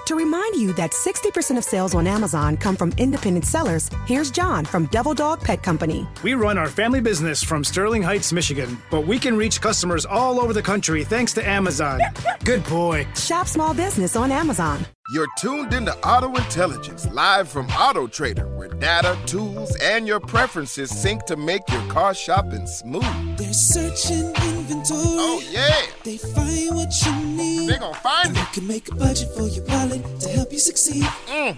To remind you that 60% of sales on Amazon come from independent sellers, here's John from Devil Dog Pet Company. We run our family business from Sterling Heights, Michigan, but we can reach customers all over the country thanks to Amazon. Good boy. Shop small business on Amazon. You're tuned into Auto Intelligence, live from Auto Trader, where data, tools, and your preferences sync to make your car shopping smooth. They're searching inventory. Oh, yeah. They find what you need. They're gonna find You it. can make a budget for your wallet to help you succeed.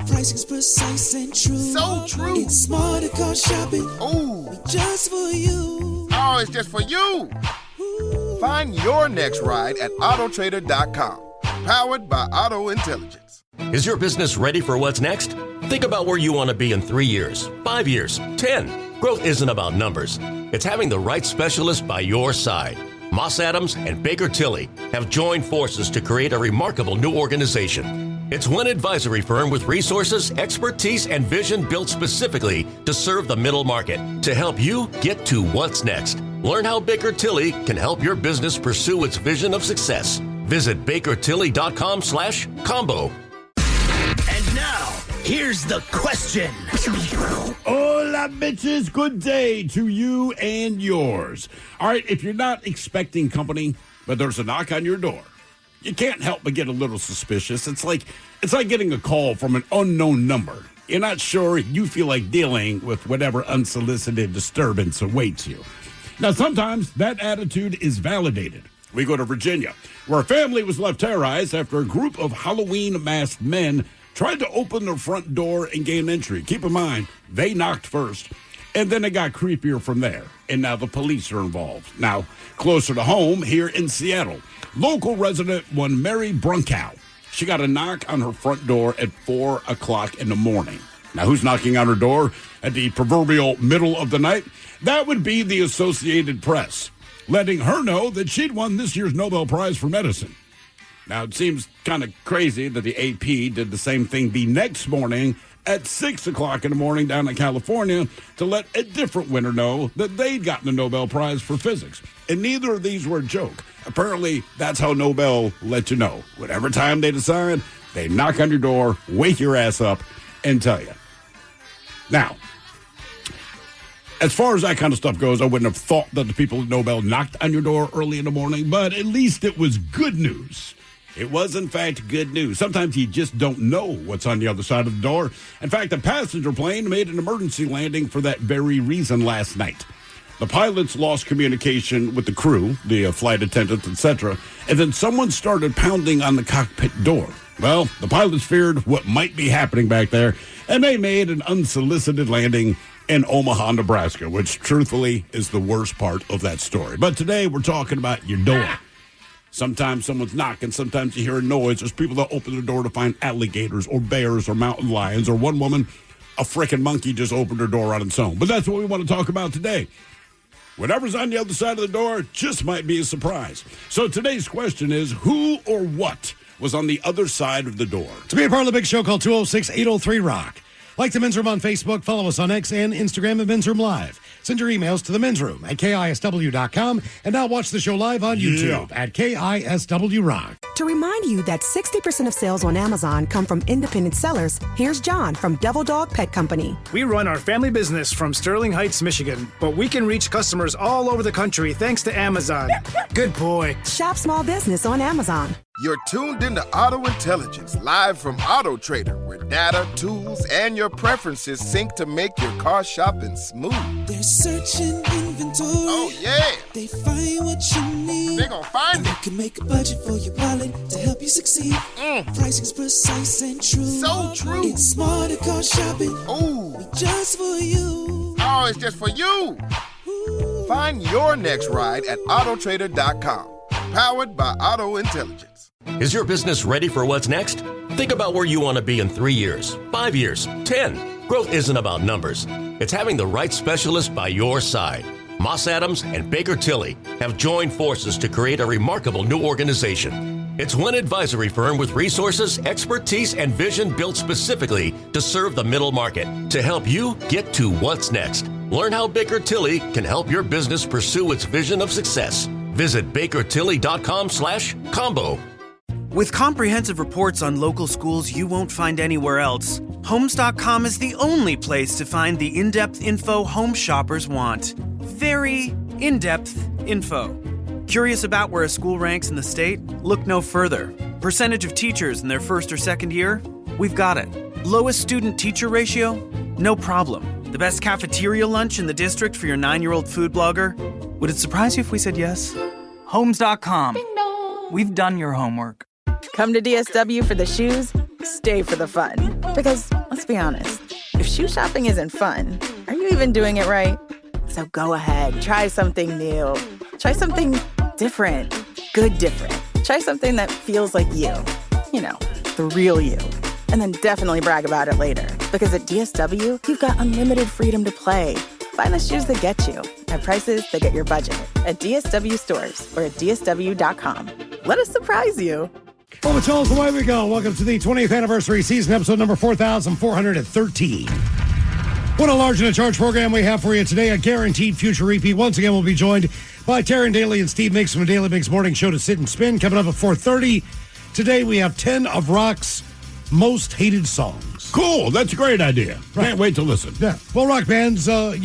Pricing's precise and true. So true. It's smarter car shopping. Ooh. Just for you. Oh, it's just for you. Find your next ride at autotrader.com. Powered by Auto Intelligence. Is your business ready for what's next? Think about where you want to be in 3 years, 5 years, 10. Growth isn't about numbers. It's having the right specialist by your side. Moss Adams and Baker Tilly have joined forces to create a remarkable new organization. It's one advisory firm with resources, expertise, and vision built specifically to serve the middle market to help you get to what's next. Learn how Baker Tilly can help your business pursue its vision of success. Visit bakertilly.com/combo. And now, here's the question. Hola, bitches. Good day to you and yours. All right, if you're not expecting company, but there's a knock on your door, you can't help but get a little suspicious. It's like getting a call from an unknown number. You're not sure you feel like dealing with whatever unsolicited disturbance awaits you. Now, sometimes that attitude is validated. We go to Virginia, where a family was left terrorized after a group of Halloween-masked men tried to open their front door and gain entry. Keep in mind, they knocked first, and then it got creepier from there, and now the police are involved. Now, closer to home, here in Seattle, local resident one Mary Brunkow. She got a knock on her front door at 4 o'clock in the morning. Now, who's knocking on her door at the proverbial middle of the night? That would be the Associated Press, letting her know that she'd won this year's Nobel Prize for Medicine. Now, it seems kind of crazy that the AP did the same thing the next morning at 6 o'clock in the morning down in California to let a different winner know that they'd gotten the Nobel Prize for Physics. And neither of these were a joke. Apparently, that's how Nobel let you know. Whatever time they decide, they knock on your door, wake your ass up, and tell you. Now, as far as that kind of stuff goes, I wouldn't have thought that the people at Nobel knocked on your door early in the morning, but at least it was good news. It was, in fact, good news. Sometimes you just don't know what's on the other side of the door. In fact, a passenger plane made an emergency landing for that very reason last night. The pilots lost communication with the crew, the flight attendants, etc., and then someone started pounding on the cockpit door. Well, the pilots feared what might be happening back there, and they made an unsolicited landing in Omaha, Nebraska, which truthfully is the worst part of that story. But today we're talking about your door. Sometimes someone's knocking, sometimes you hear a noise. There's people that open the door to find alligators or bears or mountain lions, or one woman, a frickin' monkey just opened her door on its own. But that's what we want to talk about today. Whatever's on the other side of the door just might be a surprise. So today's question is, who or what was on the other side of the door? To be a part of the big show, call 206-803-ROCK. Like the Men's Room on Facebook, follow us on X and Instagram at Men's Room Live. Send your emails to the Men's Room at KISW.com, and now watch the show live on YouTube at KISW Rock. To remind you that 60% of sales on Amazon come from independent sellers, here's John from Devil Dog Pet Company. We run our family business from Sterling Heights, Michigan, but we can reach customers all over the country thanks to Amazon. Good boy. Shop small business on Amazon. You're tuned into Auto Intelligence, live from Auto Trader, where data, tools, and your preferences sync to make your car shopping smooth. They're searching inventory. Oh, yeah. They find what you need. They're gonna find You it. can make a budget for your wallet to help you succeed. Pricing's precise and true. So true. It's smarter car shopping. Ooh. Just for you. Oh, it's just for you. Find your next ride at autotrader.com. Powered by Auto Intelligence. Is your business ready for what's next? Think about where you want to be in 3 years, 5 years, 10. Growth isn't about numbers. It's having the right specialist by your side. Moss Adams and Baker Tilly have joined forces to create a remarkable new organization. It's one advisory firm with resources, expertise, and vision built specifically to serve the middle market to help you get to what's next. Learn how Baker Tilly can help your business pursue its vision of success. Visit bakertilly.com/combo. With comprehensive reports on local schools you won't find anywhere else, Homes.com is the only place to find the in-depth info home shoppers want. Very in-depth info. Curious about where a school ranks in the state? Look no further. Percentage of teachers in their first or second year? We've got it. Lowest student-teacher ratio? No problem. The best cafeteria lunch in the district for your 9-year-old food blogger? Would it surprise you if we said yes? Homes.com. We've done your homework. Come to DSW for the shoes, stay for the fun. Because, let's be honest, if shoe shopping isn't fun, are you even doing it right? So go ahead, try something new. Try something different. Good different. Try something that feels like you. You know, the real you. And then definitely brag about it later. Because at DSW, you've got unlimited freedom to play. Find the shoes that get you at prices that get your budget at DSW stores or at DSW.com. Let us surprise you. Well, Charles, away we go. Welcome to the 20th anniversary season, episode number 4,413. What a large and a charge program we have for you today. A guaranteed future repeat. Once again, we'll be joined by Taryn Daly and Steve Mix from the Daily Mix Morning Show to sit and spin. Coming up at 4:30. Today we have 10 of rock's most hated songs. Cool. That's a great idea. Right. Can't wait to listen. Yeah. Well, rock bands, a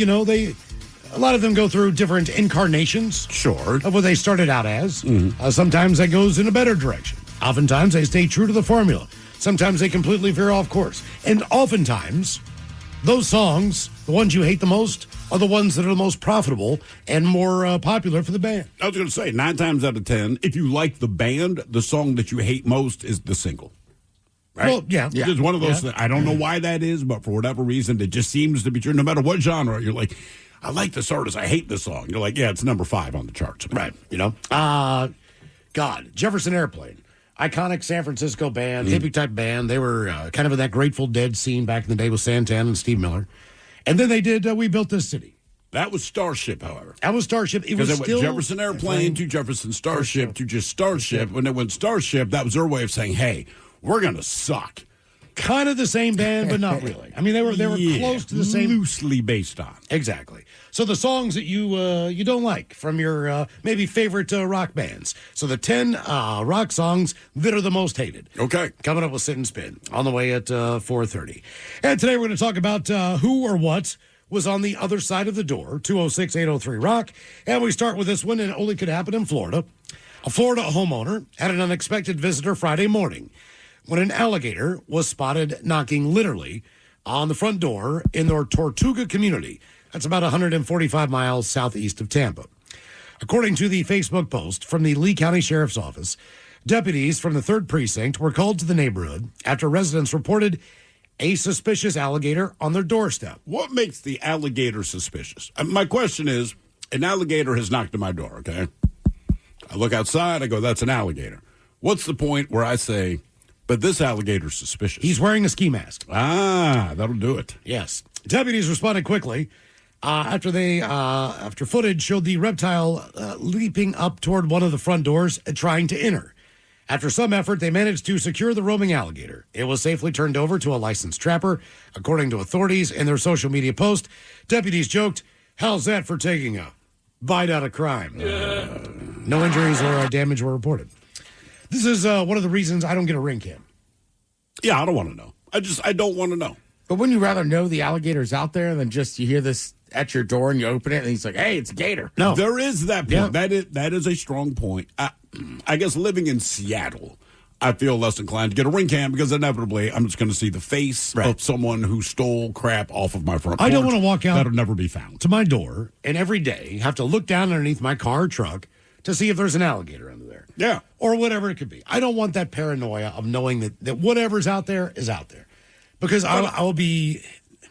lot of them go through different incarnations. Sure. Of what they started out as. Mm-hmm. Sometimes that goes in a better direction. Oftentimes they stay true to the formula. Sometimes they completely veer off course. And oftentimes, those songs, the ones you hate the most, are the ones that are the most profitable and more popular for the band. I was going to say, 9 times out of 10, if you like the band, the song that you hate most is the single. Right? Well, yeah. It's one of those things. I don't know why that is, but for whatever reason, it just seems to be true. No matter what genre, you're like, I like this artist, I hate this song. You're like, yeah, it's number 5 on the charts. Right. You know? Jefferson Airplane. Iconic San Francisco band, hippie-type band. They were kind of in that Grateful Dead scene back in the day with Santana and Steve Miller. And then they did We Built This City. That was Starship, however. That was Starship. It was still Jefferson Airplane to Jefferson Starship to just Starship. When it went Starship, that was their way of saying, hey, we're going to suck. Kind of the same band, but not really. I mean, they were close to the same. Loosely based on. Exactly. So the songs that you don't like from your maybe favorite rock bands. So the 10 rock songs that are the most hated. Okay. Coming up with Sit and Spin on the way at 4:30. And today we're going to talk about who or what was on the other side of the door, 206-803-ROCK. And we start with this one, and it only could happen in Florida. A Florida homeowner had an unexpected visitor Friday morning when an alligator was spotted knocking literally on the front door in their Tortuga community. That's about 145 miles southeast of Tampa. According to the Facebook post from the Lee County Sheriff's Office, deputies from the 3rd Precinct were called to the neighborhood after residents reported a suspicious alligator on their doorstep. What makes the alligator suspicious? My question is, an alligator has knocked on my door, okay? I look outside, I go, that's an alligator. What's the point where I say, but this alligator's suspicious? He's wearing a ski mask. That'll do it. Yes. Deputies responded quickly after footage showed the reptile leaping up toward one of the front doors and trying to enter. After some effort, they managed to secure the roaming alligator. It was safely turned over to a licensed trapper. According to authorities in their social media post, deputies joked, how's that for taking a bite out of crime? No injuries or damage were reported. This is one of the reasons I don't get a ring cam. Yeah, I don't want to know. I don't want to know. But wouldn't you rather know the alligator's out there than just you hear this at your door and you open it and he's like, hey, it's a gator? No. There is that point. Yeah. That is a strong point. I guess living in Seattle, I feel less inclined to get a ring cam because inevitably I'm just going to see the face of someone who stole crap off of my front porch. I don't want to walk out. That'll never be found. To my door and every day have to look down underneath my car or truck to see if there's an alligator under there. Yeah. Or whatever it could be. I don't want that paranoia of knowing that whatever's out there is out there. Because I'll be...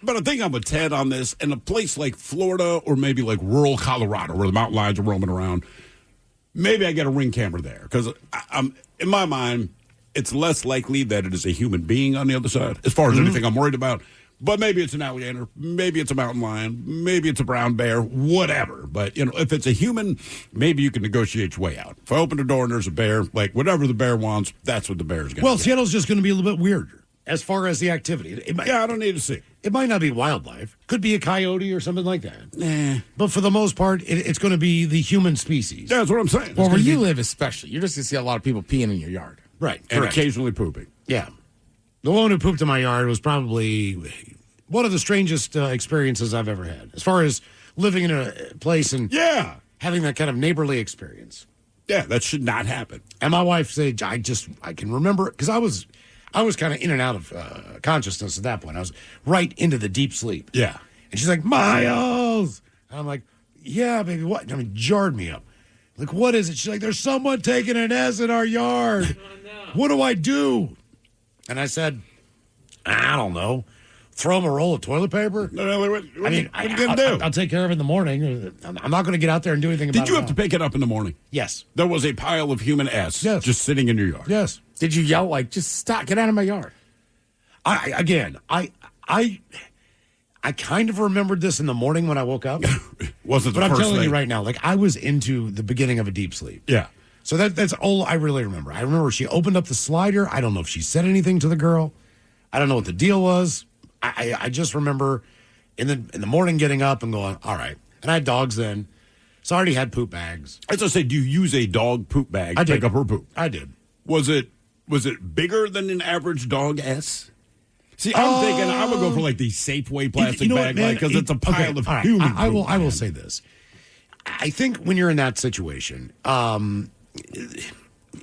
But I think I'm with Ted on this. In a place like Florida or maybe like rural Colorado where the mountain lions are roaming around, maybe I get a ring camera there. Because I'm in my mind, it's less likely that it is a human being on the other side as far as anything I'm worried about. But maybe it's an alligator, maybe it's a mountain lion, maybe it's a brown bear, whatever. But, if it's a human, maybe you can negotiate your way out. If I open the door and there's a bear, like whatever the bear wants, that's what the bear's going to Well, Seattle's just going to be a little bit weirder as far as the activity. I don't need to see. It might not be wildlife. Could be a coyote or something like that. But for the most part, it's going to be the human species. That's what I'm saying. Well, where you live especially, you're just going to see a lot of people peeing in your yard. Right. And correct. occasionally pooping. Yeah. The woman who pooped in my yard was probably one of the strangest experiences I've ever had. As far as living in a place and having that kind of neighborly experience. Yeah, that should not happen. And my wife said, I can remember, because I was kind of in and out of consciousness at that point. I was right into the deep sleep. Yeah. And she's like, Miles! And I'm like, yeah, baby, what? I mean, jarred me up. Like, what is it? She's like, there's someone taking an S in our yard. Oh, no. What do I do? And I said, I don't know. Throw him a roll of toilet paper? What are you going to do? I'll take care of it in the morning. I'm not going to get out there and do anything about it. Did you have to pick it up in the morning? Yes. There was a pile of human S just sitting in your yard. Yes. Did you yell, like, just stop, get out of my yard? I kind of remembered this in the morning when I woke up. Wasn't the But I'm first telling thing. you right now, like, I was into the beginning of a deep sleep. Yeah. So that's all I really remember. I remember she opened up the slider. I don't know if she said anything to the girl. I don't know what the deal was. I just remember in the morning getting up and going, all right. And I had dogs then, so I already had poop bags. As I say, do you use a dog poop bag to pick up her poop? I did. Was it bigger than an average dog S? See, I'm thinking I would go for like the Safeway plastic bag, because it's a pile of human poop. I will say this. I think when you're in that situation,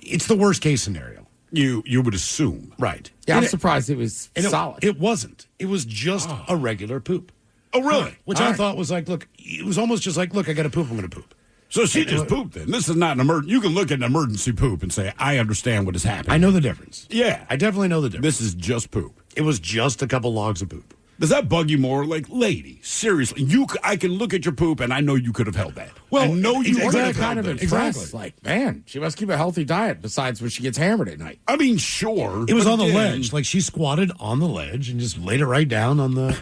it's the worst case scenario. You would assume. Right. Yeah, I'm surprised it was solid. It wasn't. It was just a regular poop. Oh, really? Which I thought was like, look, it was almost just like, look, I got to poop, I'm going to poop. So she just pooped then. This is not an emergency. You can look at an emergency poop and say, I understand what is happening. I know the difference. Yeah. I definitely know the difference. This is just poop. It was just a couple logs of poop. Does that bug you more? Like, lady, seriously, I can look at your poop and I know you could have held that. Well, I know you could have kind held of that. impressed. Like, man, she must keep a healthy diet besides when she gets hammered at night. I mean, sure. It was but on the again- ledge. Like, she squatted on the ledge and just laid it right down on the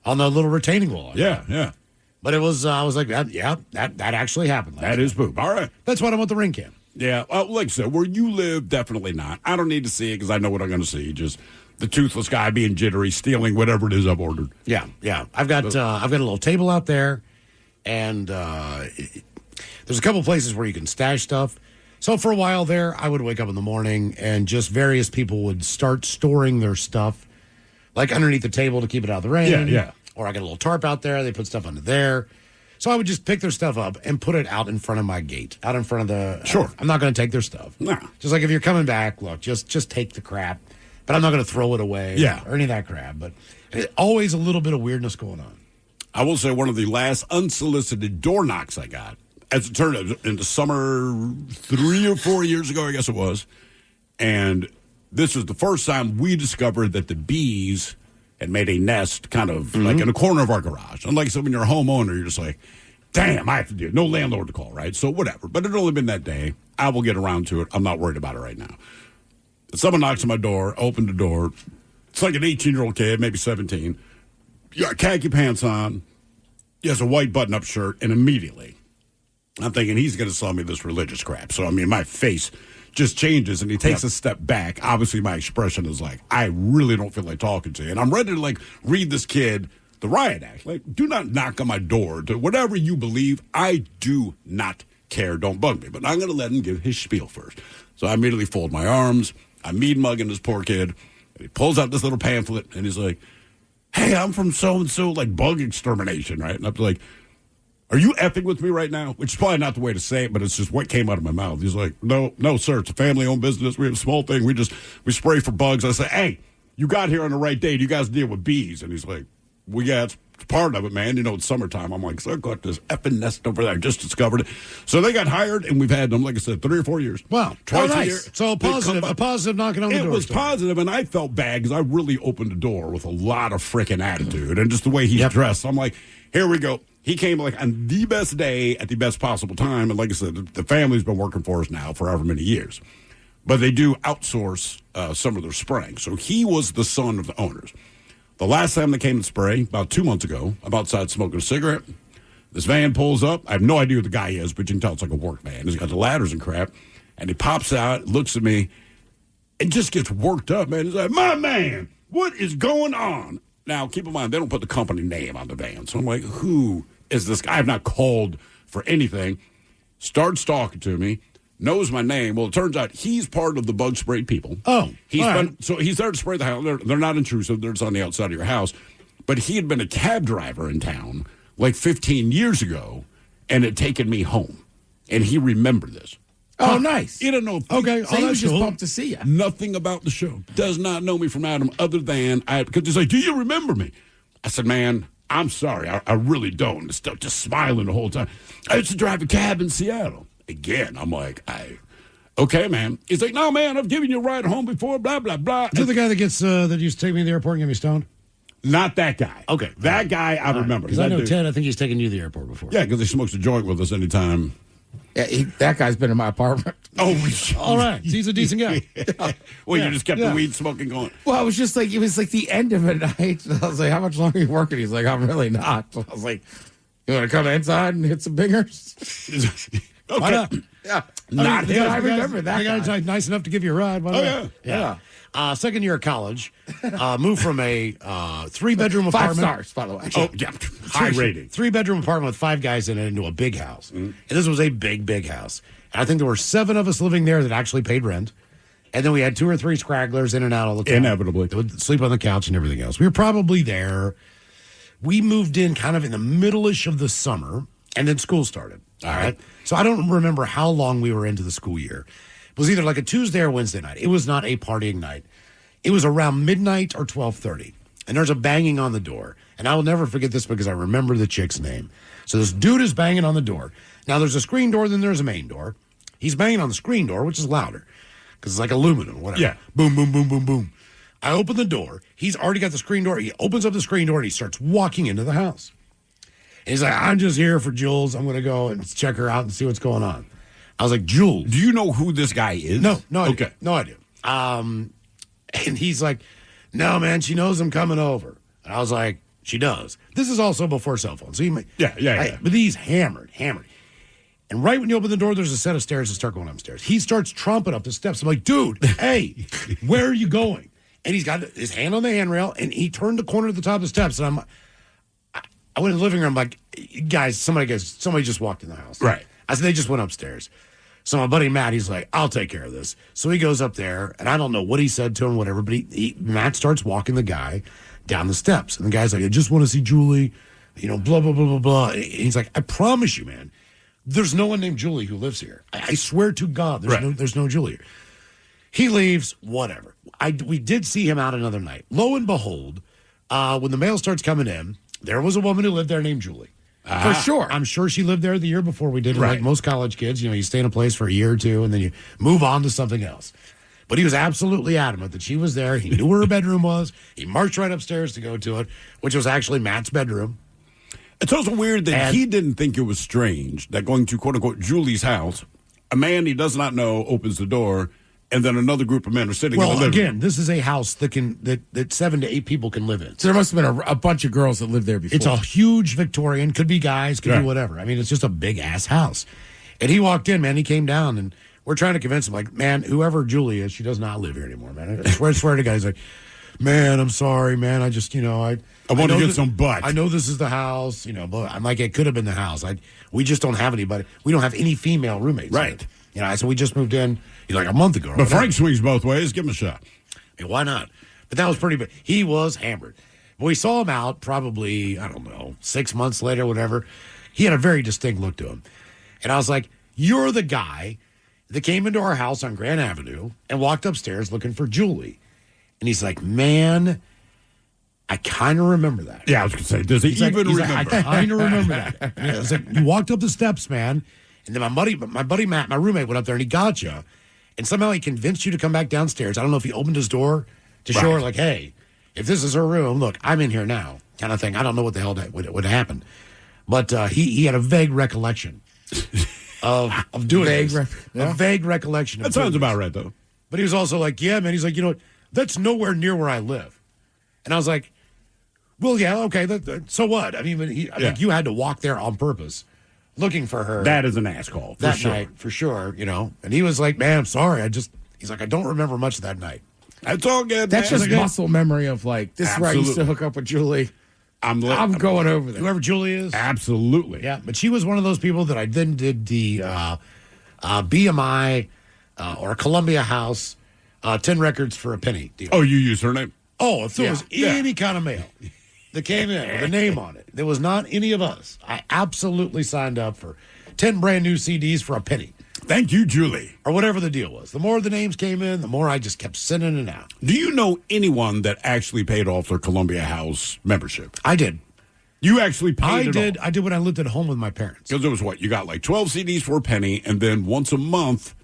little retaining wall. Yeah, yeah. But it was, I was like, that actually happened. That is poop. All right. That's what I want the ring cam. Yeah, like I said, where you live, definitely not. I don't need to see it because I know what I'm going to see. Just the toothless guy being jittery, stealing whatever it is I've ordered. Yeah. I've got a little table out there, and there's a couple places where you can stash stuff. So for a while there, I would wake up in the morning, and just various people would start storing their stuff, like underneath the table to keep it out of the rain. Yeah. Or I got a little tarp out there. They put stuff under there. So I would just pick their stuff up and put it out in front of my gate, out in front of the... Sure. I'm not going to take their stuff. No. Just like if you're coming back, look, just take the crap. But I'm not going to throw it away or any of that crap. But always a little bit of weirdness going on. I will say one of the last unsolicited door knocks I got, as it turned out, in the summer 3 or 4 years ago, I guess it was. And this was the first time we discovered that the bees had made a nest kind of like in a corner of our garage. And like I said, when you're a homeowner, you're just like, damn, I have to do it. No landlord to call, right? So whatever. But it had only been that day. I will get around to it. I'm not worried about it right now. Someone knocks on my door, opened the door. It's like an 18-year-old kid, maybe 17. You got khaki pants on. He has a white button-up shirt. And immediately, I'm thinking he's going to sell me this religious crap. So, I mean, my face just changes, and he takes a step back. Obviously, my expression is like, I really don't feel like talking to you. And I'm ready to, like, read this kid the riot act. Like, do not knock on my door. To whatever you believe, I do not care. Don't bug me. But I'm going to let him give his spiel first. So I immediately fold my arms. I'm mean-mugging this poor kid. And he pulls out this little pamphlet, and he's like, hey, I'm from so-and-so, like, bug extermination, right? And I'm like, are you effing with me right now? Which is probably not the way to say it, but it's just what came out of my mouth. He's like, no, sir, it's a family-owned business. We have a small thing. We spray for bugs. I say, hey, you got here on the right day. You guys deal with bees. And he's like, well, yeah, it's part of it, man. You know, it's summertime. I'm like, so I got this effing nest over there. I just discovered it. So they got hired, and we've had them, like I said, 3 or 4 years. Wow. Twice nice. a year. So a positive knocking on the door. It was positive, and I felt bad because I really opened the door with a lot of freaking attitude and just the way he's dressed. I'm like, here we go. He came like on the best day at the best possible time. And like I said, the family's been working for us now for however many years. But they do outsource some of their spraying. So he was the son of the owners. The last time they came to spray, about 2 months ago, I'm outside smoking a cigarette. This van pulls up. I have no idea who the guy is, but you can tell it's like a work van. He's got the ladders and crap. And he pops out, looks at me, and just gets worked up, man. He's like, my man, what is going on? Now, keep in mind, they don't put the company name on the van. So I'm like, who is this guy? I have not called for anything. Starts talking to me. knows my name. Well, it turns out he's part of the bug spray people. Oh, So he's there to spray the house. They're not intrusive. They're just on the outside of your house. But he had been a cab driver in town like 15 years ago and had taken me home. And he remembered this. Oh, nice. He didn't know. Okay, So he was just pumped to see you. Nothing about the show. Does not know me from Adam other than because he's like, do you remember me? I said, man, I'm sorry. I really don't. Just smiling the whole time. I used to drive a cab in Seattle. Again, I'm like, okay, man. He's like, no, man, I've given you a ride home before, blah, blah, blah. Is that the guy that used to take me to the airport and get me stoned? Not that guy. Okay. That guy I remember. Because I know Ted, I think he's taken you to the airport before. Yeah, because he smokes a joint with us anytime. Yeah, that guy's been in my apartment. Oh, all right. He's a decent guy. Well, you just kept the weed smoking going. Well, it was like the end of a night. I was like, how much longer are you working? He's like, I'm really not. So I was like, you want to come inside and hit some bingers? Okay. Why not? Yeah. I remember that The guy's guy. nice enough to give you a ride. Why not? Yeah. Second year of college, moved from a 3-bedroom 5 apartment. stars, by the way. Oh, yeah. High rating. 3-bedroom apartment with 5 guys in it into a big house. And this was a big, big house. And I think there were 7 of us living there that actually paid rent. And then we had 2 or 3 scragglers in and out all the time. Inevitably. They would sleep on the couch and everything else. We were probably there. We moved in kind of in the middle-ish of the summer, and then school started. All right. So I don't remember how long we were into the school year. It was either like a Tuesday or Wednesday night. It was not a partying night. It was around midnight or 12:30. And there's a banging on the door. And I will never forget this because I remember the chick's name. So this dude is banging on the door. Now there's a screen door, then there's a main door. He's banging on the screen door, which is louder because it's like aluminum, whatever. Yeah. Boom, boom, boom, boom, boom. I open the door. He's already got the screen door. He opens up the screen door and he starts walking into the house. And he's like, I'm just here for Jules. I'm going to go and check her out and see what's going on. I was like, Jules. Do you know who this guy is? No idea. Okay. No idea. And he's like, no, man, she knows I'm coming over. And I was like, she does. This is also before cell phones. So Yeah. But he's hammered. And right when you open the door, there's a set of stairs that start going upstairs. He starts tromping up the steps. I'm like, dude, hey, where are you going? And he's got his hand on the handrail, and he turned the corner at the top of the steps. And I went in the living room, like, guys, somebody just walked in the house. Right. I said, they just went upstairs. So my buddy Matt, he's like, I'll take care of this. So he goes up there, and I don't know what he said to him, whatever, but Matt starts walking the guy down the steps. And the guy's like, I just want to see Julie, blah, blah, blah, blah, blah. And he's like, I promise you, man, there's no one named Julie who lives here. I swear to God, there's no Julie here. He leaves, whatever. We did see him out another night. Lo and behold, when the mail starts coming in, there was a woman who lived there named Julie. For sure. I'm sure she lived there the year before we did. Right. Like most college kids, you stay in a place for a year or two and then you move on to something else. But he was absolutely adamant that she was there. He knew where her bedroom was. He marched right upstairs to go to it, which was actually Matt's bedroom. It's also weird that he didn't think it was strange that going to, quote-unquote, Julie's house, a man he does not know opens the door, and then another group of men are sitting in the living room. Again, this is a house that 7 to 8 people can live in. So there must have been a bunch of girls that lived there before. It's a huge Victorian. Could be guys, could be whatever. I mean, it's just a big-ass house. And he walked in, man. He came down, and we're trying to convince him, like, man, whoever Julie is, she does not live here anymore, man. I swear to God, he's like, man, I'm sorry, man. I just, I want to get some butt. I know this is the house, but I'm like, it could have been the house. We just don't have anybody. We don't have any female roommates. Right. So we just moved in, like a month ago. But Frank swings both ways. Give him a shot. Hey, why not? But that was pretty big. He was hammered. But we saw him out probably, 6 months later, whatever. He had a very distinct look to him. And I was like, you're the guy that came into our house on Grand Avenue and walked upstairs looking for Julie. And he's like, man, I kind of remember that. Yeah, I was going to say, does he even remember? I kind of remember that. Yeah, it's like, you walked up the steps, man. And then my buddy Matt, my roommate, went up there and he got you. And somehow he convinced you to come back downstairs. I don't know if he opened his door to show her, like, hey, if this is her room, look, I'm in here now, kind of thing. I don't know what the hell would happen. But he had a vague recollection of doing this. A vague recollection. That sounds about right, though. But he was also like, yeah, man. He's like, that's nowhere near where I live. And I was like, well, yeah, okay. So what? I mean, I think you had to walk there on purpose, looking for her. That is an ass call. That night, for sure, And he was like, man, I'm sorry. He's like, I don't remember much of that night. That's all good. That's man. just muscle memory of like, this is where I used to hook up with Julie. I'm going over there. Whoever Julie is. Absolutely. Yeah, but she was one of those people that I then did the BMI or Columbia House, 10 records for a penny deal. Oh, you use her name? Oh, if there was any kind of mail that came in with a name on it, there was not any of us. I absolutely signed up for 10 brand new CDs for a penny. Thank you, Julie. Or whatever the deal was. The more the names came in, the more I just kept sending it out. Do you know anyone that actually paid off their Columbia House membership? I did. You actually paid it off? I did when I lived at home with my parents. Because it was what? You got like 12 CDs for a penny, and then once a month,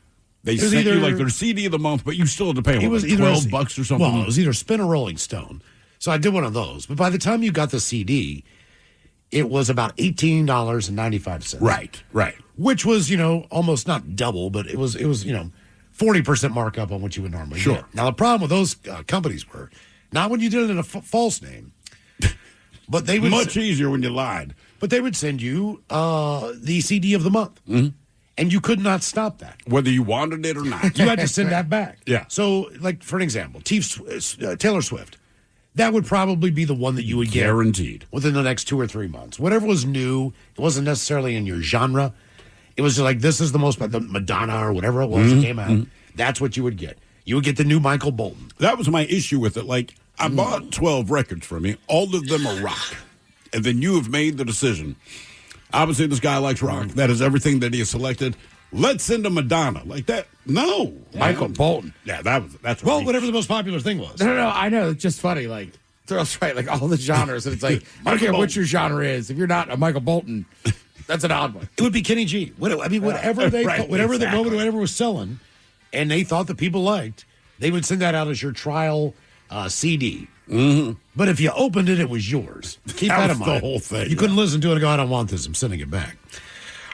they sent you like their CD of the month, but you still had to pay them like $12 or something. Well, it was either Spin or Rolling Stone. So I did one of those. But by the time you got the CD, it was about $18.95. Right. Which was, almost not double, but it was 40% markup on what you would normally get. Now, the problem with those companies were, not when you did it in a false name, but they would... Much easier when you lied. But they would send you the CD of the month. Mm-hmm. And you could not stop that. Whether you wanted it or not. You had to send that back. Yeah. So, like, for an example, Taylor Swift. That would probably be the one that you would get. Guaranteed. Within the next 2 or 3 months. Whatever was new, it wasn't necessarily in your genre. It was like, this is the most, the Madonna or whatever it was that came out. Mm-hmm. That's what you would get. You would get the new Michael Bolton. That was my issue with it. Like, I bought 12 records from you. All of them are rock. And then you have made the decision. Obviously, this guy likes rock. That is everything that he has selected. Let's send a Madonna. Like that. No. Michael Bolton. Yeah, that's well, whatever the most popular thing was. No, I know. It's just funny. Like, that's right. Like, all the genres. And it's like, I don't care what your genre is. If you're not a Michael Bolton, that's an odd one. It would be Kenny G. Whatever they thought, whatever was selling, and they thought that people liked, they would send that out as your trial CD. Mm-hmm. But if you opened it, it was yours. Keep that in mind. The whole thing. You couldn't listen to it and go, I don't want this. I'm sending it back.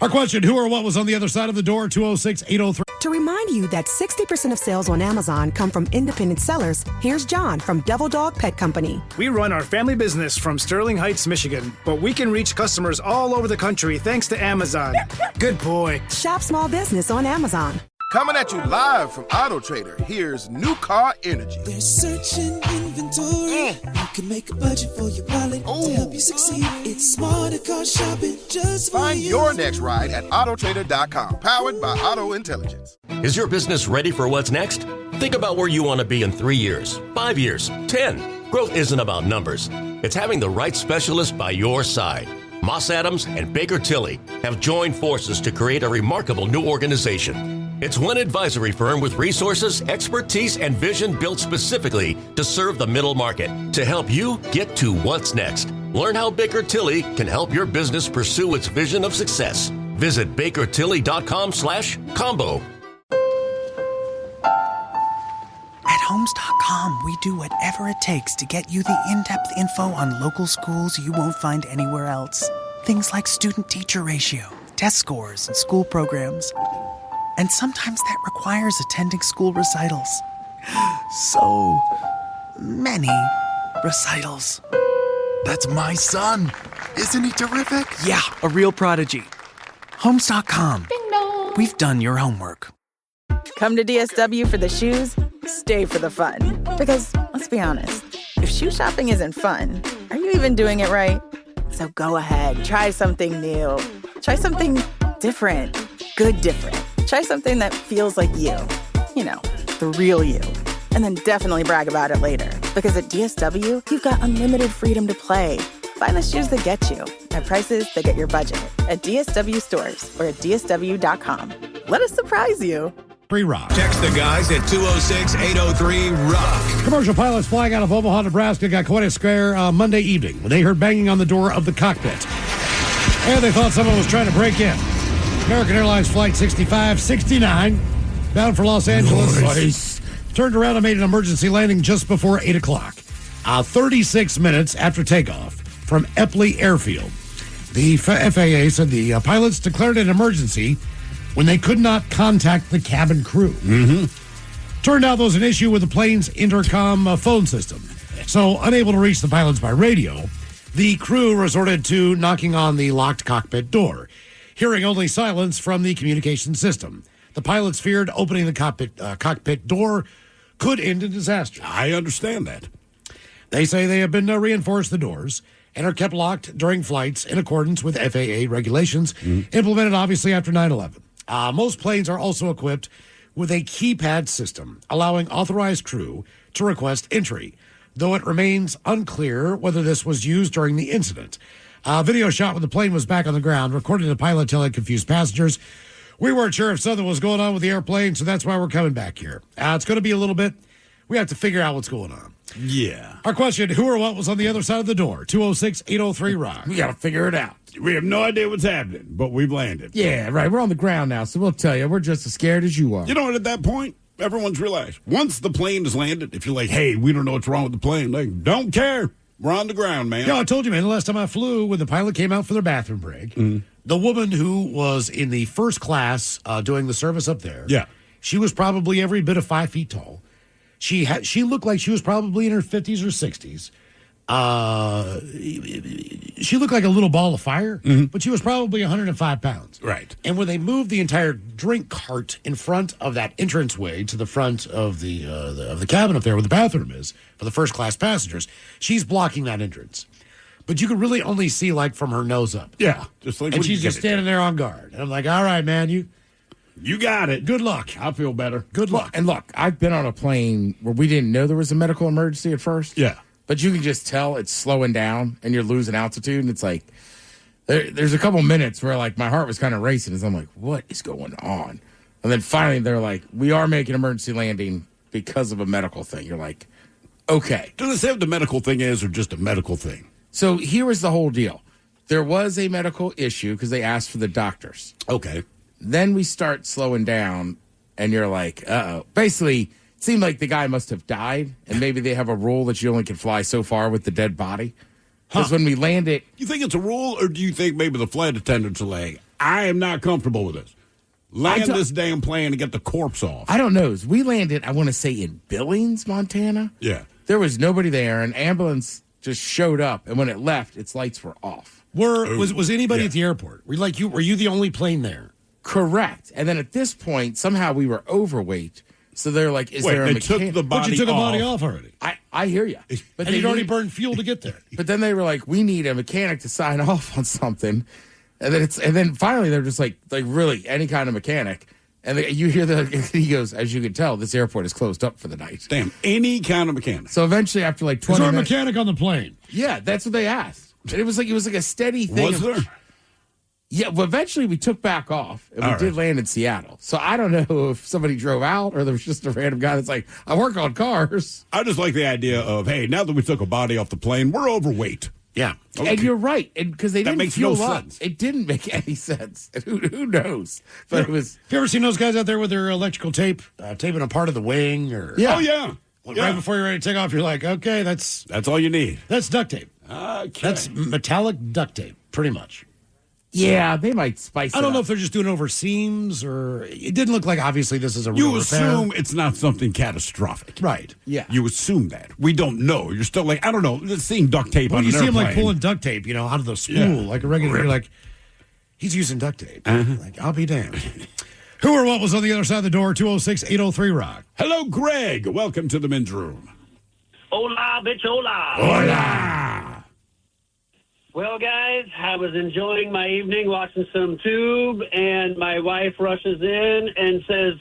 Our question, who or what was on the other side of the door? 206-803. To remind you that 60% of sales on Amazon come from independent sellers, here's John from Devil Dog Pet Company. We run our family business from Sterling Heights, Michigan, but we can reach customers all over the country thanks to Amazon. Good boy. Shop small business on Amazon. Coming at you live from Auto Trader, here's New Car Energy. There's searching inventory. You can make a budget for your wallet to help you succeed. It's smarter car shopping just for Find you. your next ride at autotrader.com, powered by Auto Intelligence. Is your business ready for what's next? Think about where you want to be in 3 years, 5 years, 10. Growth isn't about numbers. It's having the right specialist by your side. Moss Adams and Baker Tilly have joined forces to create a remarkable new organization. It's one advisory firm with resources, expertise, and vision built specifically to serve the middle market to help you get to what's next. Learn how Baker Tilly can help your business pursue its vision of success. Visit bakertilly.com/combo. At Homes.com, we do whatever it takes to get you the in-depth info on local schools you won't find anywhere else. Things like student-teacher ratio, test scores, and school programs. And sometimes that requires attending school recitals. So many recitals. That's my son. Isn't he terrific? Yeah, a real prodigy. Homes.com. Ding dong. We've done your homework. Come to DSW for the shoes, stay for the fun. Because, let's be honest, if shoe shopping isn't fun, are you even doing it right? So go ahead, try something new. Try something different. Good different. Try something that feels like you. You know, the real you. And then definitely brag about it later. Because at DSW, you've got unlimited freedom to play. Find the shoes that get you at prices that get your budget at DSW stores or at DSW.com. Let us surprise you. Rock. Text the guys at 206-803-ROCK. Commercial pilots flying out of Omaha, Nebraska got quite a scare Monday evening when they heard banging on the door of the cockpit. And they thought someone was trying to break in. American Airlines Flight 6569, bound for Los Angeles, Nice. turned around and made an emergency landing just before 8 o'clock. 36 minutes after takeoff from Epley Airfield. The FAA said the pilots declared an emergency when they could not contact the cabin crew. Mm-hmm. Turned out there was an issue with the plane's intercom phone system. So, unable to reach the pilots by radio, the crew resorted to knocking on the locked cockpit door, hearing only silence from the communication system. The pilots feared opening the cockpit door could end in disaster. I understand that. They say they have been reinforced the doors and are kept locked during flights in accordance with FAA regulations, implemented obviously after 9/11. Most planes are also equipped with a keypad system, allowing authorized crew to request entry, though it remains unclear whether this was used during the incident. Video shot when the plane was back on the ground, recording the pilot telling confused passengers, "We weren't sure if something was going on with the airplane, so that's why we're coming back here." It's going to be a little bit. We have to figure out what's going on. Yeah. Our question, who or what was on the other side of the door? 206-803-ROCK. We got to figure it out. We have no idea what's happening, but we've landed. Yeah, right. We're on the ground now, so we'll tell you. We're just as scared as you are. You know what? At that point, everyone's relaxed. Once the plane has landed, if you're like, hey, we don't know what's wrong with the plane, like, don't care. We're on the ground, man. Yeah, I told you, man, the last time I flew, when the pilot came out for their bathroom break, the woman who was in the first class doing the service up there, she was probably every bit of 5 feet tall. She looked like she was probably in her 50s or 60s. She looked like a little ball of fire, but she was probably 105 pounds. Right. And when they moved the entire drink cart in front of that entranceway to the front of the cabin up there where the bathroom is for the first class passengers, she's blocking that entrance. But you could really only see like from her nose up. Yeah. Just like, and she's just standing there on guard. And I'm like, all right, man, you got it. Good luck. I feel better. Good luck. And look, I've been on a plane where we didn't know there was a medical emergency at first. Yeah. But you can just tell it's slowing down and you're losing altitude. And it's like, there's a couple minutes where like my heart was kind of racing as I'm like, what is going on? And then finally they're like, we are making emergency landing because of a medical thing. You're like, okay. Does it say what the medical thing is or just a medical thing? So here was the whole deal. There was a medical issue because they asked for the doctors. Okay. Then we start slowing down, and you're like, uh-oh. Basically, it seemed like the guy must have died, and maybe they have a rule that you only can fly so far with the dead body. Because when we landed... You think it's a rule, or do you think maybe the flight attendants are like, I am not comfortable with this. Land this damn plane and get the corpse off. I don't know. We landed, I want to say, in Billings, Montana. Yeah. There was nobody there. An ambulance just showed up, and when it left, its lights were off. Was anybody at the airport? Were you the only plane there? Correct. And then at this point, somehow we were overweight. So they're like, is there a mechanic? Took the body but you took a body off already. I hear you. But you'd already burned fuel to get there. But then they were like, we need a mechanic to sign off on something. And then finally they're just like really any kind of mechanic. And you hear he goes, as you can tell, this airport is closed up for the night. Damn, any kind of mechanic. So eventually after like 20 minutes. Is there a minutes, mechanic on the plane? Yeah, that's what they asked. And it was like a steady thing. Was there? Yeah, well, eventually we took back off, and we did land in Seattle. So I don't know if somebody drove out or there was just a random guy that's like, I work on cars. I just like the idea of, hey, now that we took a body off the plane, we're overweight. Yeah. Okay. And you're right, because they didn't makes fuel no up. sense. It didn't make any sense. Who knows? But it was. Have you ever seen those guys out there with their electrical tape, taping a part of the wing? Or Oh, yeah. Right before you're ready to take off, you're like, okay, that's all you need. That's duct tape. Okay. That's metallic duct tape, pretty much. Yeah, they might spice it I don't up. know if they're just doing it over seams or... It didn't look like, obviously, this is a You real assume repair. it's not something catastrophic. Right. Yeah. You assume that. We don't know. You're still like, I don't know, seeing duct tape When on you an see him, like, airplane. pulling duct tape, out of the spool, like a regular... You're like, he's using duct tape. Like, I'll be damned. Who or what was on the other side of the door? 206-803-ROCK. Hello, Greg. Welcome to the men's room. Hola, bitch, hola. Hola. Well, guys, I was enjoying my evening watching some Tube, and my wife rushes in and says,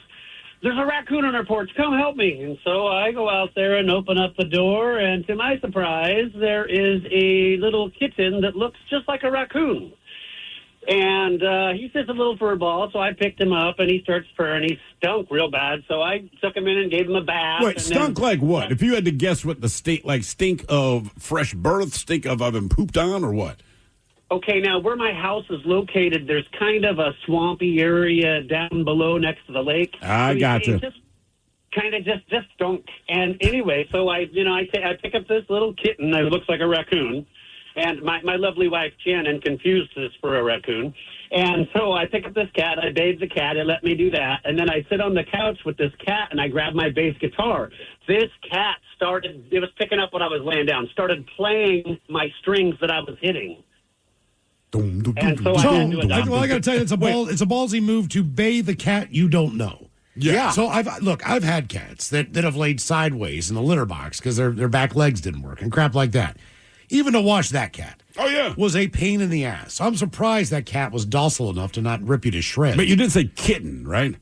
there's a raccoon on our porch. Come help me. And so I go out there and open up the door, and to my surprise, there is a little kitten that looks just like a raccoon. And he's just a little fur ball, so I picked him up, and he starts purring. He stunk real bad, so I took him in and gave him a bath. Wait, stunk like what? If you had to guess what the stink of fresh birth, stink of I've been pooped on, or what? Okay, now where my house is located, there's kind of a swampy area down below next to the lake. I gotcha. Just kind of just stunk. And anyway, so I pick up this little kitten that looks like a raccoon. And my lovely wife, Shannon, confused this for a raccoon. And so I pick up this cat, I bathe the cat, it let me do that. And then I sit on the couch with this cat, and I grab my bass guitar. This cat it was picking up when I was laying down, started playing my strings that I was hitting. And so I didn't do it. Well, I got to tell you, it's a ballsy move to bathe the cat you don't know. Yeah. So I've had cats that have laid sideways in the litter box because their back legs didn't work and crap like that. even to watch that cat. Oh, yeah. Was a pain in the ass. I'm surprised that cat was docile enough to not rip you to shreds. But you did say kitten, right?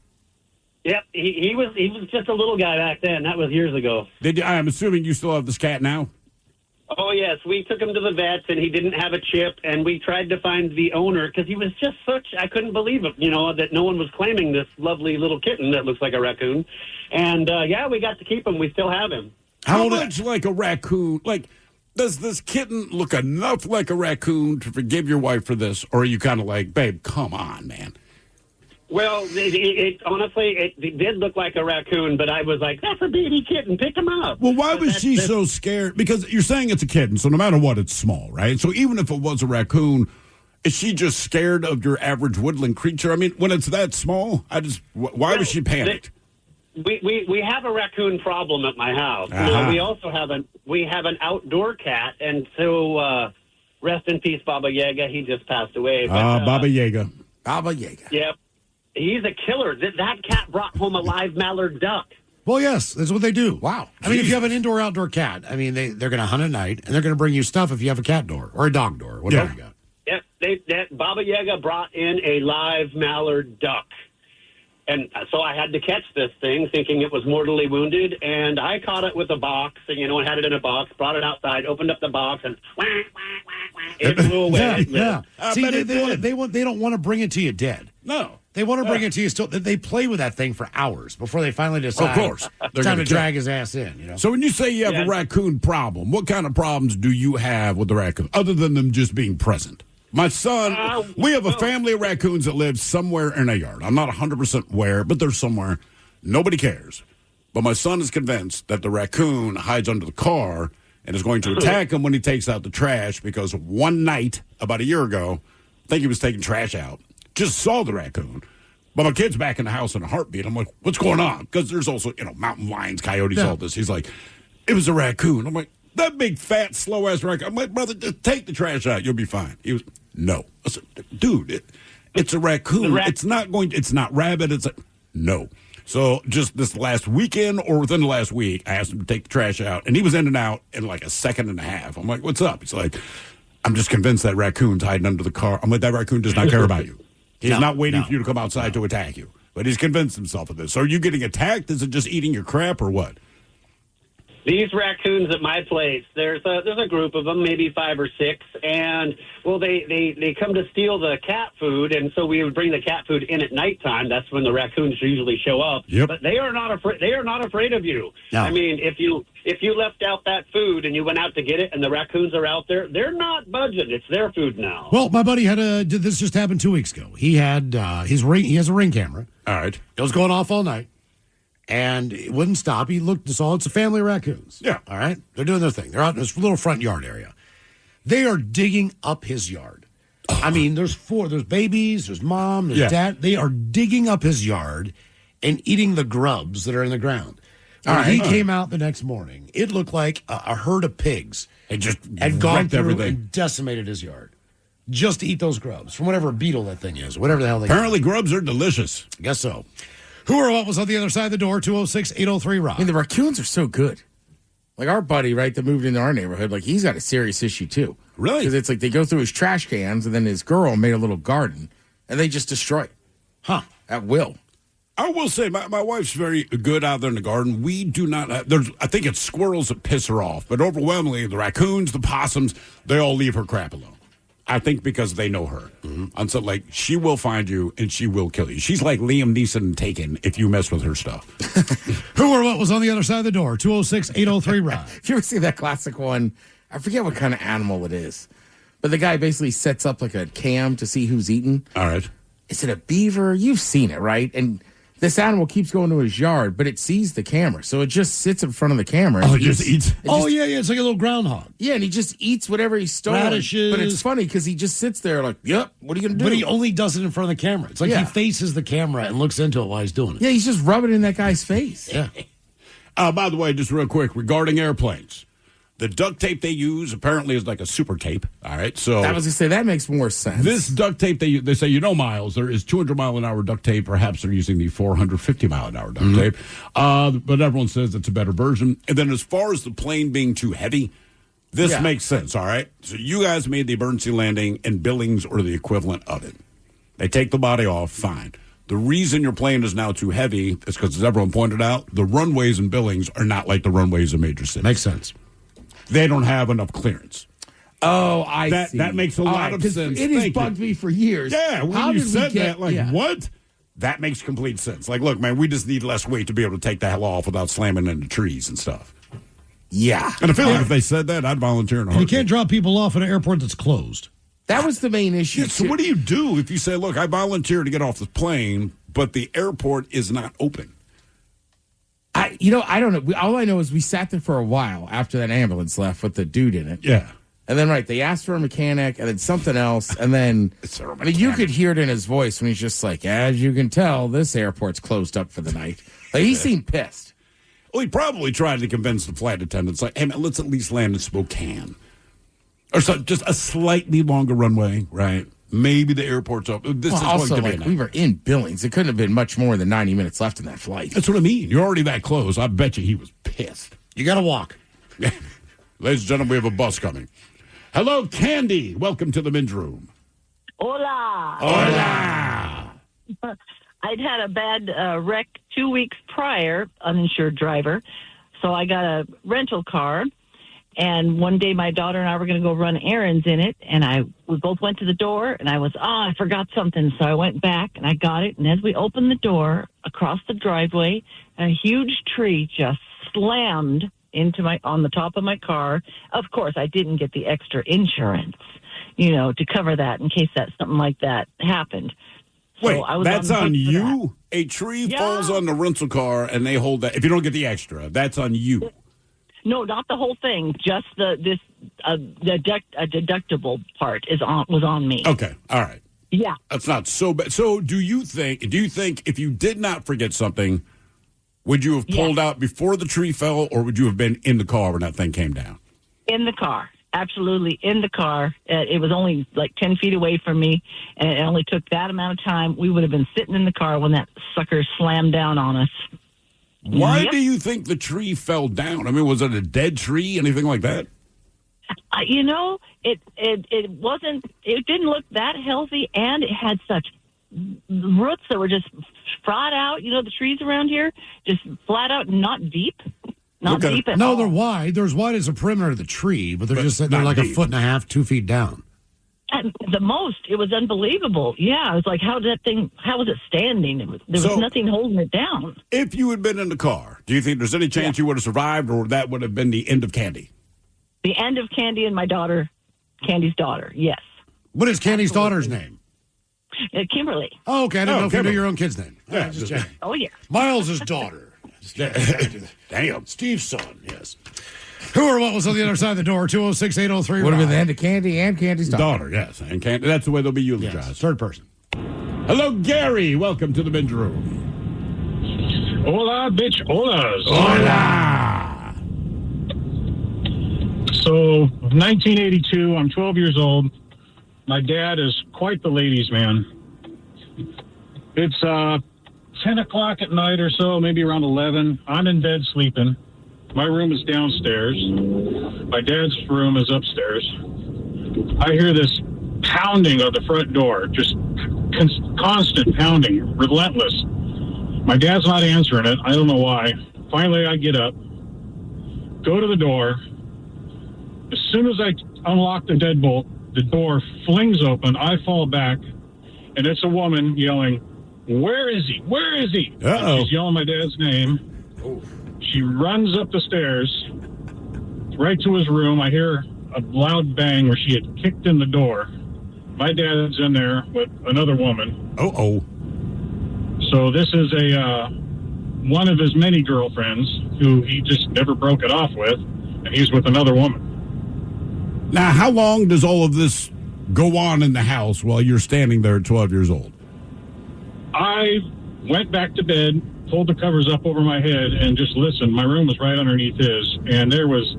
Yep, he was just a little guy back then. That was years ago. I'm assuming you still have this cat now? Oh, yes. We took him to the vets, and he didn't have a chip, and we tried to find the owner because he was just I couldn't believe it, that no one was claiming this lovely little kitten that looks like a raccoon. And, we got to keep him. We still have him. How much like a raccoon? Like, does this kitten look enough like a raccoon to forgive your wife for this? Or are you kind of like, babe, come on, man? Well, honestly, it did look like a raccoon, but I was like, that's a baby kitten. Pick him up. Well, why was she so scared? Because you're saying it's a kitten, so no matter what, it's small, right? So even if it was a raccoon, is she just scared of your average woodland creature? I mean, when it's that small, why was she panicked? We have a raccoon problem at my house. We also have an outdoor cat, and so rest in peace, Baba Yaga. He just passed away. Baba Yaga. Baba Yaga. Yep. He's a killer. That cat brought home a live mallard duck. Well, yes, that's what they do. Wow. I mean, if you have an indoor-outdoor cat, I mean, they're going to hunt at night, and they're going to bring you stuff if you have a cat door or a dog door, whatever you got. Yep. Baba Yaga brought in a live mallard duck. And so I had to catch this thing thinking it was mortally wounded, and I caught it with a box, and, had it in a box, brought it outside, opened up the box, and it flew away. Yeah. See, they don't want to bring it to you dead. No. They want to bring it to you still. They play with that thing for hours before they finally decide. Of course. It's time to drag his ass in. So when you say you have a raccoon problem, what kind of problems do you have with the raccoon, other than them just being present? My son, we have a family of raccoons that live somewhere in a yard. I'm not 100% where, but they're somewhere. Nobody cares. But my son is convinced that the raccoon hides under the car and is going to attack him when he takes out the trash because one night, about a year ago, I think he was taking trash out, just saw the raccoon. But my kid's back in the house in a heartbeat. I'm like, what's going on? Because there's also, mountain lions, coyotes, all this. He's like, it was a raccoon. I'm like, that big, fat, slow-ass raccoon. I'm like, brother, just take the trash out. You'll be fine. He was, no. I said, dude, it's a raccoon. It's not rabbit. No. So just this last weekend or within the last week, I asked him to take the trash out, and he was in and out in like a second and a half. I'm like, what's up? He's like, I'm just convinced that raccoon's hiding under the car. I'm like, that raccoon does not care about you. He's not waiting for you to come outside to attack you. But he's convinced himself of this. So are you getting attacked? Is it just eating your crap or what? These raccoons at my place, there's a group of them, maybe 5 or 6, and they come to steal the cat food, and so we would bring the cat food in at nighttime. That's when the raccoons usually show up. Yep. But they are not afraid. They are not afraid of you. No. I mean, if you left out that food and you went out to get it, and the raccoons are out there, they're not budging. It's their food now. Well, my buddy this just happened 2 weeks ago. He had he has a Ring camera. All right. It was going off all night. And it wouldn't stop. He looked and saw it's a family of raccoons. Yeah. All right? They're doing their thing. They're out in this little front yard area. They are digging up his yard. I mean, there's 4. There's babies, there's mom, there's dad. They are digging up his yard and eating the grubs that are in the ground. When he came out the next morning, it looked like a herd of pigs had gone through everything and decimated his yard. Just to eat those grubs from whatever beetle that thing is, whatever the hell they Apparently grubs are delicious. I guess so. Who or what was on the other side of the door? 206-803-ROCK. I mean, the raccoons are so good. Like our buddy, right, that moved into our neighborhood, like he's got a serious issue too. Really? Because it's like they go through his trash cans, and then his girl made a little garden, and they just destroy it. Huh. At will. I will say, my wife's very good out there in the garden. We do not have, I think it's squirrels that piss her off, but overwhelmingly, the raccoons, the possums, they all leave her crap alone. I think because they know her. Mm-hmm. And so, like, she will find you and she will kill you. She's like Liam Neeson in Taken if you mess with her stuff. Who or what was on the other side of the door? 206-803-ROCK. If you ever see that classic one, I forget what kind of animal it is, but the guy basically sets up like a cam to see who's eating. All right. Is it a beaver? You've seen it, right? And this animal keeps going to his yard, but it sees the camera, so it just sits in front of the camera. Oh, it just eats? Yeah, it's like a little groundhog. Yeah, and he just eats whatever he stole. Radishes. But it's funny because he just sits there like, yep, what are you going to do? But he only does it in front of the camera. It's like he faces the camera and looks into it while he's doing it. Yeah, he's just rubbing it in that guy's face. Yeah. By the way, just real quick, regarding airplanes, the duct tape they use apparently is like a super tape. All right, so I was going to say that makes more sense. This duct tape they say, Miles, there is 200-mile-an-hour duct tape. Perhaps they're using the 450-mile-an-hour duct tape, but everyone says it's a better version. And then as far as the plane being too heavy, This makes sense, all right? So you guys made the emergency landing, and Billings or the equivalent of it. They take the body off, fine. The reason your plane is now too heavy is because, as everyone pointed out, the runways in Billings are not like the runways in major cities. Makes sense. They don't have enough clearance. Oh, I see. That makes a lot of sense. It has bugged me for years. Yeah, when you said that, what? That makes complete sense. Like, look, man, we just need less weight to be able to take the hell off without slamming into trees and stuff. Yeah. And I feel like if they said that, I'd volunteer in a heartbeat. You can't drop people off at an airport that's closed. That was the main issue. Yeah, so what do you do if you say, look, I volunteer to get off the plane, but the airport is not open? I don't know. All I know is we sat there for a while after that ambulance left with the dude in it. Yeah. And then, they asked for a mechanic and then something else. And then you could hear it in his voice when he's just like, as you can tell, this airport's closed up for the night. Like, he seemed pissed. Well, he probably tried to convince the flight attendants, like, hey, man, let's at least land in Spokane. Or so, just a slightly longer runway, right? Maybe the airport's open. This is also, going to be we were in Billings. It couldn't have been much more than 90 minutes left in that flight. That's what I mean. You're already that close. I bet you he was pissed. You got to walk. Ladies and gentlemen, we have a bus coming. Hello, Candy. Welcome to the men's room. Hola. Hola. I'd had a bad wreck 2 weeks prior, uninsured driver. So I got a rental car. And one day my daughter and I were going to go run errands in it. And we both went to the door and I forgot something. So I went back and I got it. And as we opened the door across the driveway, a huge tree just slammed on the top of my car. Of course, I didn't get the extra insurance, to cover that in case something like that happened. So Wait, that's on you? That. A tree falls on the rental car and they hold that. If you don't get the extra, that's on you. No, not the whole thing. Just the deductible part was on me. Okay, all right. Yeah, that's not so bad. So, do you think if you did not forget something, would you have pulled out before the tree fell, or would you have been in the car when that thing came down? In the car, absolutely in the car. It was only like 10 feet away from me, and it only took that amount of time. We would have been sitting in the car when that sucker slammed down on us. Why do you think the tree fell down? I mean, was it a dead tree, anything like that? It wasn't. It didn't look that healthy, and it had such roots that were just flat out. The trees around here just flat out, not deep, deep at all. No, they're wide. They're as wide as the perimeter of the tree, but they're just sitting there like deep. 1.5 feet, 2 feet down. At the most, it was unbelievable. Yeah, it was like, how was it standing? There was nothing holding it down. If you had been in the car, do you think there's any chance you would have survived, or that would have been the end of Candy? The end of Candy and my daughter, Candy's daughter, yes. What is Candy's daughter's name? Kimberly. Oh, okay. I didn't know if you knew your own kid's name. Yeah, just checking. Oh, yeah. Miles' daughter. Damn. Steve's son, yes. Who or what was on the other side of the door? 206-803. Would have been the end of Candy and Candy's daughter, yes. And Candy, that's the way they'll be eulogized. Yes, third person. Hello, Gary. Welcome to the men's room. Hola, bitch. Holas. Hola. So, 1982, I'm 12 years old. My dad is quite the ladies' man. It's 10 o'clock at night or so, maybe around 11. I'm in bed sleeping. My room is downstairs. My dad's room is upstairs. I hear this pounding of the front door, just constant pounding, relentless. My dad's not answering it. I don't know why. Finally, I get up, go to the door. As soon as I unlock the deadbolt, the door flings open. I fall back, and it's a woman yelling, "Where is he? Where is he?" She's yelling my dad's name. She runs up the stairs right to his room. I hear a loud bang where she had kicked in the door. My dad's in there with another woman. So this is one of his many girlfriends who he just never broke it off with, and he's with another woman. Now, how long does all of this go on in the house while you're standing there at 12 years old? I went back to bed, pulled the covers up over my head, and just listened. My room was right underneath his, and there was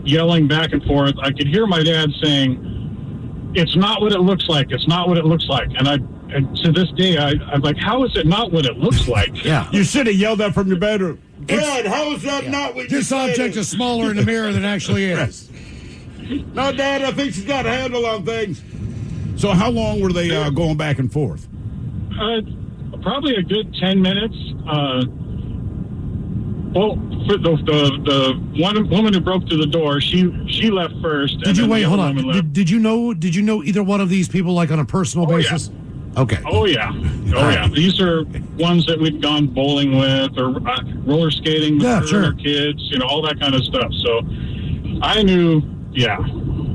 yelling back and forth. I could hear my dad saying, "It's not what it looks like. It's not what it looks like." And to this day, I'm like, how is it not what it looks like? Yeah. You should have yelled that from your bedroom. Dad, how is that not what you This said? object is smaller in the mirror than it actually is. No, Dad, I think she's got a handle on things. So how long were they going back and forth? Probably a good 10 minutes. For the one woman who broke through the door, she left first. Did you wait? Hold on. Did you know either one of these people, like on a personal basis? Yeah. Okay. Oh yeah. Yeah. These are ones that we've gone bowling with or roller skating with our kids, all that kind of stuff. So I knew. Yeah.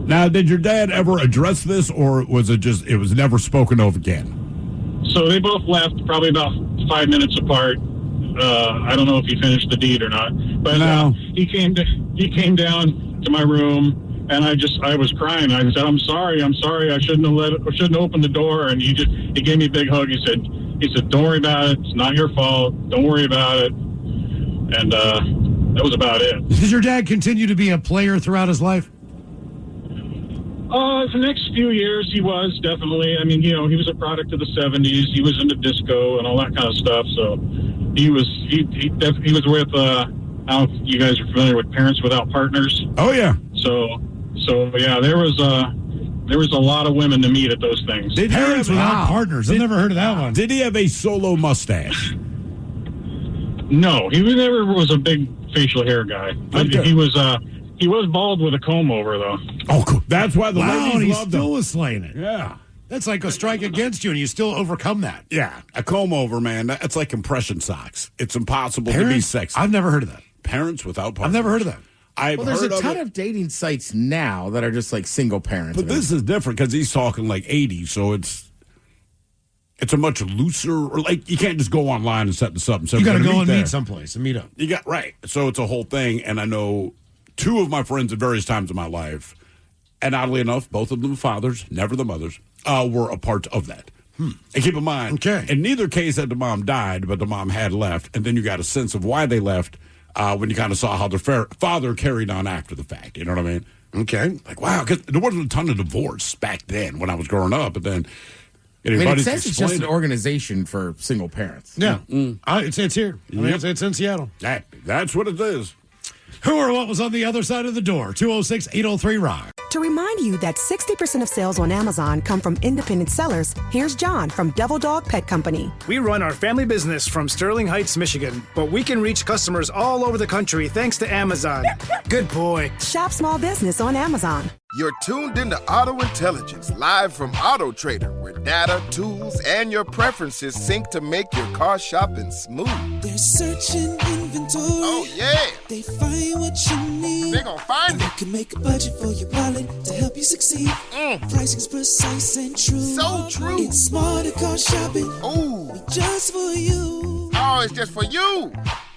Now, did your dad ever address this, or was it was never spoken of again? So they both left probably about 5 minutes apart. I don't know if he finished the deed or not, but he came down to my room, and I was crying. I said, "I'm sorry. I shouldn't have opened the door." And he gave me a big hug. He said, "Don't worry about it. It's not your fault. Don't worry about it." And that was about it. Did your dad continue to be a player throughout his life? For the next few years, he was definitely. I mean, he was a product of the '70s. He was into disco and all that kind of stuff. So he was with. I don't know if you guys are familiar with Parents Without Partners. Oh yeah. So yeah, there was a lot of women to meet at those things. Parents Without Partners. I've never heard of that one. Did he have a solo mustache? No, he never was a big facial hair guy. Okay. He was bald with a comb over, though. Oh, cool. That's why the ladies he loved still him. was slaying it. Yeah. That's like a strike against you, and you still overcome that. Yeah. A comb over, man. That's like compression socks. It's impossible to be sexy. I've never heard of that. Parents Without Partners. I've never heard of that. There's a ton of dating sites now that are just like single parents. But this is different because he's talking like 80, so it's a much looser, or like you can't just go online and set this up. And say, you got to go and there. meet someplace and meet up. You got right. So it's a whole thing, and I know two of my friends at various times in my life, and oddly enough, both of them fathers, never the mothers, were a part of that. And keep in mind, in neither case had the mom died, but the mom had left, and then you got a sense of why they left when you kind of saw how their father carried on after the fact. You know what I mean? Okay. Like, wow, because there wasn't a ton of divorce back then when I was growing up, but then... it says it's just an organization for single parents. Yeah. It's here. It's in Seattle. That's what it is. Who or what was on the other side of the door? 206-803-ROCK. To remind you that 60% of sales on Amazon come from independent sellers, here's John from Devil Dog Pet Company. We run our family business from Sterling Heights, Michigan, but we can reach customers all over the country thanks to Amazon. Good boy. Shop small business on Amazon. You're tuned into Auto Intelligence, live from Auto Trader, where data, tools, and your preferences sync to make your car shopping smooth. They're searching inventory. Oh, yeah. They find what you need. They gon' find it. You can make a budget for your wallet to help you succeed. Pricing's precise and true. So true. It's smarter car shopping. Ooh. Just for you. Oh, it's just for you.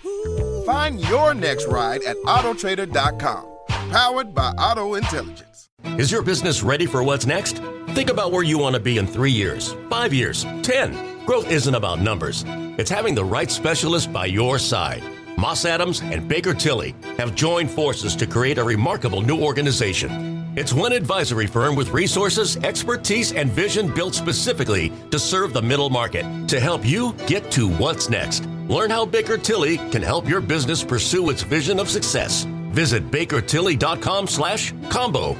Ooh. Find your next ride at autotrader.com. Powered by Auto Intelligence. Is your business ready for what's next? Think about where you want to be in 3 years, 5 years, 10. Growth isn't about numbers. It's having the right specialist by your side. Moss Adams and Baker Tilly have joined forces to create a remarkable new organization. It's one advisory firm with resources, expertise, and vision built specifically to serve the middle market to help you get to what's next. Learn how Baker Tilly can help your business pursue its vision of success. Visit bakertilly.com/combo.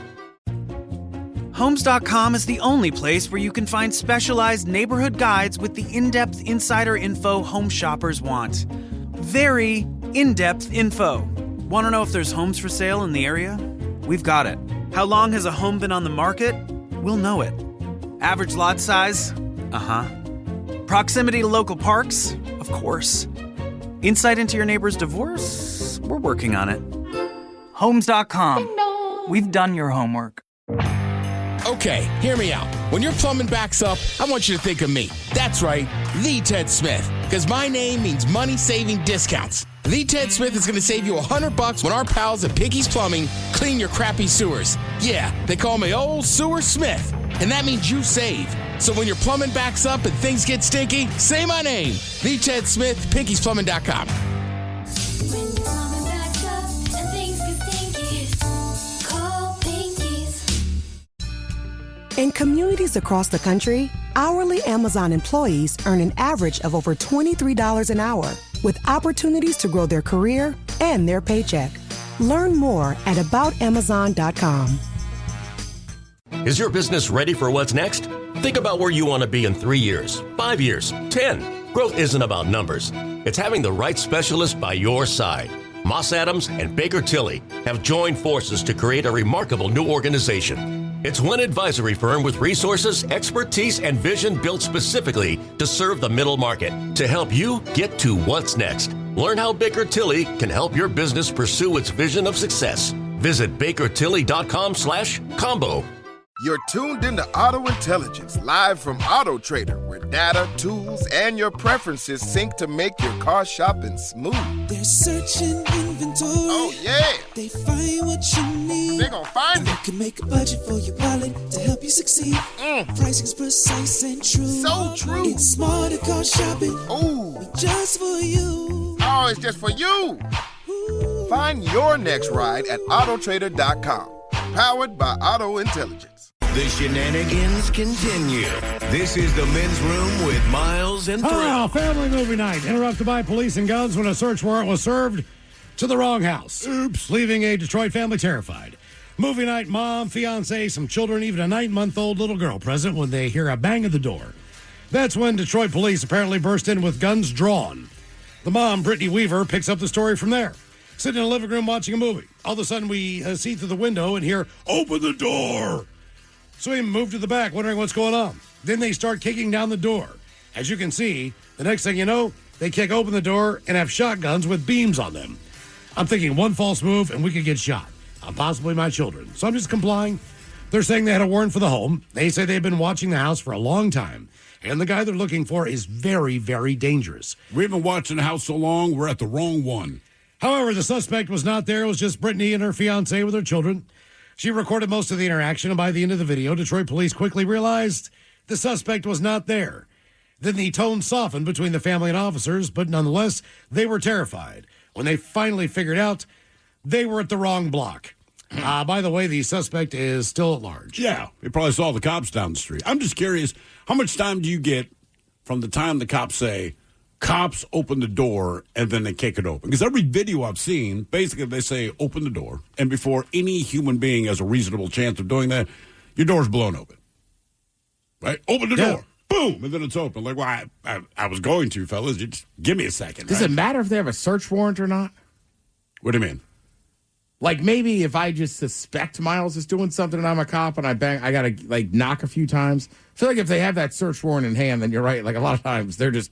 Homes.com is the only place where you can find specialized neighborhood guides with the in-depth insider info home shoppers want. Very in-depth info. Want to know if there's homes for sale in the area? We've got it. How long has a home been on the market? We'll know it. Average lot size? Proximity to local parks? Of course. Insight into your neighbor's divorce? We're working on it. Homes.com. We've done your homework. Okay, hear me out. When your plumbing backs up, I want you to think of me. That's right, the Ted Smith. Because my name means money-saving discounts. The Ted Smith is going to save you $100 when our pals at Picky's Plumbing clean your crappy sewers. Yeah, they call me Old Sewer Smith. And that means you save. So when your plumbing backs up and things get stinky, say my name. The Ted Smith, Picky'sPlumbing.com. In communities across the country, hourly Amazon employees earn an average of over $23 an hour, with opportunities to grow their career and their paycheck. Learn more at aboutamazon.com. Is your business ready for what's next? Think about where you want to be in 3 years, 5 years, 10. Growth isn't about numbers. It's having the right specialist by your side. Moss Adams and Baker Tilly have joined forces to create a remarkable new organization. It's one advisory firm with resources, expertise, and vision built specifically to serve the middle market to help you get to what's next. Learn how Baker Tilly can help your business pursue its vision of success. Visit bakertilly.com/combo. You're tuned into Auto Intelligence, live from Auto Trader, where data, tools, and your preferences sync to make your car shopping smooth. They're searching inventory. Oh, yeah. They find what you need. They're gonna find it. You can make a budget for your wallet to help you succeed. Pricing's precise and true. So true. It's smarter car shopping. Ooh. Just for you. Oh, it's just for you. Ooh. Find your next ride at autotrader.com. Powered by Auto Intelligence. The shenanigans continue. This is the Men's Room with Miles and Thrill. Family movie night interrupted by police and guns when a search warrant was served to the wrong house. Oops. Leaving a Detroit family terrified. Movie night, mom, fiance, some children, even a 9-month-old little girl present when they hear a bang at the door. That's when Detroit police apparently burst in with guns drawn. The mom, Brittany Weaver, picks up the story from there. Sitting in the living room watching a movie. All of a sudden, we see through the window and hear, "Open the door!" So we move to the back, wondering what's going on. Then they start kicking down the door. As you can see, the next thing you know, they kick open the door and have shotguns with beams on them. I'm thinking one false move and we could get shot. Possibly my children. So I'm just complying. They're saying they had a warrant for the home. They say they've been watching the house for a long time. And the guy they're looking for is very, very dangerous. We've been watching the house so long, we're at the wrong one. However, the suspect was not there. It was just Brittany and her fiancé with her children. She recorded most of the interaction, and by the end of the video, Detroit police quickly realized the suspect was not there. Then the tone softened between the family and officers, but nonetheless, they were terrified when they finally figured out they were at the wrong block. By the way, the suspect is still at large. Yeah, he probably saw the cops down the street. I'm just curious, how much time do you get from the time the cops say, cops open the door, and then they kick it open? Because every video I've seen, basically they say, open the door, and before any human being has a reasonable chance of doing that, your door's blown open. Right? Open the door. Boom! And then it's open. Like, well, I was going to, fellas. You just give me a second. Does it matter if they have a search warrant or not? What do you mean? Like, maybe if I just suspect Miles is doing something and I'm a cop and I got to, like, knock a few times. I feel like if they have that search warrant in hand, then you're right. Like, a lot of times they're just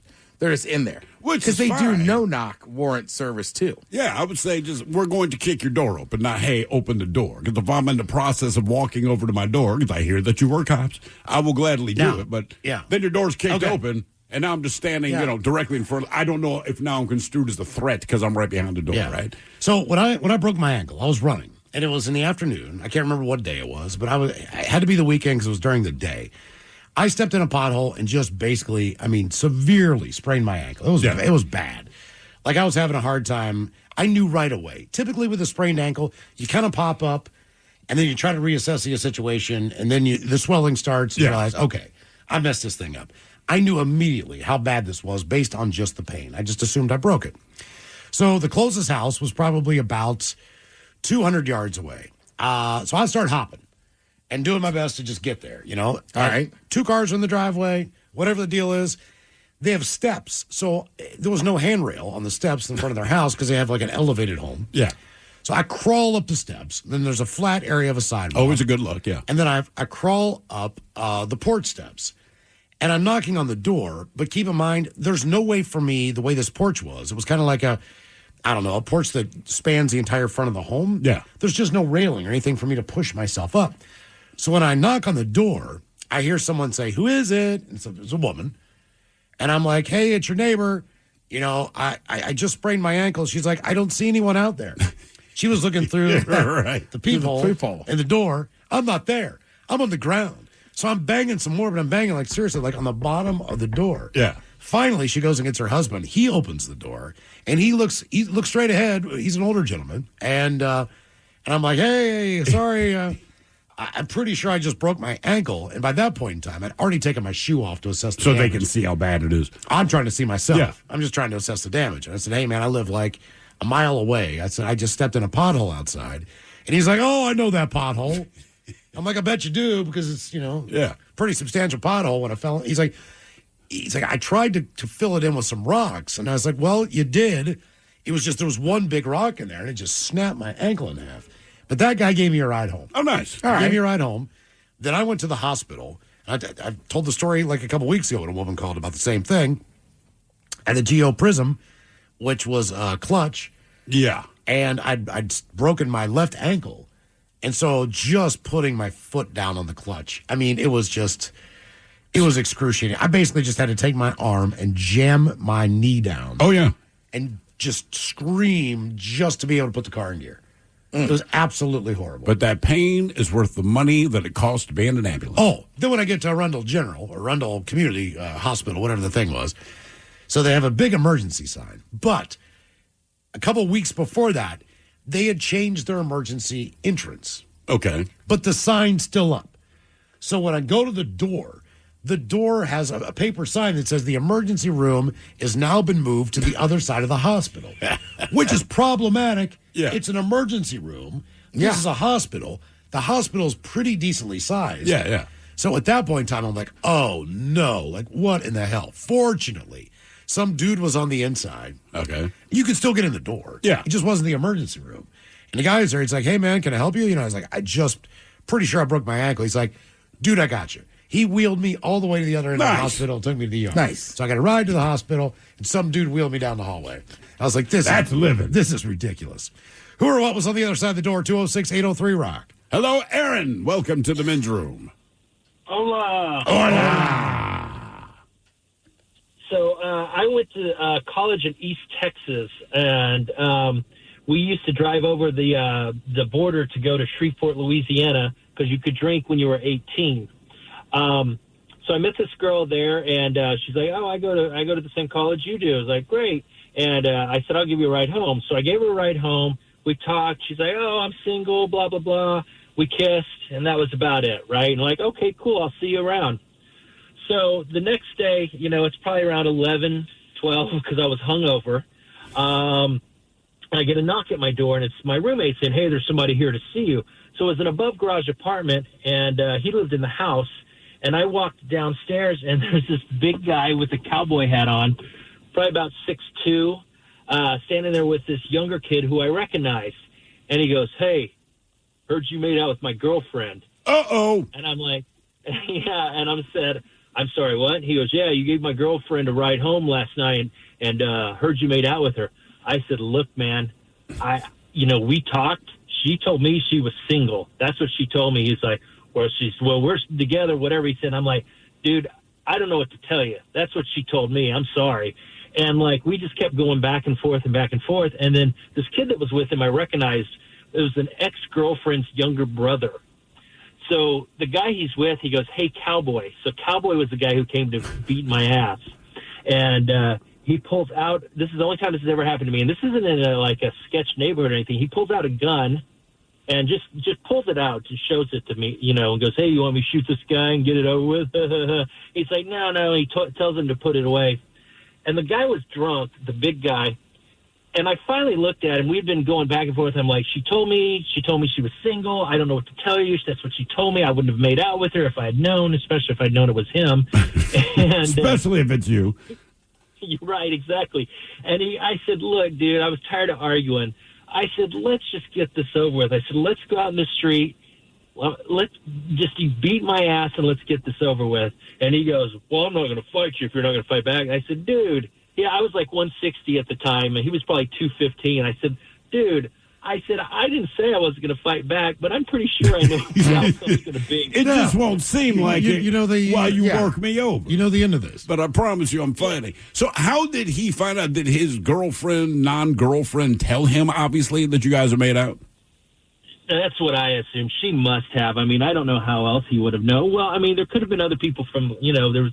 in there. Because they do no-knock warrant service, too. Yeah, I would say just, we're going to kick your door open, not, hey, open the door. Because if I'm in the process of walking over to my door, because I hear that you were cops, I will gladly do it. But then your door's kicked open, and now I'm just standing, directly in front. I don't know if now I'm construed as a threat because I'm right behind the door, right? So when I broke my ankle, I was running, and it was in the afternoon. I can't remember what day it was, but it had to be the weekend because it was during the day. I stepped in a pothole and just basically, severely sprained my ankle. It was bad. Like, I was having a hard time. I knew right away. Typically with a sprained ankle, you kind of pop up, and then you try to reassess the situation, and then the swelling starts, and you realize, okay, I messed this thing up. I knew immediately how bad this was based on just the pain. I just assumed I broke it. So the closest house was probably about 200 yards away. So I started hopping and doing my best to just get there, All right. 2 cars in the driveway, whatever the deal is. They have steps. So there was no handrail on the steps in front of their house because they have like an elevated home. Yeah. So I crawl up the steps. Then there's a flat area of a sidewalk. Always a good look, yeah. And then I crawl up the porch steps. And I'm knocking on the door, but keep in mind, there's no way for me, the way this porch was. It was kind of like a porch that spans the entire front of the home. Yeah. There's just no railing or anything for me to push myself up. So when I knock on the door, I hear someone say, "Who is it?" It's a woman. And I'm like, "Hey, it's your neighbor. I just sprained my ankle." She's like, "I don't see anyone out there." She was looking through the peephole in the door. I'm not there. I'm on the ground. So I'm banging some more, but I'm banging like seriously, like on the bottom of the door. Yeah. Finally, she goes and gets her husband. He opens the door, and he looks straight ahead. He's an older gentleman. And I'm like, "Hey, sorry. I'm pretty sure I just broke my ankle." And by that point in time, I'd already taken my shoe off to assess the damage. So they can see how bad it is. I'm trying to see myself. Yeah. I'm just trying to assess the damage. And I said, "Hey, man, I live like a mile away." I said, "I just stepped in a pothole outside." And he's like, "Oh, I know that pothole." I'm like, I bet you do, because it's, pretty substantial pothole when I fell. He's like, I tried to fill it in with some rocks. And I was like, well, you did. It was just, there was one big rock in there, and it just snapped my ankle in half. But that guy gave me a ride home. Oh, nice. All right. Gave me a ride home. Then I went to the hospital. I told the story like a couple weeks ago when a woman called about the same thing. And the Geo Prism, which was a clutch. Yeah. And I'd broken my left ankle. And so just putting my foot down on the clutch, I mean, it was excruciating. I basically just had to take my arm and jam my knee down. Oh, yeah. And just scream just to be able to put the car in gear. It was absolutely horrible. But that pain is worth the money that it costs to be in an ambulance. Oh, then when I get to Arundel General or Arundel Community Hospital, whatever the thing was, so they have a big emergency sign. But a couple weeks before that, they had changed their emergency entrance. Okay. But the sign's still up. So when I go to the door has a paper sign that says the emergency room has now been moved to the other side of the hospital, which is problematic. Yeah. It's an emergency room. This is a hospital. The hospital's pretty decently sized. Yeah, yeah. So at that point in time, I'm like, oh, no. Like, what in the hell? Fortunately, some dude was on the inside. Okay. You could still get in the door. Yeah. It just wasn't the emergency room. And the guy was there. He's like, hey, man, can I help you? I was like, pretty sure I broke my ankle. He's like, dude, I got you. He wheeled me all the way to the other end of the hospital and took me to the ER. Nice. So I got a ride to the hospital, and some dude wheeled me down the hallway. I was like, That's living. This is ridiculous. Who or what was on the other side of the door? 206-803-ROCK. Hello, Aaron. Welcome to the men's room. Hola. Hola. So I went to college in East Texas, and we used to drive over the border to go to Shreveport, Louisiana, because you could drink when you were 18. So I met this girl there, and she's like, "Oh, I go to the same college you do." I was like, "Great," and I said, "I'll give you a ride home." So I gave her a ride home. We talked. She's like, "Oh, I'm single." Blah blah blah. We kissed, and that was about it, right? And like, okay, cool. I'll see you around. So the next day, it's probably around 11, 12, because I was hungover. I get a knock at my door, and it's my roommate saying, "Hey, there's somebody here to see you." So it was an above garage apartment, and he lived in the house. And I walked downstairs, and there's this big guy with a cowboy hat on, probably about 6'2", standing there with this younger kid who I recognized. And he goes, "Hey, heard you made out with my girlfriend." Uh-oh. And I'm like, yeah. And I said, "I'm sorry, what?" He goes, "Yeah, you gave my girlfriend a ride home last night and heard you made out with her." I said, "Look, man, we talked. She told me she was single. That's what she told me." He's like, well, we're together, whatever he said. I'm like, dude, I don't know what to tell you. That's what she told me. I'm sorry. And like, we just kept going back and forth and back and forth. And then this kid that was with him, I recognized it was an ex-girlfriend's younger brother. So the guy he's with, he goes, "Hey, Cowboy." So Cowboy was the guy who came to beat my ass. And, he pulls out, this is the only time this has ever happened to me, and this isn't in a sketch neighborhood or anything. He pulls out a gun and just pulls it out and shows it to me, and goes, "Hey, you want me to shoot this guy and get it over with?" He's like, no. He tells him to put it away. And the guy was drunk, the big guy. And I finally looked at him. We'd been going back and forth. I'm like, she told me she was single. I don't know what to tell you. That's what she told me. I wouldn't have made out with her if I had known, especially if I'd known it was him. And, especially if it's you. You're right, exactly. And I said, "Look, dude, I was tired of arguing." I said, "Let's just get this over with." I said, "Let's go out in the street. Let's just you beat my ass and let's get this over with." And he goes, "Well, I'm not going to fight you if you're not going to fight back." I said, "Dude," I was like 160 at the time, and he was probably 215. I said, "Dude," I didn't say I wasn't going to fight back, but I'm pretty sure I know what the outcome's going to be. It just won't seem like it while you work me over. You know the end of this. But I promise you I'm fighting. So how did he find out? Did his non-girlfriend tell him, obviously, that you guys are made out? That's what I assume. She must have. I mean, I don't know how else he would have known. Well, I mean, there could have been other people from, there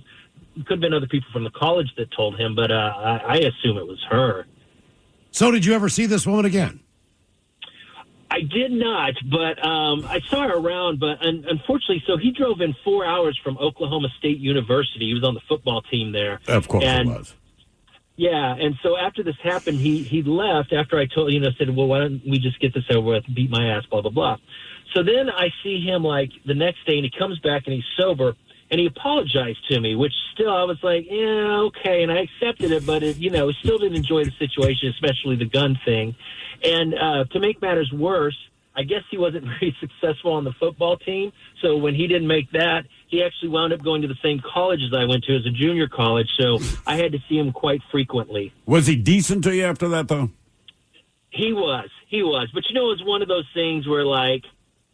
could have been other people from the college that told him, but I assume it was her. So did you ever see this woman again? I did not, but I saw her around. But unfortunately, so he drove in 4 hours from Oklahoma State University. He was on the football team there. Of course he was. Yeah, and so after this happened, he left after I said, "Well, why don't we just get this over with, beat my ass, blah, blah, blah." So then I see him like the next day, and he comes back and he's sober, and he apologized to me, which still I was like, yeah, okay, and I accepted it, but still didn't enjoy the situation, especially the gun thing. And to make matters worse, I guess he wasn't very successful on the football team. So when he didn't make that, he actually wound up going to the same college as I went to as a junior college. So I had to see him quite frequently. Was he decent to you after that, though? He was. But, it was one of those things where, like,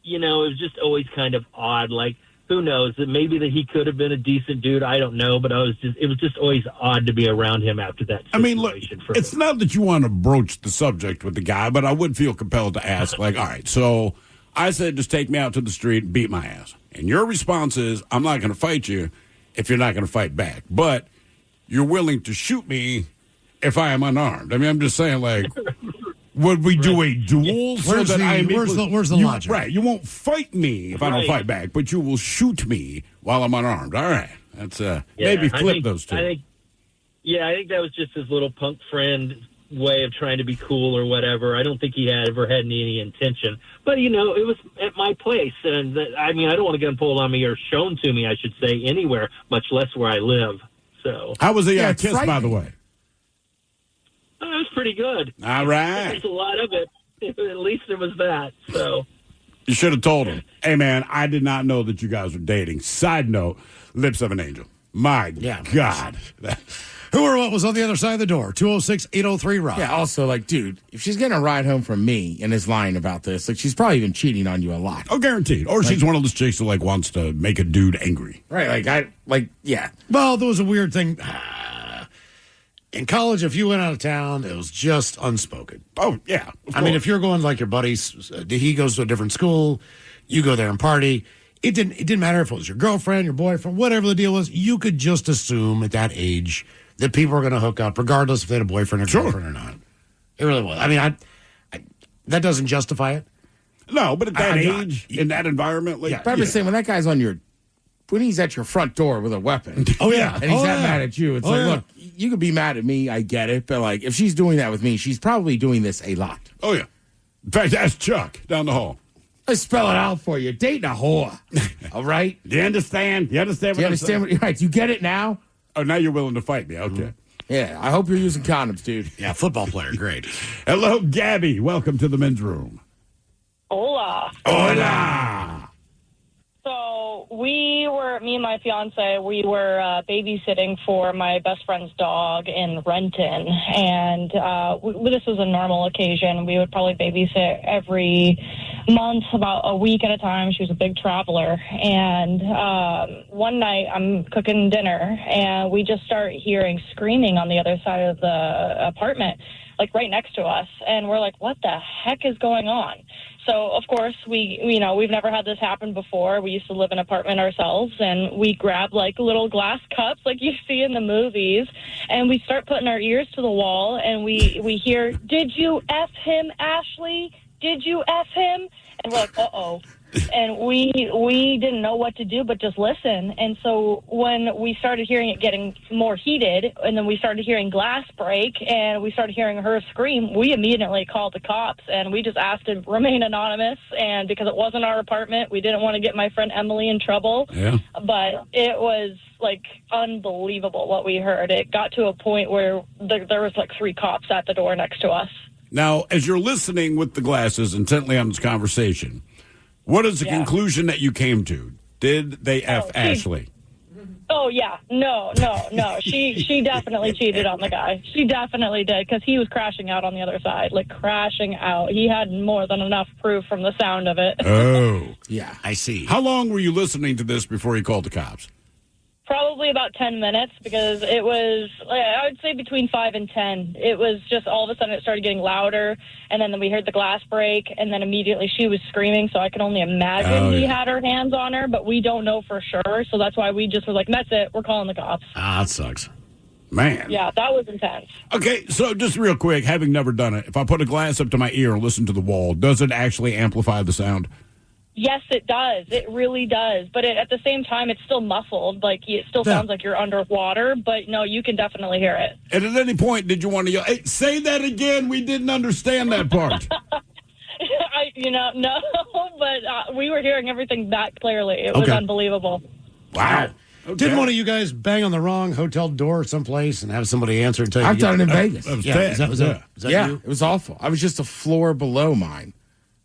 it was just always kind of odd. Like, who knows? Maybe that he could have been a decent dude. I don't know. But it was just always odd to be around him after that situation. I mean, look, it's not that you want to broach the subject with the guy, but I would feel compelled to ask, like, all right, so I said just take me out to the street and beat my ass. And your response is, I'm not going to fight you if you're not going to fight back. But you're willing to shoot me if I am unarmed. I mean, I'm just saying, like, would we do a duel? Where's the logic? Right. You won't fight me if I don't fight back, but you will shoot me while I'm unarmed. All right. That's maybe flip those two. I think that was just his little punk friend way of trying to be cool or whatever. I don't think he ever had any intention. But, it was at my place. And, I don't want a gun pulled on me or shown to me, I should say, anywhere, much less where I live. So how was the kiss, by the way? It was pretty good. All right. There's a lot of it. At least there was that. So you should have told him, hey, man, I did not know that you guys were dating. Side note, lips of an angel. My God. Who or what was on the other side of the door? 206-803-ROCK. Yeah, also, like, dude, if she's getting a ride home from me and is lying about this, like, she's probably been cheating on you a lot. Oh, guaranteed. Or she's one of those chicks who, like, wants to make a dude angry. Right, yeah. Well, there was a weird thing. In college, if you went out of town, it was just unspoken. Oh, yeah. I mean, if you're going like your buddies, he goes to a different school, you go there and party. It didn't matter if it was your girlfriend, your boyfriend, whatever the deal was. You could just assume at that age that people were going to hook up, regardless if they had a boyfriend or girlfriend or not. It really was. I mean, that doesn't justify it. No, but at that age, in that environment, like, I'm just saying, when that guy's when he's at your front door with a weapon. Oh, yeah. And he's that mad at you. It's look, you could be mad at me. I get it. But, like, if she's doing that with me, she's probably doing this a lot. Oh, yeah. In fact, ask Chuck down the hall. Let's spell it out for you. Dating a whore. All right? Do you understand? You understand what I'm saying? Right. You get it now? Oh, now you're willing to fight me. Okay. Yeah. I hope you're using condoms, dude. Yeah, football player. Great. Hello, Gabby. Welcome to the men's room. Hola. Hola. So me and my fiance, we were babysitting for my best friend's dog in Renton. And this was a normal occasion. We would probably babysit every month, about a week at a time. She was a big traveler. And one night I'm cooking dinner, and we just start hearing screaming on the other side of the apartment, like right next to us. And we're like, what the heck is going on? So, of course, we've never had this happen before. We used to live in an apartment ourselves, and we grab, like, little glass cups like you see in the movies, and we start putting our ears to the wall, and we hear, "Did you F him, Ashley? Did you F him?" And we're like, uh-oh. And we didn't know what to do but just listen. And so when we started hearing it getting more heated, and then we started hearing glass break, and we started hearing her scream, we immediately called the cops, and we just asked to remain anonymous. And because it wasn't our apartment, we didn't want to get my friend Emily in trouble. Yeah. But it was, like, unbelievable what we heard. It got to a point where there was, like, 3 cops at the door next to us. Now, as you're listening with the glasses intently on this conversation, what is the conclusion that you came to? Did they F Ashley? Oh, yeah. No. She definitely cheated on the guy. She definitely did, because he was crashing out on the other side, like crashing out. He had more than enough proof from the sound of it. Oh. Yeah, I see. How long were you listening to this before you called the cops? Probably about 10 minutes, because it was, I would say, between 5 and 10. It was just all of a sudden it started getting louder, and then we heard the glass break, and then immediately she was screaming, so I can only imagine he had her hands on her, but we don't know for sure, so that's why we just were like, that's it, we're calling the cops. Ah, that sucks. Man. Yeah, that was intense. Okay, so just real quick, having never done it, if I put a glass up to my ear and listen to the wall, does it actually amplify the sound? Yes, it does. It really does. But at the same time, it's still muffled. Like, it still sounds like you're underwater. But, no, you can definitely hear it. And at any point, did you want to yell, hey, say that again? We didn't understand that part. No, but we were hearing everything that clearly. It was unbelievable. Wow. Okay. Didn't one of you guys bang on the wrong hotel door someplace and have somebody answer and tell you? I've done it in Vegas. That was Is that you? It was awful. I was just a floor below mine,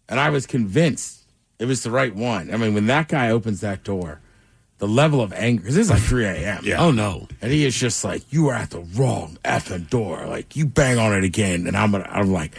and I was convinced it was the right one. I mean, when that guy opens that door, the level of anger, because this is like 3 a.m. Yeah. Oh, no. And he is just like, you are at the wrong effing door. Like, you bang on it again, and I'm like,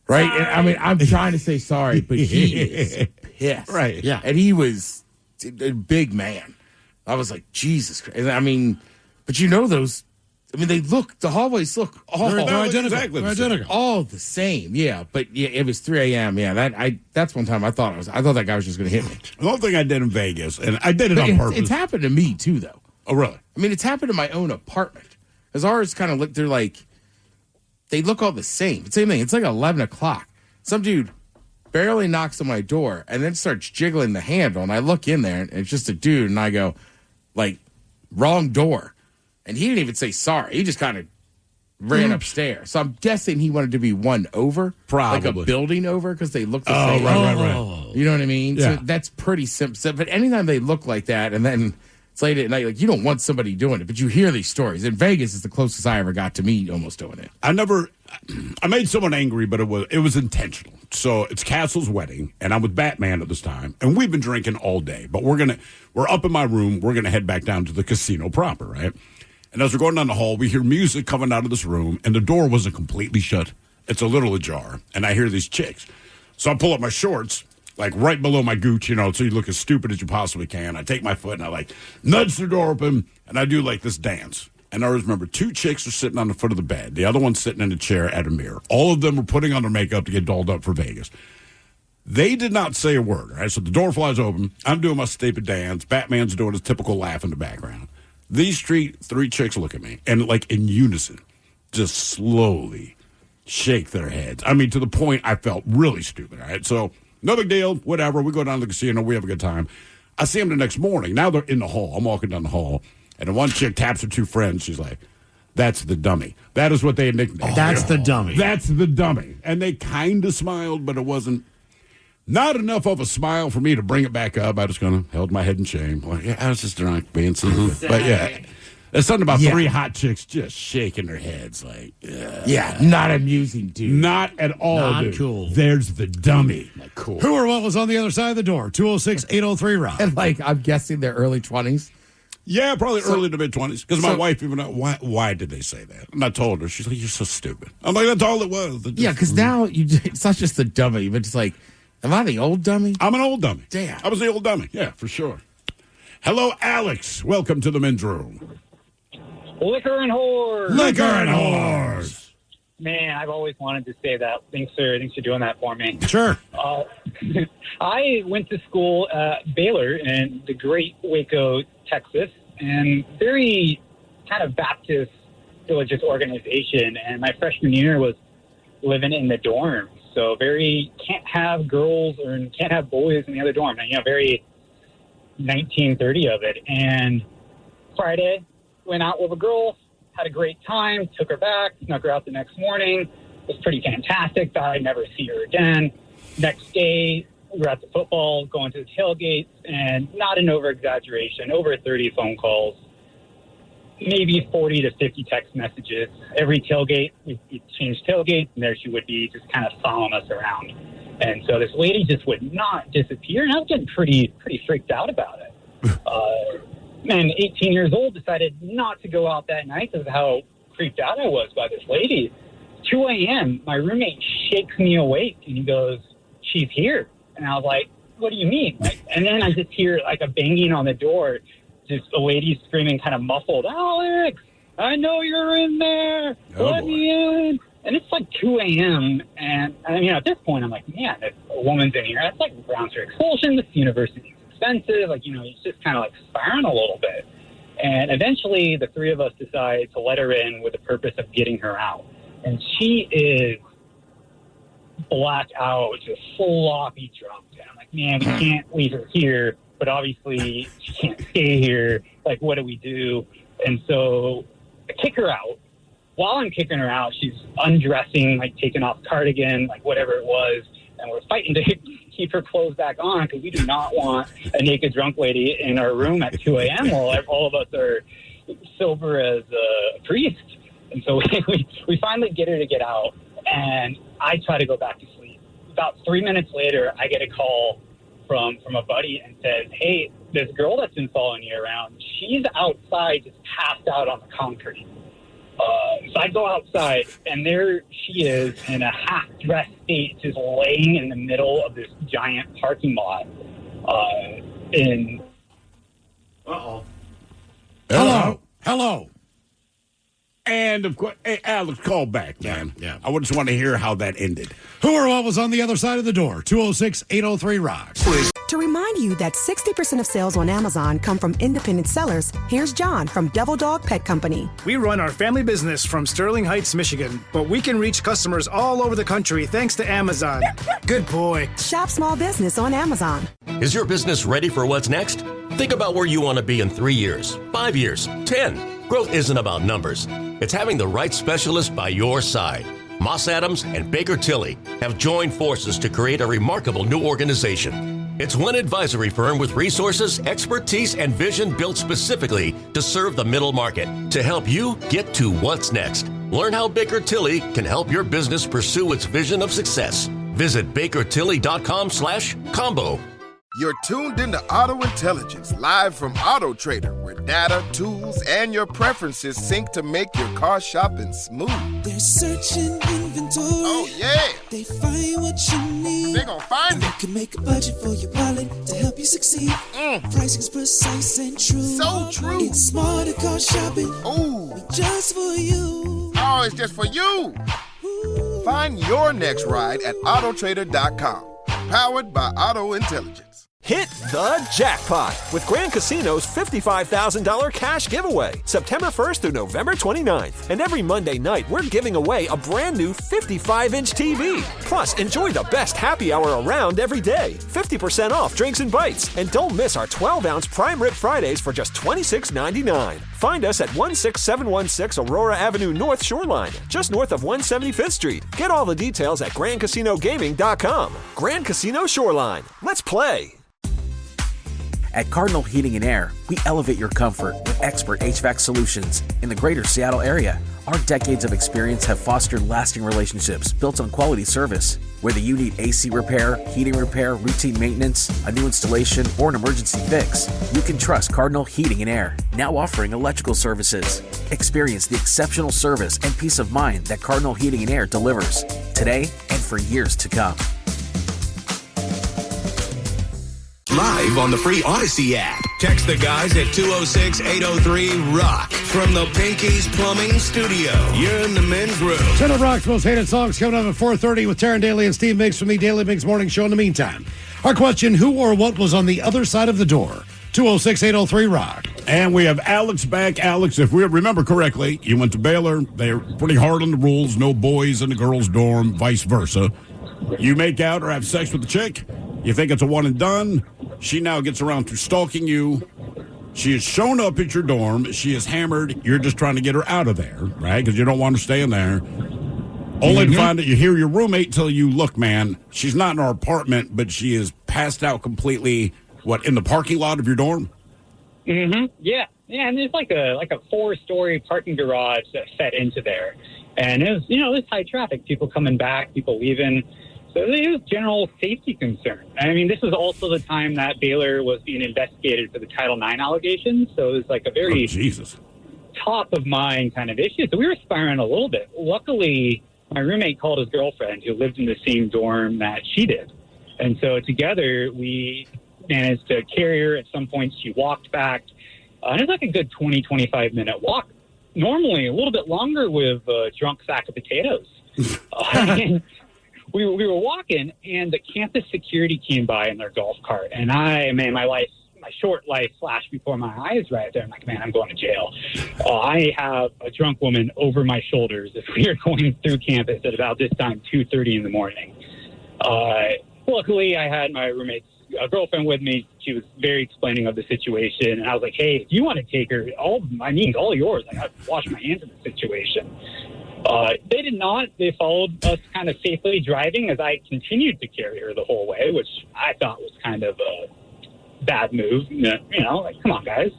right? And, I mean, I'm trying to say sorry, but he is pissed. Right, yeah. And he was a big man. I was like, Jesus Christ. I mean, but those, the hallways look all they're identical. They're identical. All the same. Yeah. But yeah, it was 3 a.m. Yeah. That's one time I thought that guy was just going to hit me. The whole thing I did in Vegas, and I did it on purpose. It's happened to me too, though. Oh, really? I mean, it's happened in my own apartment. Because ours kind of look, they look all the same. Same thing. It's like 11 o'clock. Some dude barely knocks on my door and then starts jiggling the handle. And I look in there and it's just a dude. And I go, like, wrong door. And he didn't even say sorry. He just kind of ran upstairs. So I'm guessing he wanted to be one over. Probably. Like a building over because they look the same. Right. You know what I mean? Yeah. So that's pretty simple. But anytime they look like that and then it's late at night, like, you don't want somebody doing it. But you hear these stories. In Vegas is the closest I ever got to me almost doing it. I made someone angry, but it was intentional. So it's Castle's wedding, and I'm with Batman at this time, and we've been drinking all day. But we're up in my room. We're gonna head back down to the casino proper, right? And as we're going down the hall, we hear music coming out of this room, and the door wasn't completely shut. It's a little ajar, and I hear these chicks. So I pull up my shorts, like right below my gooch, so you look as stupid as you possibly can. I take my foot and I nudge the door open, and I do like this dance. And I always remember 2 chicks are sitting on the foot of the bed. The other one's sitting in a chair at a mirror. All of them were putting on their makeup to get dolled up for Vegas. They did not say a word, all right? So the door flies open. I'm doing my stupid dance. Batman's doing his typical laugh in the background. These 3 chicks look at me and, like, in unison, just slowly shake their heads. I mean, to the point I felt really stupid, all right? So no big deal, whatever. We go down to the casino. We have a good time. I see them the next morning. Now they're in the hall. I'm walking down the hall. And the one chick taps her 2 friends. She's like, that's the dummy. That is what they nicknamed. That's the dummy. That's the dummy. And they kind of smiled, but it wasn't not enough of a smile for me to bring it back up. I just kind of held my head in shame. Like, yeah, I was just drunk, being stupid. But yeah, there's something about 3 hot chicks just shaking their heads like, yeah, not amusing, dude. Not at all, Not dude. cool. There's the dummy. Like, cool. Who or what was on the other side of the door? 206-803-ROCK. And, I'm guessing their early 20s. Yeah, probably early to mid-20s. Because my wife even, why did they say that? And I told her. She's like, you're so stupid. I'm like, that's all it was. Yeah, because now it's not just the dummy, but it's like, am I the old dummy? I'm an old dummy. Damn. I was the old dummy. Yeah, for sure. Hello, Alex. Welcome to the men's room. Liquor and whores. Liquor and whores. Man, I've always wanted to say that. Thanks for doing that for me. Sure. I went to school at Baylor in the great Waco, Texas, and very kind of Baptist religious organization. And my freshman year was living in the dorms. So very can't have girls or can't have boys in the other dorm. And, very 1930 of it. And Friday, went out with a girl, had a great time, took her back, snuck her out the next morning. It was pretty fantastic. Thought I'd never see her again. Next day, we were at the football, going to the tailgates, and not an over-exaggeration, over 30 phone calls, maybe 40 to 50 text messages. Every tailgate, we changed tailgates, and there she would be just kind of following us around. And so this lady just would not disappear, and I was getting pretty freaked out about it. And 18 years old, decided not to go out that night because of how freaked out I was by this lady. 2 a.m., my roommate shakes me awake, and he goes, she's here. And I was like, what do you mean? And then I just hear a banging on the door, just a lady screaming kind of muffled, Alex, I know you're in there. Let me in. And it's 2 a.m. And at this point, I'm like, man, if a woman's in here, that's grounds for expulsion. This university's expensive. It's just kind of spiraling a little bit. And eventually, the 3 of us decide to let her in with the purpose of getting her out. And she is black out, just sloppy drunk. And I'm like, man, we can't leave her here, but obviously she can't stay here. What do we do? And so I kick her out. While I'm kicking her out, she's undressing, taking off cardigan, whatever it was. and we're fighting to keep her clothes back on because we do not want a naked drunk lady in our room at 2 a.m. while all of us are sober as a priest. And so we finally get her to get out, and I try to go back to sleep. About 3 minutes later, I get a call from a buddy and says, hey, this girl that's been following you around, she's outside just passed out on the concrete. So I go outside, and there she is in a half-dressed state, just laying in the middle of this giant parking lot. Hello. And, of course, hey, Alex, call back, man. Yeah. I just want to hear how that ended. Who or what was on the other side of the door? 206-803-ROCK. To remind you that 60% of sales on Amazon come from independent sellers, here's John from Devil Dog Pet Company. We run our family business from Sterling Heights, Michigan, but we can reach customers all over the country thanks to Amazon. Good boy. Shop small business on Amazon. Is your business ready for what's next? Think about where you want to be in 3 years, 5 years, 10. Growth isn't about numbers. It's having the right specialist by your side. Moss Adams and Baker Tilly have joined forces to create a remarkable new organization. It's one advisory firm with resources, expertise, and vision built specifically to serve the middle market to help you get to what's next. Learn how Baker Tilly can help your business pursue its vision of success. Visit bakertilly.com/combo. You're tuned into Auto Intelligence, live from Auto Trader, where data, tools, and your preferences sync to make your car shopping smooth. They're searching inventory. Oh, yeah. They find what you need. They're gonna find it. You can make a budget for your wallet to help you succeed. Pricing's precise and true. So true. It's smarter car shopping. Ooh. Just for you. Oh, it's just for you. Find your next ride at autotrader.com. Powered by Auto Intelligence. Hit the jackpot with Grand Casino's $55,000 cash giveaway, September 1st through November 29th. And every Monday night, we're giving away a brand new 55-inch TV. Plus, enjoy the best happy hour around every day. 50% off drinks and bites. And don't miss our 12-ounce Prime Rib Fridays for just $26.99. Find us at 16716 Aurora Avenue North Shoreline, just north of 175th Street. Get all the details at GrandCasinoGaming.com. Grand Casino Shoreline. Let's play. At Cardinal Heating and Air, we elevate your comfort with expert HVAC solutions in the greater Seattle area. Our decades of experience have fostered lasting relationships built on quality service. Whether you need AC repair, heating repair, routine maintenance, a new installation, or an emergency fix, you can trust Cardinal Heating and Air, now offering electrical services. Experience the exceptional service and peace of mind that Cardinal Heating and Air delivers today and for years to come. Live on the free Odyssey app. Text the guys at 206-803-ROCK from the Pinky's Plumbing Studio. You're in the men's room. 10 of Rock's most hated songs coming up at 4:30 with Taryn Daly and Steve Mix from the Daily Mix Morning Show. In the meantime, our question, who or what was on the other side of the door? 206-803-ROCK. And we have Alex back. Alex, if we remember correctly, you went to Baylor. They're pretty hard on the rules. No boys in the girls' dorm, vice versa. You make out or have sex with the chick. You think it's a one and done. She now gets around to stalking you. She has shown up at your dorm. She is hammered. You're just trying to get her out of there, right? Because you don't want her staying there. Only to find that you hear your roommate tell you, look, man, she's not in our apartment, but she is passed out completely, in the parking lot of your dorm? Mm-hmm. Yeah. Yeah, and there's like a 4-story parking garage that fed into there. And it was, there's high traffic, people coming back, people leaving. So it was general safety concern. I mean, this was also the time that Baylor was being investigated for the Title IX allegations. So it was like a very top of mind kind of issue. So we were spiraling a little bit. Luckily, my roommate called his girlfriend who lived in the same dorm that she did. And so together we managed to carry her. At some point, she walked back. And it was like a good 20, 25-minute walk. Normally, a little bit longer with a drunk sack of potatoes. We were walking, and the campus security came by in their golf cart. And my short life flashed before my eyes right there. I'm like, man, I'm going to jail. I have a drunk woman over my shoulders if we are going through campus at about this time, 2:30 in the morning. Luckily, I had my roommate's girlfriend with me. She was very explaining of the situation. And I was like, hey, if you want to take her, all yours. I got to wash my hands of the situation. They did not. They followed us kind of safely driving as I continued to carry her the whole way, which I thought was kind of a bad move. You know, like, come on, guys.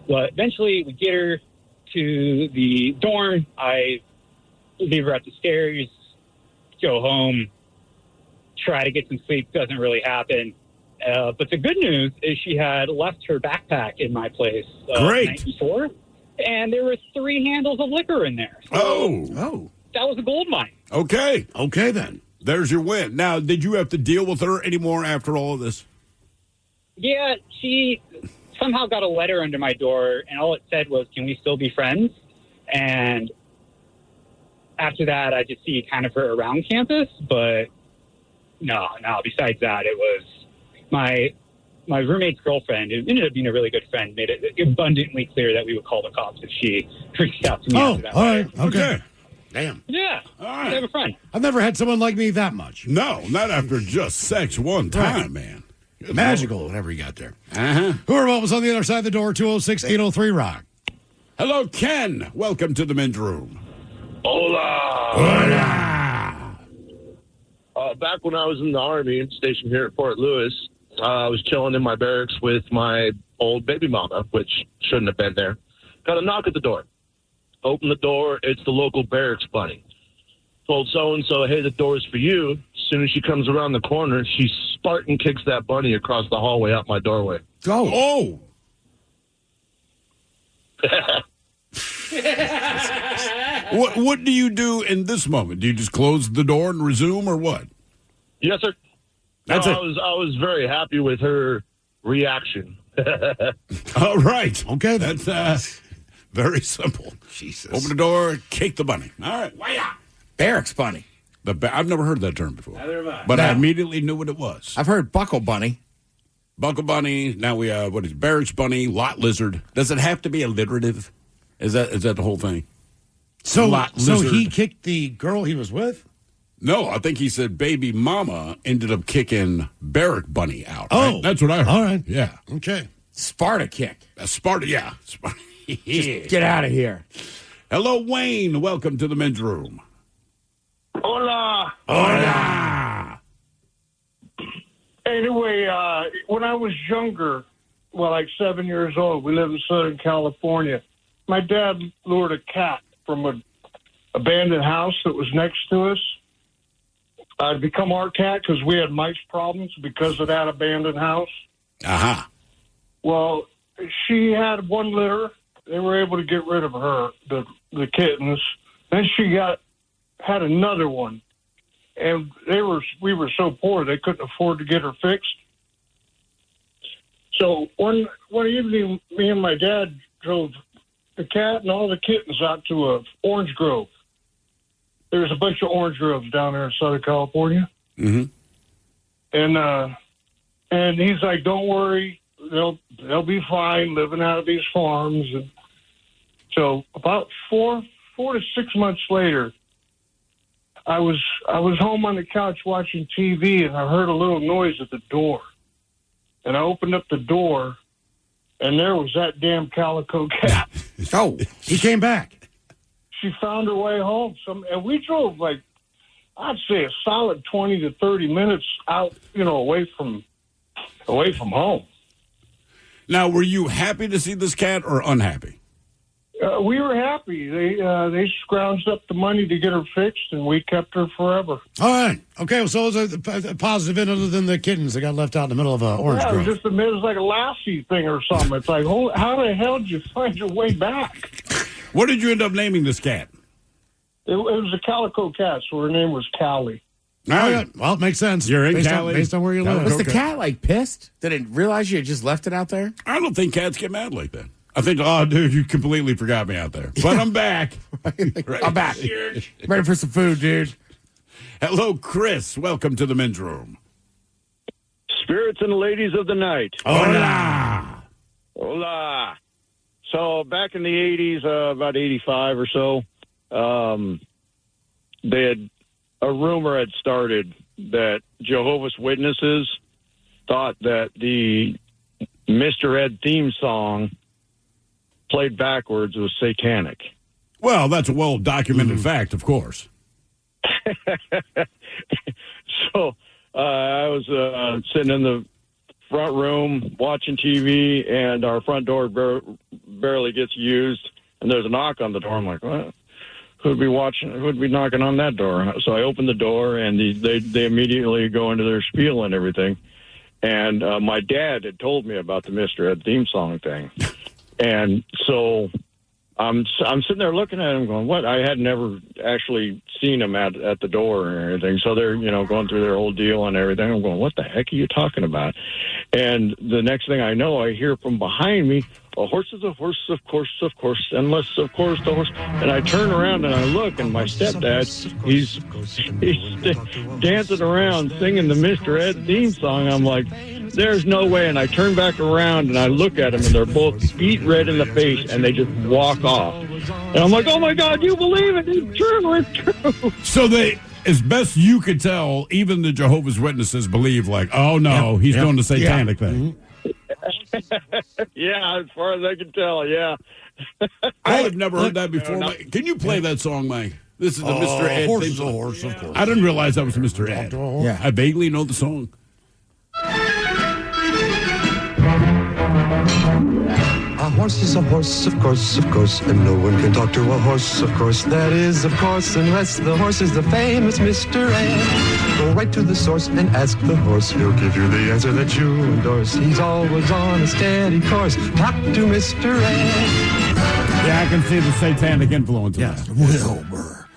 But eventually we get her to the dorm. I leave her at the stairs, go home, try to get some sleep. Doesn't really happen. But the good news is she had left her backpack in my place the night before, and there were 3 handles of liquor in there. So that was a gold mine. Okay then. There's your win. Now, did you have to deal with her anymore after all of this? Yeah, she somehow got a letter under my door, and all it said was, "Can we still be friends?" And after that, I just see kind of her around campus, but no. Besides that, it was my roommate's girlfriend, who ended up being a really good friend, made it abundantly clear that we would call the cops if she reached out to me after that. All right. Okay. Damn. Yeah. All right. Have a friend. I've never had someone like me that much. No, not after just sex one time, man. Good Magical, Lord. whatever you got there. Uh-huh. Whoever was on the other side of the door, 206-803-ROCK. Hello, Ken. Welcome to the men's room. Hola. Back when I was in the Army, stationed here at Fort Lewis, I was chilling in my barracks with my old baby mama, which shouldn't have been there. Got a knock at the door. Open the door. It's the local barracks bunny. Told so-and-so, hey, the door's for you. As soon as she comes around the corner, she Spartan kicks that bunny across the hallway out my doorway. Oh. What do you do in this moment? Do you just close the door and resume, or what? Yes, sir. That's I it. was very happy with her reaction. All right. Okay, that's very simple. Jesus. Open the door, kick the bunny. All right. Barracks bunny. I've never heard that term before. Neither have I. But No. I immediately knew what it was. I've heard buckle bunny. Buckle bunny. Now we have, what is it, barracks bunny, lot lizard. Does it have to be alliterative? Is that the whole thing? So Lot lizard. he kicked the girl he was with? No, I think he said baby mama ended up kicking barrack bunny out. Oh. Right? That's what I heard. All right. Yeah. Okay. Sparta kick. Sparta, yeah. Just get out of here. Hello, Wayne. Welcome to the men's room. Hola. Hola. Anyway, when I was younger, like 7 years old, we lived in Southern California. My dad lured a cat from an abandoned house that was next to us. I'd become our cat because we had mice problems because of that abandoned house. Uh-huh. Well, she had one litter. They were able to get rid of her, the kittens. Then she had another one. And we were so poor they couldn't afford to get her fixed. So one evening, me and my dad drove the cat and all the kittens out to a orange grove. There's a bunch of orange groves down there in Southern California. Mm-hmm. And he's like, "Don't worry, they'll be fine living out of these farms." And so about 4 to 6 months later, I was home on the couch watching TV, and I heard a little noise at the door. And I opened up the door, and there was that damn calico cat. Oh, he came back. She found her way home. And we drove I'd say a solid 20 to 30 minutes out, away from home. Now, were you happy to see this cat or unhappy? We were happy. They scrounged up the money to get her fixed, and we kept her forever. All right. Okay, so it was a positive end other than the kittens that got left out in the middle of an orange grove. It was it was like a Lassie thing or something. It's like, how the hell did you find your way back? What did you end up naming this cat? It was a calico cat, so her name was Callie. All right. Well, it makes sense. You're in based Cali. based on where you live. Was the cat pissed? Did it realize you had just left it out there? I don't think cats get mad like that. I think, oh, dude, you completely forgot me out there. But I'm back. Right. I'm back. Ready for some food, dude. Hello, Chris. Welcome to the men's room. Spirits and ladies of the night. Hola. Hola. So back in the 80s, about 85 or so, a rumor had started that Jehovah's Witnesses thought that the Mr. Ed theme song played backwards was satanic. Well, that's a well-documented fact, of course. So I was sitting in the front room watching TV, and our front door barely gets used, and there's a knock on the door. I'm like, what? Who'd be knocking on that door? So I opened the door, and they immediately go into their spiel and everything. And my dad had told me about the Mr. Ed theme song thing. And so I'm sitting there looking at him going, what? I had never actually seen him at the door or anything. So they're, going through their whole deal and everything. I'm going, what the heck are you talking about? And the next thing I know, I hear from behind me, a horse is a horse, of course, unless, of course, the horse. And I turn around and I look, and my stepdad, he's dancing around singing the Mr. Ed theme song. I'm like, there's no way. And I turn back around and I look at them, and they're both beet red in the face, and they just walk off. And I'm like, oh my God, you believe it? It's true. It's true. So as best you could tell, even the Jehovah's Witnesses believe, like, oh no, he's doing the satanic thing. Yeah, as far as I can tell, yeah. I have never heard that before. Can you play that song, Mike? This is the Mr. Ed. Horse is a horse, of course. I didn't realize that was Mr. Ed. Yeah. I vaguely know the song. A horse is a horse, of course, and no one can talk to a horse, of course. That is, of course, unless the horse is the famous Mr. Ed. Go right to the source and ask the horse. He'll give you the answer that you endorse. He's always on a steady course. Talk to Mr. Ed. Yeah, I can see the satanic influence. Yeah, Wilbur.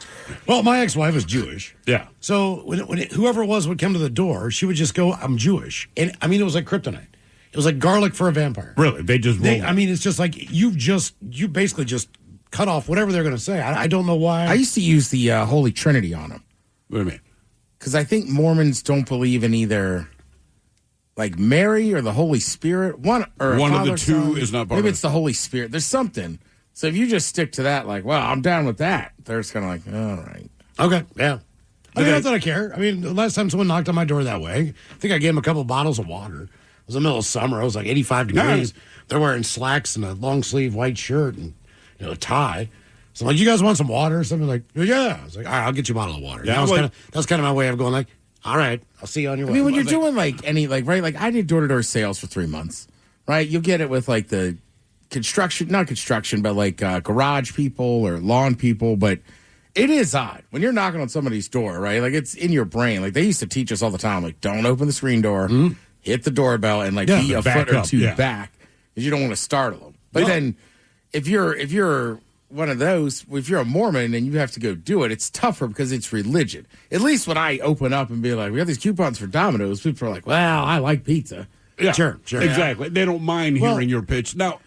Well, my ex-wife is Jewish. Yeah. So when whoever it was would come to the door, she would just go, I'm Jewish. And, I mean, it was like kryptonite. It was like garlic for a vampire. Really? They just roll. I mean, it's just like you basically just cut off whatever they're going to say. I don't know why. I used to use the Holy Trinity on them. What do you mean? Because I think Mormons don't believe in either like Mary or the Holy Spirit. One of the two Son. is not part Maybe of it's the Holy Spirit. There's something. So if you just stick to that, like, well, I'm down with that. They're just kind of like, all right. Okay, yeah. I mean, not that I care. I mean, the last time someone knocked on my door that way, I think I gave them a couple of bottles of water. It was the middle of summer. It was like 85 degrees. Nice. They're wearing slacks and a long sleeve white shirt and a tie. So I'm like, you guys want some water or something? Like, yeah. I was like, all right, I'll get you a bottle of water. Yeah, that was kind of my way of going like, all right, I'll see you on your way. I mean, when you're doing right? Like I did door-to-door sales for 3 months, right? You'll get it with like the not construction, but like garage people or lawn people. But it is odd when you're knocking on somebody's door, right? Like it's in your brain. Like they used to teach us all the time, like don't open the screen door. Mm-hmm. Hit the doorbell and be a foot or two back because you don't want to startle them. But then if you're one of those, if you're a Mormon and you have to go do it, it's tougher because it's religion. At least when I open up and be like, we have these coupons for Domino's, people are like, well, I like pizza. Yeah, sure. Exactly. They don't mind hearing your pitch. Now,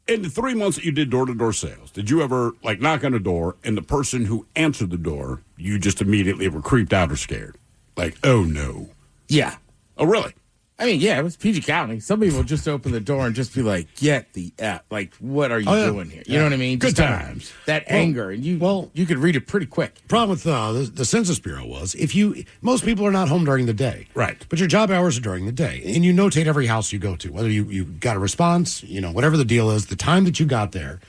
in the 3 months that you did door-to-door sales, did you ever knock on a door and the person who answered the door, you just immediately were creeped out or scared? Like, oh no. Yeah. Oh, really? I mean, yeah, it was PG County. Some people just open the door and just be like, get the F. Like, what are you doing here? You know what I mean? Good just times. That anger. And you could read it pretty quick. Problem with the Census Bureau was most people are not home during the day. Right. But your job hours are during the day. And you notate every house you go to, whether you got a response, whatever the deal is, the time that you got there,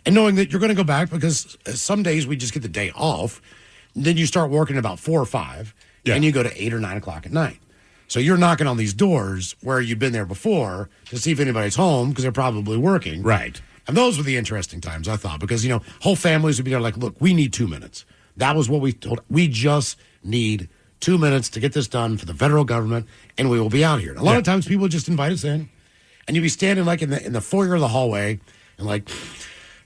and knowing that you're going to go back because some days we just get the day off. Then you start working about 4 or 5, and you go to 8 or 9 o'clock at night. So you're knocking on these doors where you've been there before to see if anybody's home because they're probably working. Right. And those were the interesting times, I thought, because, whole families would be there like, look, we need 2 minutes. That was what we told. We just need 2 minutes to get this done for the federal government, and we will be out here. And a lot of times people just invite us in, and you'd be standing like in the foyer of the hallway and like,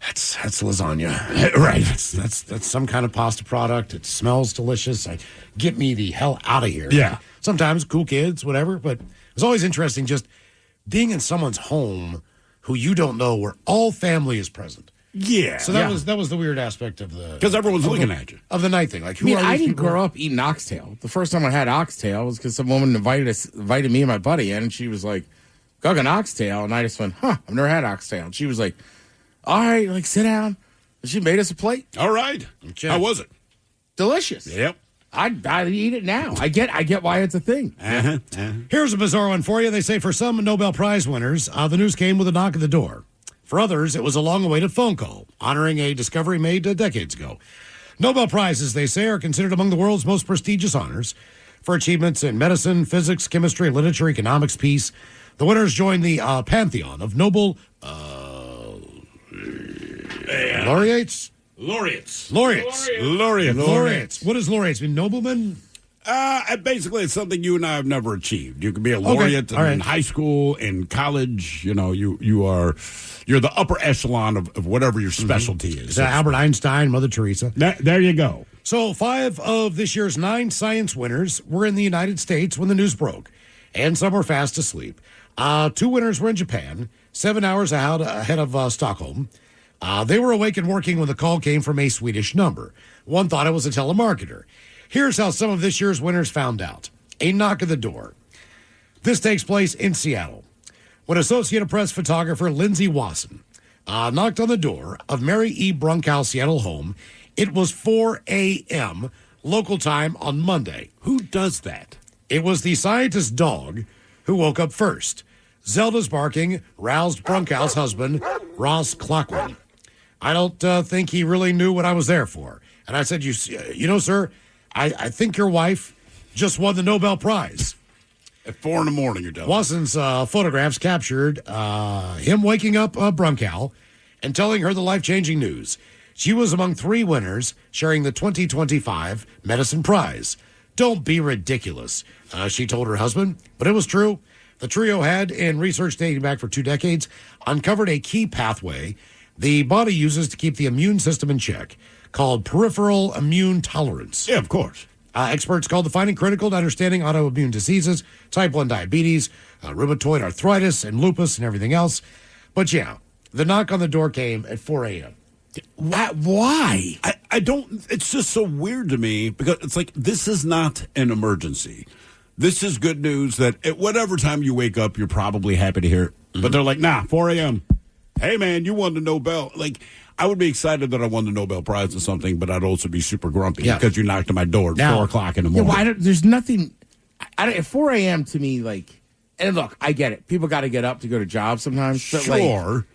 that's lasagna. Right. That's some kind of pasta product. It smells delicious. Get me the hell out of here. Yeah. Sometimes cool kids, whatever, but it's always interesting just being in someone's home who you don't know where all family is present. Yeah. So that was the weird aspect of the... Because everyone's looking at you. Of the night thing. Like, I didn't grow up eating oxtail. The first time I had oxtail was because some woman invited me and my buddy in, and she was like, cooking oxtail, and I just went, I've never had oxtail. And she was like, all right, sit down. And she made us a plate. All right. Okay. How was it? Delicious. Yep. I'd eat it now. I get why it's a thing. Here's a bizarre one for you. They say for some Nobel Prize winners, the news came with a knock at the door. For others, it was a long-awaited phone call, honoring a discovery made decades ago. Nobel Prizes, they say, are considered among the world's most prestigious honors for achievements in medicine, physics, chemistry, literature, economics, peace. The winners join the pantheon of Nobel laureates. Laureates. What does laureates mean? Noblemen? Basically, it's something you and I have never achieved. You can be a laureate in high school, in college. You know, you're the upper echelon of whatever your specialty is. So Albert Einstein, Mother Teresa. There you go. So 5 of this year's 9 science winners were in the United States when the news broke, and some were fast asleep. 2 winners were in Japan, 7 hours ahead of Stockholm. They were awake and working when the call came from a Swedish number. One thought it was a telemarketer. Here's how some of this year's winners found out. A knock at the door. This takes place in Seattle, when Associated Press photographer Lindsay Wasson knocked on the door of Mary E. Brunkow Seattle home. It was 4 a.m. local time on Monday. Who does that? It was the scientist's dog who woke up first. Zelda's barking roused Brunkow's husband, Ross Clockwin. I don't think he really knew what I was there for. And I said, you know, sir, I think your wife just won the Nobel Prize. At 4 a.m, you're done. Watson's photographs captured him waking up Brunkow and telling her the life-changing news. She was among 3 winners sharing the 2025 Medicine Prize. Don't be ridiculous, she told her husband. But it was true. The trio had, in research dating back for 2 decades, uncovered a key pathway the body uses to keep the immune system in check, called peripheral immune tolerance. Yeah, of course. Experts call the finding critical to understanding autoimmune diseases, type 1 diabetes, rheumatoid arthritis, and lupus, and everything else. But yeah, the knock on the door came at 4 a.m. Why? I don't. It's just so weird to me because it's like this is not an emergency. This is good news that at whatever time you wake up, you're probably happy to hear it. Mm-hmm. But they're like, nah, 4 a.m. Hey, man, you won the Nobel. Like, I would be excited that I won the Nobel Prize or something, but I'd also be super grumpy because you knocked on my door at 4 o'clock in the morning. Yeah, there's nothing. At 4 a.m. to me, like, and look, I get it. People got to get up to go to jobs sometimes. But sure.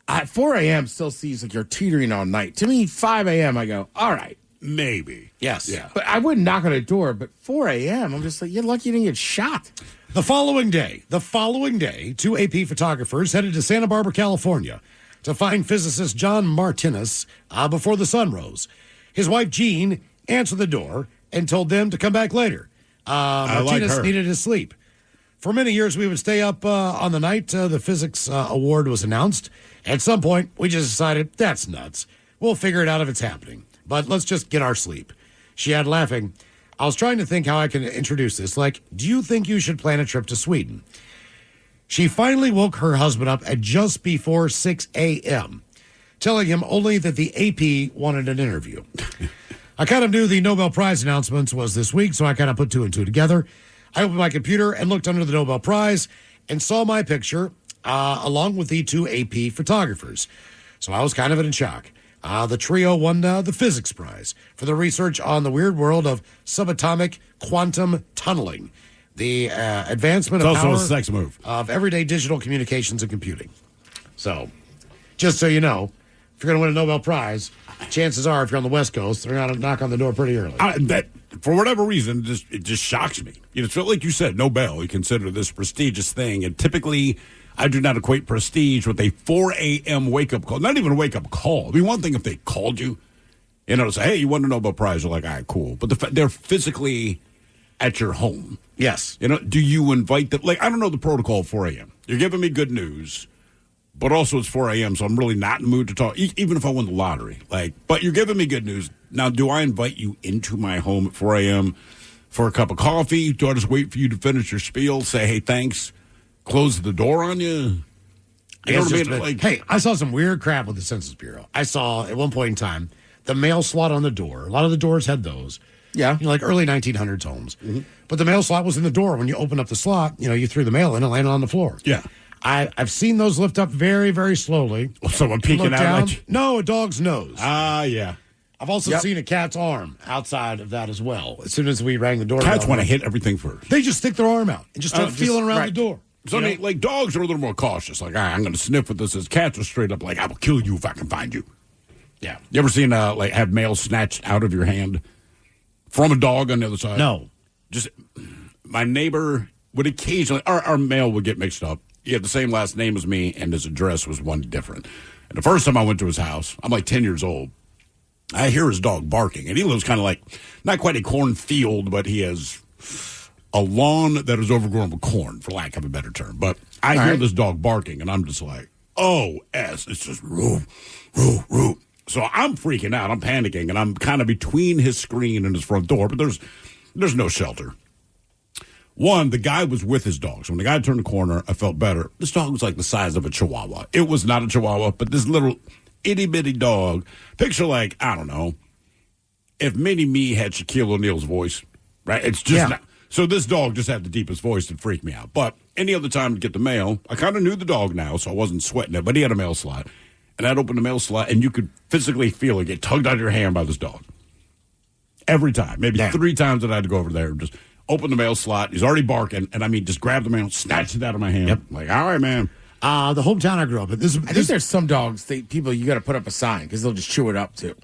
At 4 a.m. still seems like you're teetering all night. To me, 5 a.m. I go, all right. Maybe. Yes. Yeah. But I wouldn't knock on a door, but 4 a.m., I'm just like, you're lucky you didn't get shot. The following day, 2 AP photographers headed to Santa Barbara, California, to find physicist John Martinez before the sun rose. His wife, Jean, answered the door and told them to come back later. Martinez needed his sleep. For many years, we would stay up on the night the physics award was announced. At some point, we just decided, that's nuts. We'll figure it out if it's happening. But let's just get our sleep. She had laughing. I was trying to think how I can introduce this. Like, do you think you should plan a trip to Sweden? She finally woke her husband up at just before 6 a.m., telling him only that the AP wanted an interview. I kind of knew the Nobel Prize announcements was this week, so I kind of put 2 and 2 together. I opened my computer and looked under the Nobel Prize and saw my picture along with the 2 AP photographers. So I was kind of in shock. The trio won the Physics Prize for the research on the weird world of subatomic quantum tunneling, the advancement of power a sex move of everyday digital communications and computing. So, just so you know, if you're going to win a Nobel Prize, chances are, if you're on the West Coast, they're going to knock on the door pretty early. That, for whatever reason, it just shocks me. You know, it's like you said, Nobel, you consider this prestigious thing, and typically I do not equate prestige with a 4 a.m. wake-up call. Not even a wake-up call. I mean, one thing if they called you, you know, to say, hey, you won a Nobel Prize, you're like, all right, cool. But they're physically at your home. Yes. You know, do you invite them? Like, I don't know the protocol at 4 a.m. You're giving me good news, but also it's 4 a.m., so I'm really not in the mood to talk, even if I won the lottery. Like, but you're giving me good news. Now, do I invite you into my home at 4 a.m. for a cup of coffee? Do I just wait for you to finish your spiel, say, hey, thanks, close the door on you? You know what I mean? Like, hey, I saw some weird crap with the Census Bureau. I saw, at one point in time, the mail slot on the door. A lot of the doors had those. Yeah. You know, like early 1900s homes. Mm-hmm. But the mail slot was in the door. When you open up the slot, you know, you threw the mail in and landed on the floor. Yeah. I've seen those lift up very, very slowly. Someone peeking out at you? No, a dog's nose. Yeah. I've also seen a cat's arm outside of that as well. As soon as we rang the doorbell. Cats want to hit everything first. They just stick their arm out and just start feeling around the door. So, I mean, like, dogs are a little more cautious. Like, all right, I'm going to sniff with this. As cats are straight up like, I will kill you if I can find you. Yeah. You ever seen, have mail snatched out of your hand from a dog on the other side? No. Just, my neighbor would occasionally, our mail would get mixed up. He had the same last name as me, and his address was one different. And the first time I went to his house, I'm like 10 years old. I hear his dog barking, and he lives kind of like, not quite a cornfield, but he has a lawn that is overgrown with corn, for lack of a better term. But I hear this dog barking, and I'm just like, it's just roo, roo, roo. So I'm freaking out. I'm panicking, and I'm kind of between his screen and his front door, but there's no shelter. One, the guy was with his dog. So when the guy turned the corner, I felt better. This dog was like the size of a chihuahua. It was not a chihuahua, but this little itty-bitty dog. Picture like, I don't know, if Mini-Me had Shaquille O'Neal's voice, right? It's just not. So this dog just had the deepest voice and freaked me out. But any other time to get the mail, I kind of knew the dog now, so I wasn't sweating it. But he had a mail slot. And I'd open the mail slot, and you could physically feel it get tugged out of your hand by this dog. Every time. Maybe 3 times that I had to go over there and just open the mail slot. He's already barking. And, I mean, just grab the mail, snatch it out of my hand. Yep. Like, all right, man. The hometown I grew up in. I think there's some dogs, people, you got to put up a sign because they'll just chew it up, too.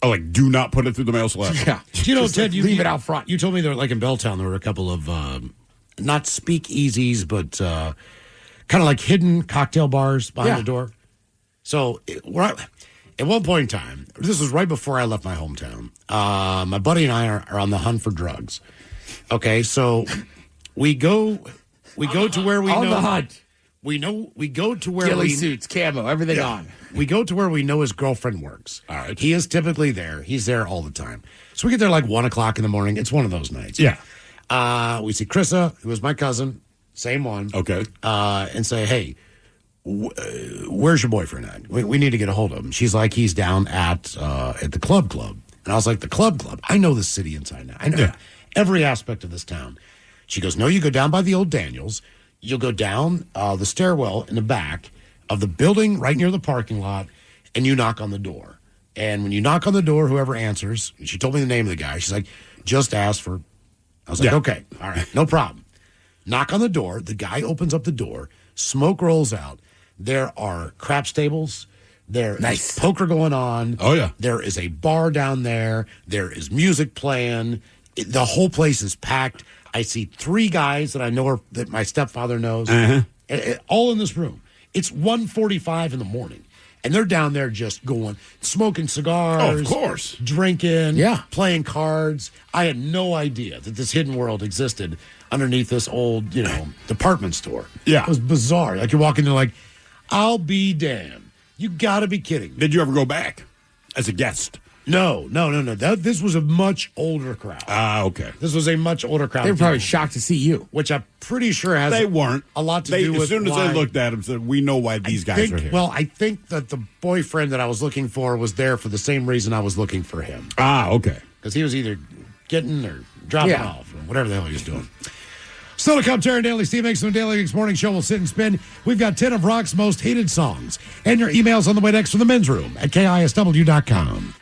Oh, like, do not put it through the mail slot. Yeah. You know, Ted, leave it out front. You told me there, like in Belltown, there were a couple of, not speakeasies, but kind of like hidden cocktail bars behind the door. So, at one point in time, this was right before I left my hometown, my buddy and I are on the hunt for drugs. Okay, so we go to where we know. On the hunt. We go to where Ghillie suits, camo, everything on. We go to where we know his girlfriend works. All right. He is typically there. He's there all the time. So we get there like 1 o'clock in the morning. It's one of those nights. Yeah. We see Krissa, who was my cousin, same one. Okay. And say, hey, where's your boyfriend at? We need to get a hold of him. She's like, he's down at the club. And I was like, the club? I know the city inside now. I know every aspect of this town. She goes, no, you go down by the old Daniels. You'll go down the stairwell in the back of the building right near the parking lot, and you knock on the door. And when you knock on the door, whoever answers, and she told me the name of the guy, she's like, just ask for. I was like, okay, all right, no problem. Knock on the door. The guy opens up the door. Smoke rolls out. There are craps tables. There is poker going on. Oh, yeah. There is a bar down there. There is music playing. The whole place is packed. I see 3 guys that I know that my stepfather knows, all in this room. It's 1:45 in the morning, and they're down there just going, smoking cigars. Oh, of course. Drinking, playing cards. I had no idea that this hidden world existed underneath this old, department store. Yeah. It was bizarre. Like, you're walking there like, I'll be damned. You got to be kidding me. Did you ever go back as a guest? No. This was a much older crowd. Okay. This was a much older crowd. They were probably shocked to see you. Which I'm pretty sure has They weren't. a lot to do with as soon as why, they looked at him, said, we know why these guys are here. Well, I think that the boyfriend that I was looking for was there for the same reason I was looking for him. Okay. Because he was either getting or dropping off or whatever the hell he was doing. Still to come, Terry Daly, Steve Mason, Daily Mix Morning Show will sit and spin. We've got 10 of rock's most hated songs. And your emails on the way next from the men's room at KISW.com.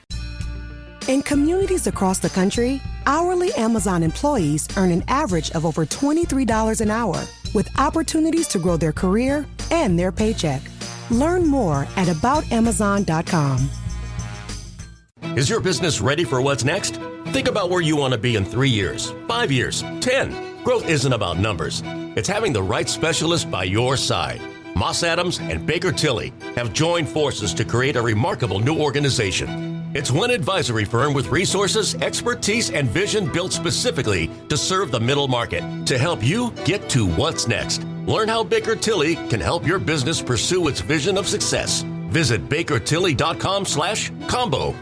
In communities across the country, hourly Amazon employees earn an average of over $23 an hour, with opportunities to grow their career and their paycheck. Learn more at aboutamazon.com. Is your business ready for what's next? Think about where you want to be in 3 years, 5 years, 10. Growth isn't about numbers. It's having the right specialist by your side. Moss Adams and Baker Tilly have joined forces to create a remarkable new organization. It's one advisory firm with resources, expertise, and vision built specifically to serve the middle market to help you get to what's next. Learn how Baker Tilly can help your business pursue its vision of success. Visit bakertilly.com/combo.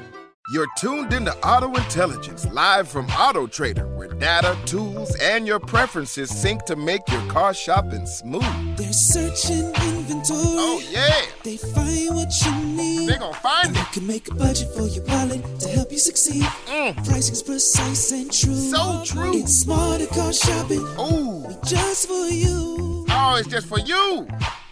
You're tuned into Auto Intelligence, live from Auto Trader, where data, tools, and your preferences sync to make your car shopping smooth. They're searching inventory. Oh, yeah. They find what you need. They're gonna find it. You can make a budget for your wallet to help you succeed. Pricing's precise and true. So true. It's smarter car shopping. Ooh. Just for you. Oh, it's just for you.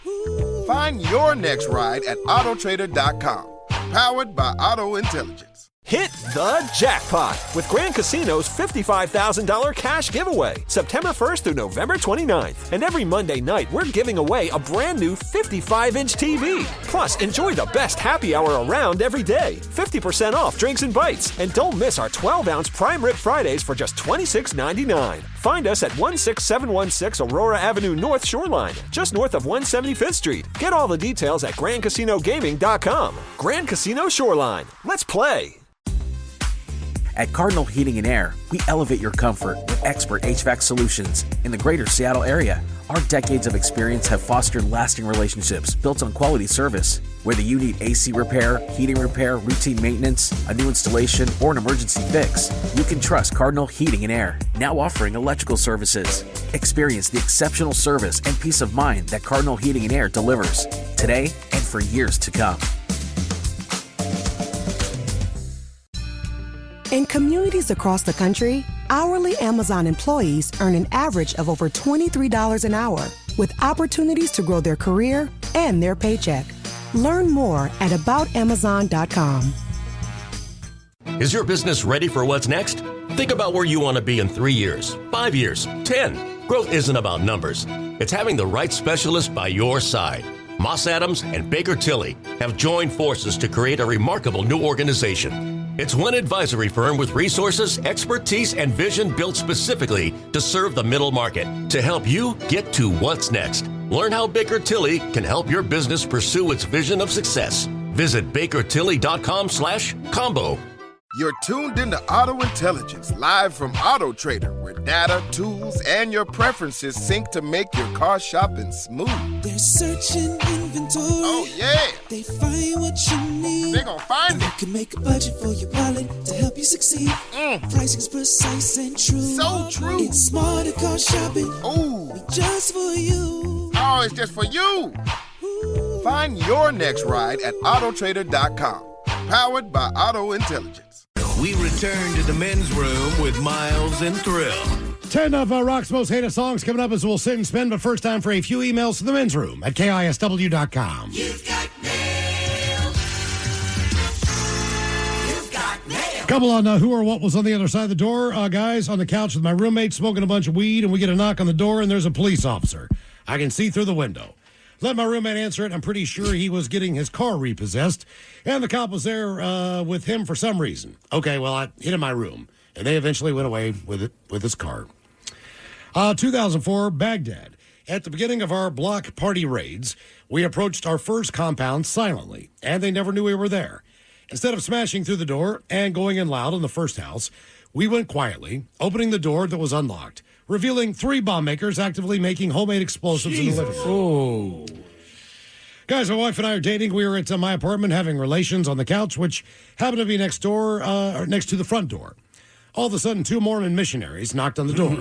Ooh. Find your next ride at autotrader.com. Powered by Auto Intelligence. Hit the jackpot with Grand Casino's $55,000 cash giveaway, September 1st through November 29th. And every Monday night, we're giving away a brand new 55-inch TV. Plus, enjoy the best happy hour around every day. 50% off drinks and bites. And don't miss our 12-ounce Prime Rib Fridays for just $26.99. Find us at 16716 Aurora Avenue North Shoreline, just north of 175th Street. Get all the details at GrandCasinoGaming.com. Grand Casino Shoreline. Let's play. At Cardinal Heating and Air, we elevate your comfort with expert HVAC solutions in the greater Seattle area. Our decades of experience have fostered lasting relationships built on quality service. Whether you need AC repair, heating repair, routine maintenance, a new installation, or an emergency fix, you can trust Cardinal Heating and Air, now offering electrical services. Experience the exceptional service and peace of mind that Cardinal Heating and Air delivers today and for years to come. In communities across the country, hourly Amazon employees earn an average of over $23 an hour, with opportunities to grow their career and their paycheck. Learn more at aboutamazon.com. Is your business ready for what's next? Think about where you want to be in 3 years, 5 years, 10. Growth isn't about numbers. It's having the right specialist by your side. Moss Adams and Baker Tilly have joined forces to create a remarkable new organization. It's one advisory firm with resources, expertise, and vision built specifically to serve the middle market to help you get to what's next. Learn how Baker Tilly can help your business pursue its vision of success. Visit bakertilly.com/combo. You're tuned into Auto Intelligence, live from Auto Trader, where data, tools, and your preferences sync to make your car shopping smooth. They're searching inventory. Oh, yeah. They find what you need. They're gonna find it. They can make a budget for your wallet to help you succeed. Pricing's precise and true. So true. It's smarter car shopping. Ooh. Just for you. Oh, it's just for you. Ooh. Find your next ride at autotrader.com. Powered by Auto Intelligence. We return to the men's room with Miles and Thrill. 10 of Rock's most hated songs coming up as we'll sit and spin, but first time for a few emails to the men's room at KISW.com. You've got mail. You've got mail. Couple on who or what was on the other side of the door. Guys, on the couch with my roommate smoking a bunch of weed, and we get a knock on the door, and there's a police officer. I can see through the window. Let my roommate answer it. I'm pretty sure he was getting his car repossessed, and the cop was there with him for some reason. Okay, well, I hid in my room, and they eventually went away with his car. 2004, Baghdad. At the beginning of our block party raids, we approached our first compound silently, and they never knew we were there. Instead of smashing through the door and going in loud on the first house, we went quietly, opening the door that was unlocked, revealing 3 bomb makers actively making homemade explosives in the living room. Guys, my wife and I are dating. We were at my apartment having relations on the couch, which happened to be next to the front door. All of a sudden, 2 Mormon missionaries knocked on the door.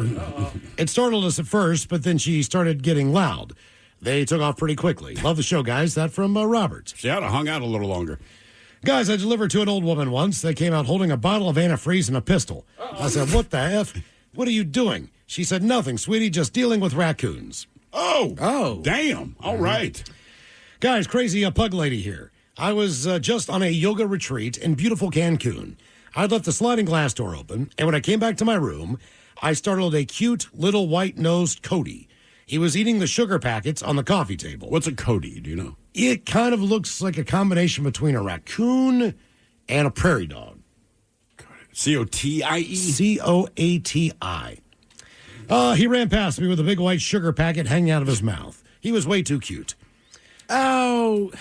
It startled us at first, but then she started getting loud. They took off pretty quickly. Love the show, guys. That from Roberts. See, I'd have hung out a little longer. Guys, I delivered to an old woman once. They came out holding a bottle of antifreeze and a pistol. I said, "What the F? What are you doing?" She said, "Nothing, sweetie, just dealing with raccoons." Oh. Damn. All right. Guys, crazy pug lady here. I was just on a yoga retreat in beautiful Cancun. I'd left the sliding glass door open, and when I came back to my room, I startled a cute little white-nosed Cody. He was eating the sugar packets on the coffee table. What's a Cody? Do you know? It kind of looks like a combination between a raccoon and a prairie dog. C-O-T-I-E? Coati. He ran past me with a big white sugar packet hanging out of his mouth. He was way too cute. Oh,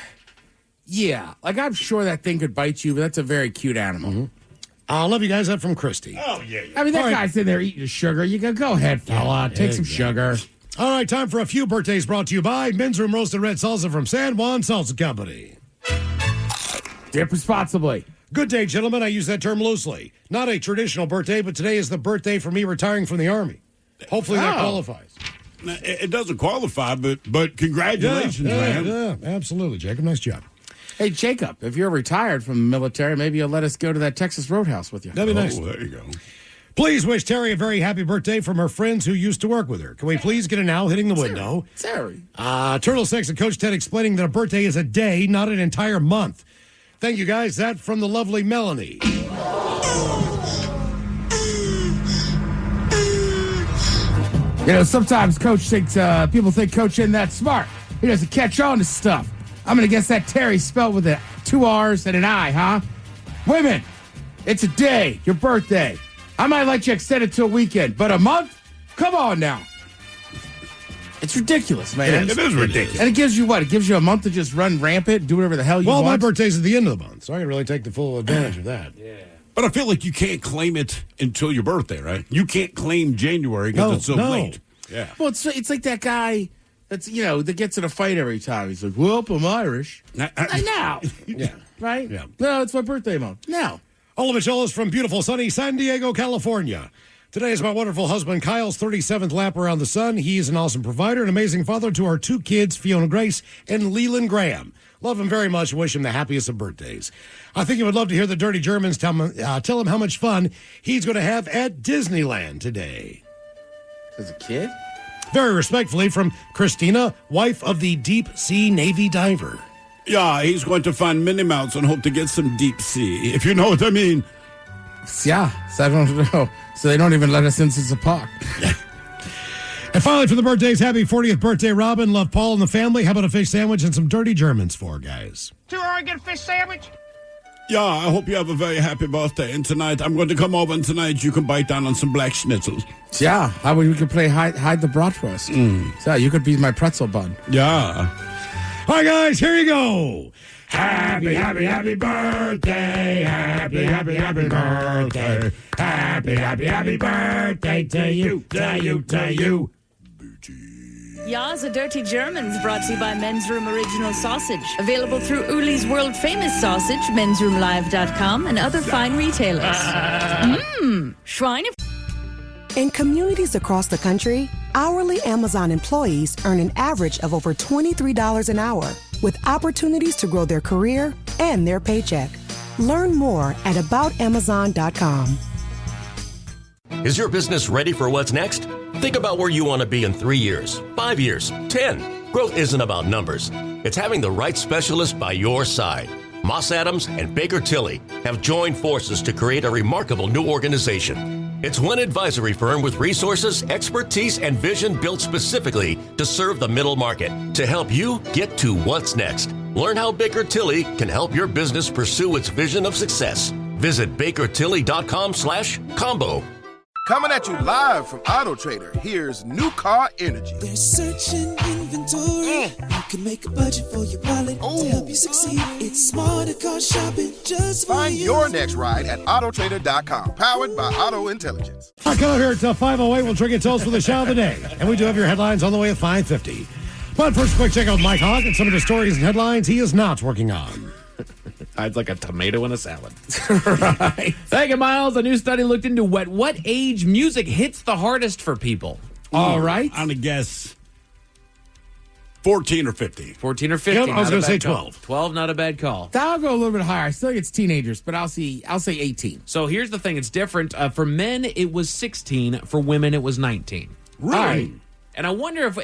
yeah. Like, I'm sure that thing could bite you, but that's a very cute animal. Mm-hmm. I love you guys. That from Christy. Oh, yeah. I mean, that guy's in there eating his sugar. You go ahead, fella. Take some sugar. All right, time for a few birthdays brought to you by Men's Room Roasted Red Salsa from San Juan Salsa Company. Dip responsibly. Good day, gentlemen. I use that term loosely. Not a traditional birthday, but today is the birthday for me retiring from the Army. Hopefully that qualifies. It doesn't qualify, but congratulations, man. Yeah, absolutely, Jacob. Nice job. Hey, Jacob, if you're retired from the military, maybe you'll let us go to that Texas Roadhouse with you. That'd be nice. There you go. Please wish Terry a very happy birthday from her friends who used to work with her. Can we please get an owl hitting the window? Terry. Turtle Sex and Coach Ted explaining that a birthday is a day, not an entire month. Thank you, guys. That from the lovely Melanie. You know, sometimes Coach thinks people think Coach isn't that smart. He doesn't catch on to stuff. I'm going to guess that Terry spelled with 2 R's and an I, huh? Women, it's a day, your birthday. I might let you extend it to a weekend, but a month? Come on now. It's ridiculous, man. It is ridiculous. And it gives you what? It gives you a month to just run rampant, do whatever the hell you want. Well, my birthday's at the end of the month, so I can really take the full advantage of that. Yeah. But I feel like you can't claim it until your birthday, right? You can't claim January because it's so late. Yeah. Well, it's like that guy that's, that gets in a fight every time. He's like, well, I'm Irish. Now. Yeah. Right? Yeah. No, it's my birthday month. Now. All of Michelle is from beautiful, sunny San Diego, California. Today is my wonderful husband Kyle's 37th lap around the sun. He's an awesome provider, an amazing father to our 2 kids, Fiona Grace and Leland Graham. Love him very much and wish him the happiest of birthdays. I think he would love to hear the Dirty Germans tell him how much fun he's going to have at Disneyland today. As a kid? Very respectfully from Christina, wife of the deep sea Navy diver. Yeah, he's going to find Minnie Mouse and hope to get some deep sea, if you know what I mean. Yeah, so I don't know. So they don't even let us in since the park. And finally, for the birthdays, happy 40th birthday, Robin. Love Paul and the family. How about a fish sandwich and some Dirty Germans for guys? 2 Oregon fish sandwich? Yeah, I hope you have a very happy birthday. And tonight, I'm going to come over, and tonight you can bite down on some black schnitzels. Yeah, how about we could play hide the bratwurst? So you could be my pretzel bun. Yeah. All right, guys, here you go. Happy, happy, happy birthday. Happy, happy, happy birthday. Happy, happy, happy birthday to you, to you, to you. Ya's a Dirty Germans brought to you by Men's Room Original Sausage. Available through Uli's World Famous Sausage, mensroomlive.com, and other fine retailers. Schweine. In communities across the country, hourly Amazon employees earn an average of over $23 an hour, with opportunities to grow their career and their paycheck. Learn more at aboutamazon.com. Is your business ready for what's next? Think about where you want to be in 3 years, 5 years, 10. Growth isn't about numbers. It's having the right specialist by your side. Moss Adams and Baker Tilly have joined forces to create a remarkable new organization. It's one advisory firm with resources, expertise, and vision built specifically to serve the middle market to help you get to what's next. Learn how Baker Tilly can help your business pursue its vision of success. Visit bakertilly.com/combo. Coming at you live from Auto Trader, here's New Car Energy. They're searching inventory. You can make a budget for your wallet to help you succeed. It's smarter car shopping just for Find you. your next ride at autotrader.com, powered by Auto Intelligence. I come up here at 5:08. We'll drink it toast for the shout of the day. And we do have your headlines on the way at 5:50. But first, quick check out Mike Hogg and some of the stories and headlines he is not working on. Hides like a tomato in a salad. Right. Thank you, Miles. A new study looked into what age music hits the hardest for people. All right. I'm going to guess 14 or 15. 14 or 15. Yep, I was going gonna say 12. 12, not a bad call. I'll go a little bit higher. I still think it's teenagers, but I'll say 18. So here's the thing. It's different. For men, it was 16. For women, it was 19. Really? Right. And I wonder if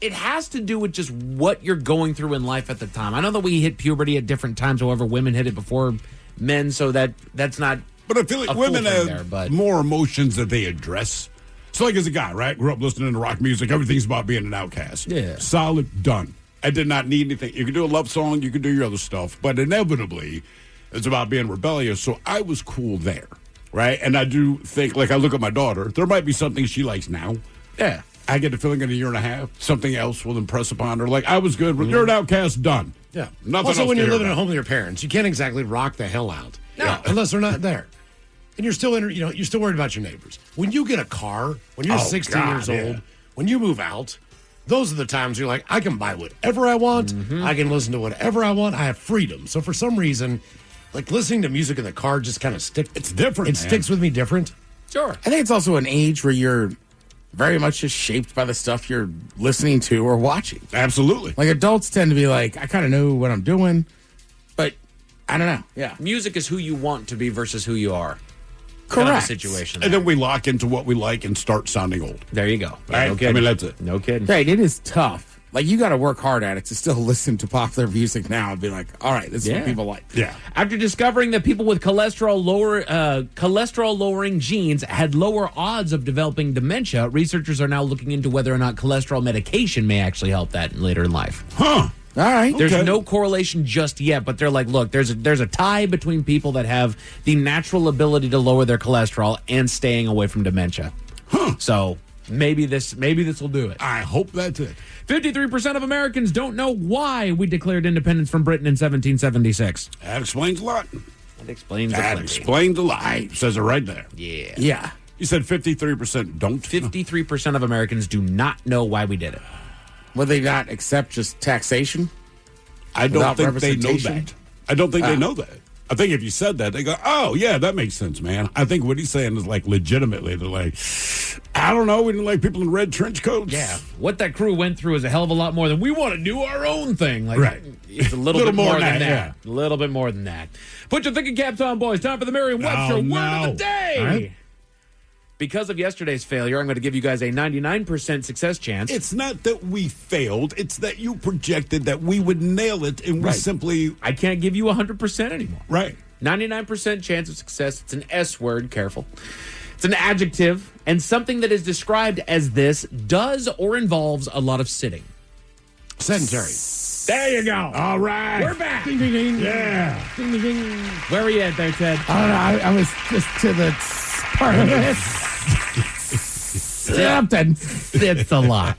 it has to do with just what you're going through in life at the time. I know that we hit puberty at different times. However, women hit it before men, so that's not. But I feel like women have more emotions that they address. So, like as a guy, right? Grew up listening to rock music. Everything's about being an outcast. Yeah. Solid, done. I did not need anything. You can do a love song. You can do your other stuff. But inevitably, it's about being rebellious. So I was cool there, right? And I do think, like I look at my daughter, there might be something she likes now. Yeah. I get the feeling in a year and a half, something else will impress upon her. Like, I was good. You're an outcast, done. Yeah. Nothing also, else when to you're hear living about. at home with your parents, you can't exactly rock the hell out. No. Unless they're not there. And you're still you're still worried about your neighbors. When you get a car, when you're 16 years old, when you move out, those are the times you're like, I can buy whatever I want. I can listen to whatever I want. I have freedom. So for some reason, like listening to music in the car just kind of sticks. It's different. It sticks with me different. Sure. I think it's also an age where you're very much just shaped by the stuff you're listening to or watching. Absolutely. Like adults tend to be like, I kind of know what I'm doing, but I don't know. Yeah. Music is who you want to be versus who you are. Correct. Kind of a situation. And then we lock into what we like and start sounding old. There you go. Right? No kidding. I mean, that's it. No kidding. Right. It is tough Like, you got to work hard at it to still listen to popular music now and be like, all right, this is what people like. Yeah. After discovering that people with cholesterol lowering genes had lower odds of developing dementia, researchers are now looking into whether or not cholesterol medication may actually help that later in life. Huh. All right. There's Okay. no correlation just yet, but they're like, look, there's a tie between people that have the natural ability to lower their cholesterol and staying away from dementia. Huh. So maybe this will do it. I hope that's it. 53% of Americans don't know why we declared independence from Britain in 1776. That explains a lot. That explains That plenty. explains a lot. Says it right there. Yeah. Yeah. You said 53% don't. 53% of Americans do not know why we did it. Will they not accept just taxation? I don't Without think they know representation? that. I don't think they know that. I think if you said that, they go, oh, yeah, that makes sense, man. I think what he's saying is like legitimately, they're like, I don't know, we didn't like people in red trench coats. Yeah. What that crew went through is a hell of a lot more than we want to do our own thing. Like, Right. It's a little bit more than that. yeah. A little bit more than that. Put your thinking caps on, boys. Time for the Merriam-Webster Word of the Day. All right. Because of yesterday's failure, I'm going to give you guys a 99% success chance. It's not that we failed. It's that you projected that we would nail it, and we simply... I can't give you 100% anymore. Right. 99% chance of success. It's an S word. Careful. It's an adjective, and something that is described as this does or involves a lot of sitting. Sedentary. There you go. All right. We're back. Ding, ding, ding. Yeah. Ding, ding, ding. Where are you at there, Ted? I don't know. I was just to the part of it. Something. It's a lot.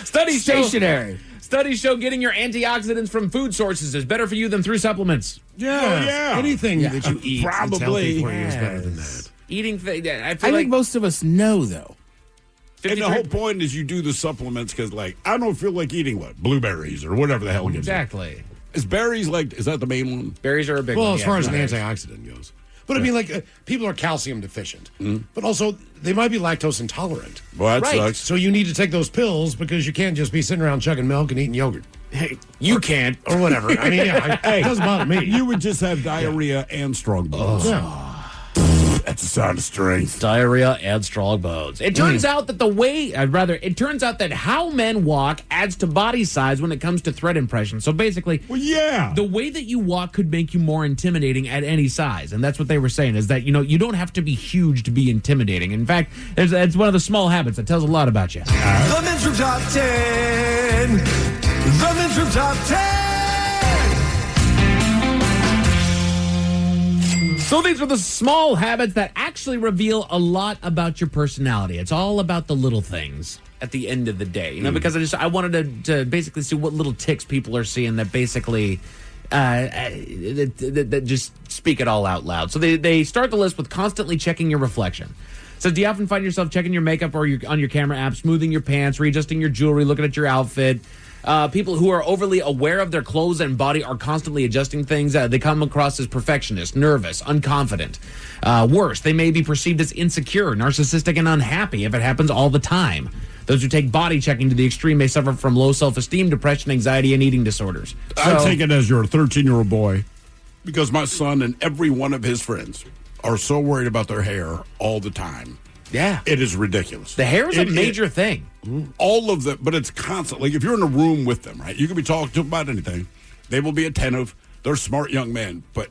Studies Stationary. Studies show getting your antioxidants from food sources is better for you than through supplements. Yeah. Oh, yeah. Anything that you eat that's healthy Probably. for you is better than that. Eating, I I feel like think most of us know, though. And the whole point is you do the supplements because, like, I don't feel like eating what? Blueberries or whatever the hell it is. Exactly. Is berries like, is that the main one? Berries are a big Well, one. as far as an antioxidant goes. But I mean, like, people are calcium deficient, but also they might be lactose intolerant. Well, that Right. sucks. So you need to take those pills because you can't just be sitting around chugging milk and eating yogurt. Hey, you can't. Or whatever. I mean, yeah, it doesn't bother me. You would just have diarrhea and strong bones. Yeah. That's a sign of strength. Diarrhea and strong bones. It turns out that it turns out that how men walk adds to body size when it comes to threat impression. So basically, Well, yeah. the way that you walk could make you more intimidating at any size. And that's what they were saying is that, you don't have to be huge to be intimidating. In fact, it's one of the small habits that tells a lot about you. The Men's Room Top 10. The Men's Room Top 10. So these are the small habits that actually reveal a lot about your personality. It's all about the little things at the end of the day, because I wanted to basically see what little ticks people are seeing that basically that just speak it all out loud. So they start the list with constantly checking your reflection. So do you often find yourself checking your makeup or on your camera app, smoothing your pants, readjusting your jewelry, looking at your outfit? People who are overly aware of their clothes and body are constantly adjusting things. They come across as perfectionist, nervous, unconfident. Worse, they may be perceived as insecure, narcissistic, and unhappy if it happens all the time. Those who take body checking to the extreme may suffer from low self-esteem, depression, anxiety, and eating disorders. I take it as you're a 13-year-old boy because my son and every one of his friends are so worried about their hair all the time. Yeah. It is ridiculous. The hair is a major thing. All of them, but it's constant. Like if you're in a room with them, right, you can be talking to them about anything. They will be attentive. They're smart young men, but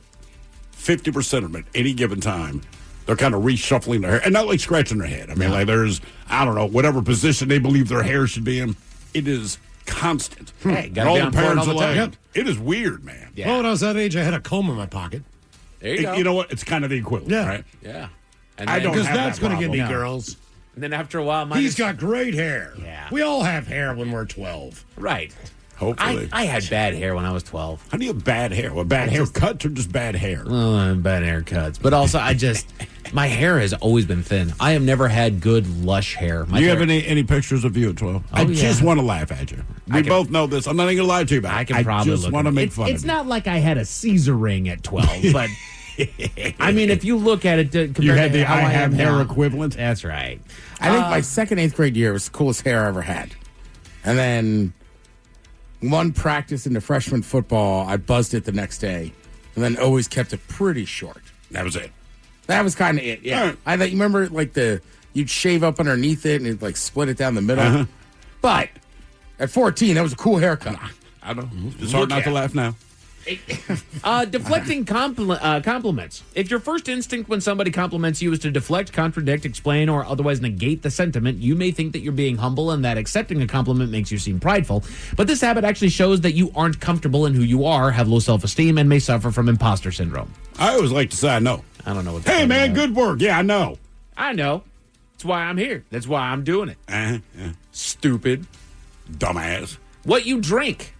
50% of them at any given time, they're kind of reshuffling their hair and not like scratching their head. I mean, like there's, I don't know, whatever position they believe their hair should be in. It is constant. Hey, gotta all be the on point parents all the are like, time. it is weird, man. Yeah. Well, when I was that age, I had a comb in my pocket. There you go. You know what? It's kind of the equivalent, Yeah. right? Yeah. And I don't Because have that's that going to get me problem. girls. And then after a while, He's got great hair. Yeah. We all have hair when we're 12. Right. Hopefully. I had bad hair when I was 12. How do you have bad hair? Well, bad haircuts or just bad hair? Bad haircuts. But also, my hair has always been thin. I have never had good, lush hair. Do you have any pictures of you at 12? I just want to laugh at you. We both know this. I'm not even going to lie to you about it. I can probably just look want to at it. make fun It's of you. not like I had a Caesar ring at 12, but I mean, if you look at it compared You had to the how I have am hair now, equivalent? That's right. I think my second, 8th grade year was the coolest hair I ever had. And then one practice into freshman football, I buzzed it the next day. And then always kept it pretty short. That was it. That was kind of it, yeah. All right. I thought, you remember, like, you'd shave up underneath it and it'd, like, split it down the middle. Uh-huh. But At 14, that was a cool haircut. I know. It's hard not to laugh now. Deflecting compliments. If your first instinct when somebody compliments you is to deflect, contradict, explain, or otherwise negate the sentiment, you may think that you're being humble and that accepting a compliment makes you seem prideful. But this habit actually shows that you aren't comfortable in who you are, have low self-esteem, and may suffer from imposter syndrome. I always like to say I know. I don't know what. Hey, man, good work. Yeah, I know. I know. That's why I'm here. That's why I'm doing it. Stupid. Dumbass. What you drink.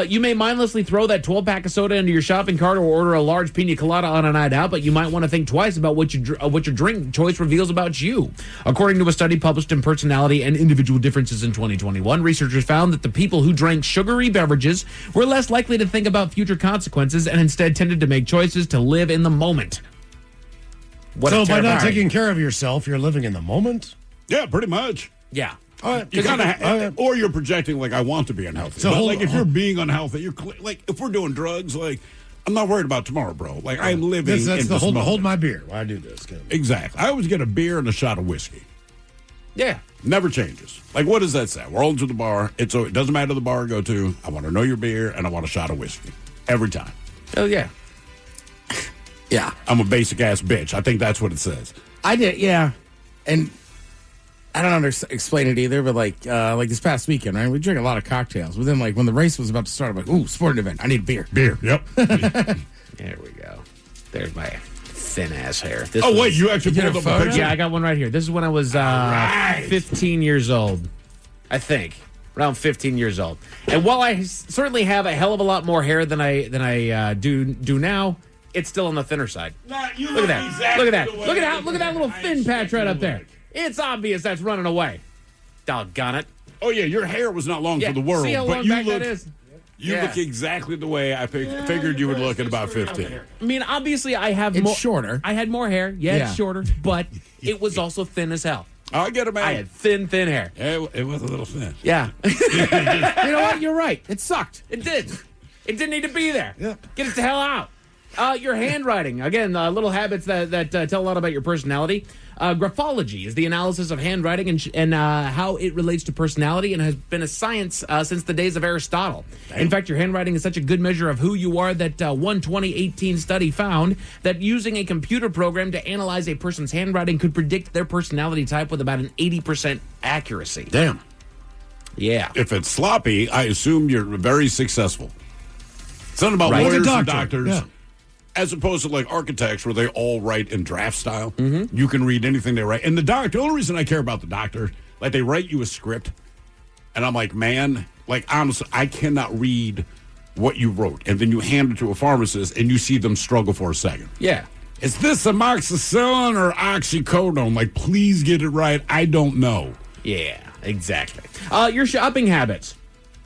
You may mindlessly throw that 12-pack of soda into your shopping cart or order a large pina colada on a night out, but you might want to think twice about what your drink choice reveals about you. According to a study published in Personality and Individual Differences in 2021, researchers found that the people who drank sugary beverages were less likely to think about future consequences and instead tended to make choices to live in the moment. So by not taking care of yourself, you're living in the moment? Yeah, pretty much. Yeah. You or you're projecting like I want to be unhealthy. So but if you're being unhealthy, you're like if we're doing drugs, like I'm not worried about tomorrow, bro. Like I'm living. That's in the this hold my beer while I do this. Exactly. I always get a beer and a shot of whiskey. Yeah, never changes. Like what does that say? We're all to the bar. It doesn't matter the bar I go to. I want to know your beer and I want a shot of whiskey every time. Oh yeah. Yeah, I'm a basic ass bitch. I think that's what it says. I did, yeah, and. I don't explain it either, but like this past weekend, right? We drank a lot of cocktails. But then, like, when the race was about to start, I'm like, ooh, sporting event. I need a beer. Beer, yep. There we go. There's my thin-ass hair. Wait, you actually pulled up a picture? Yeah, I got one right here. This is when I was 15 years old, I think. Around 15 years old. And while I certainly have a hell of a lot more hair than I do now, it's still on the thinner side. Look at that. Exactly look at that little thin patch right up there. It's obvious that's running away. Doggone it. Oh, yeah, your hair was not long for the world. See how long back that is? You look exactly the way I figured you would look at about 15. I mean, obviously, I have It's shorter. I had more hair. Yeah, it's shorter, but it was also thin as hell. I get it, man. I had thin hair. Yeah, it was a little thin. Yeah. You know what? You're right. It sucked. It did. It didn't need to be there. Yeah. Get it the hell out. Your handwriting. Again, little habits that tell a lot about your personality. Graphology is the analysis of handwriting and how it relates to personality and has been a science since the days of Aristotle. In fact, your handwriting is such a good measure of who you are that one 2018 study found that using a computer program to analyze a person's handwriting could predict their personality type with about an 80% accuracy. Damn. Yeah. If it's sloppy, I assume you're very successful. It's not about Right. lawyers Like a and doctor, doctors. yeah. As opposed to like architects where they all write in draft style. Mm-hmm. You can read anything they write. And the only reason I care about the doctor, like they write you a script. And I'm like, man, like honestly, I cannot read what you wrote. And then you hand it to a pharmacist and you see them struggle for a second. Yeah. Is this amoxicillin or oxycodone? Like, please get it right. I don't know. Yeah, exactly. Your shopping habits.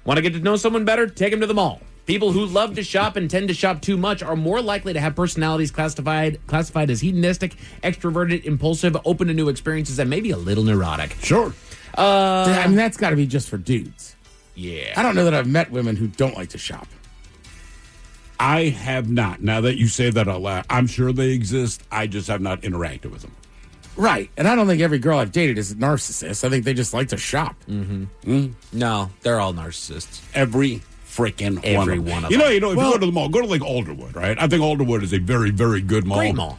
Want to get to know someone better? Take them to the mall. People who love to shop and tend to shop too much are more likely to have personalities classified as hedonistic, extroverted, impulsive, open to new experiences, and maybe a little neurotic. Sure. I mean, that's got to be just for dudes. Yeah. I don't know that I've met women who don't like to shop. I have not. Now that you say that out loud, I'm sure they exist. I just have not interacted with them. Right. And I don't think every girl I've dated is a narcissist. I think they just like to shop. Mm-hmm. No, they're all narcissists. Every freaking Every one one of of them. them. You know, if you go to the mall, go to like Alderwood, right? I think Alderwood is a very, very good mall. Great mall.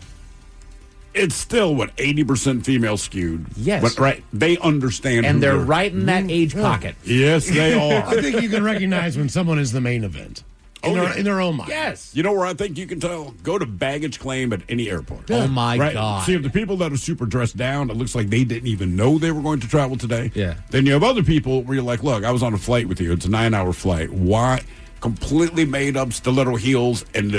It's still, 80% female skewed. Yes. But, right, they understand. And who they're right in that age pocket. Yes, they are. I think you can recognize when someone is the main event in their own mind. Yes. You know where I think you can tell? Go to baggage claim at any airport. Oh, my Right? God. See, if the people that are super dressed down, it looks like they didn't even know they were going to travel today. Yeah. Then you have other people where you're like, look, I was on a flight with you. It's a 9-hour flight. Why? Completely made up stiletto heels. And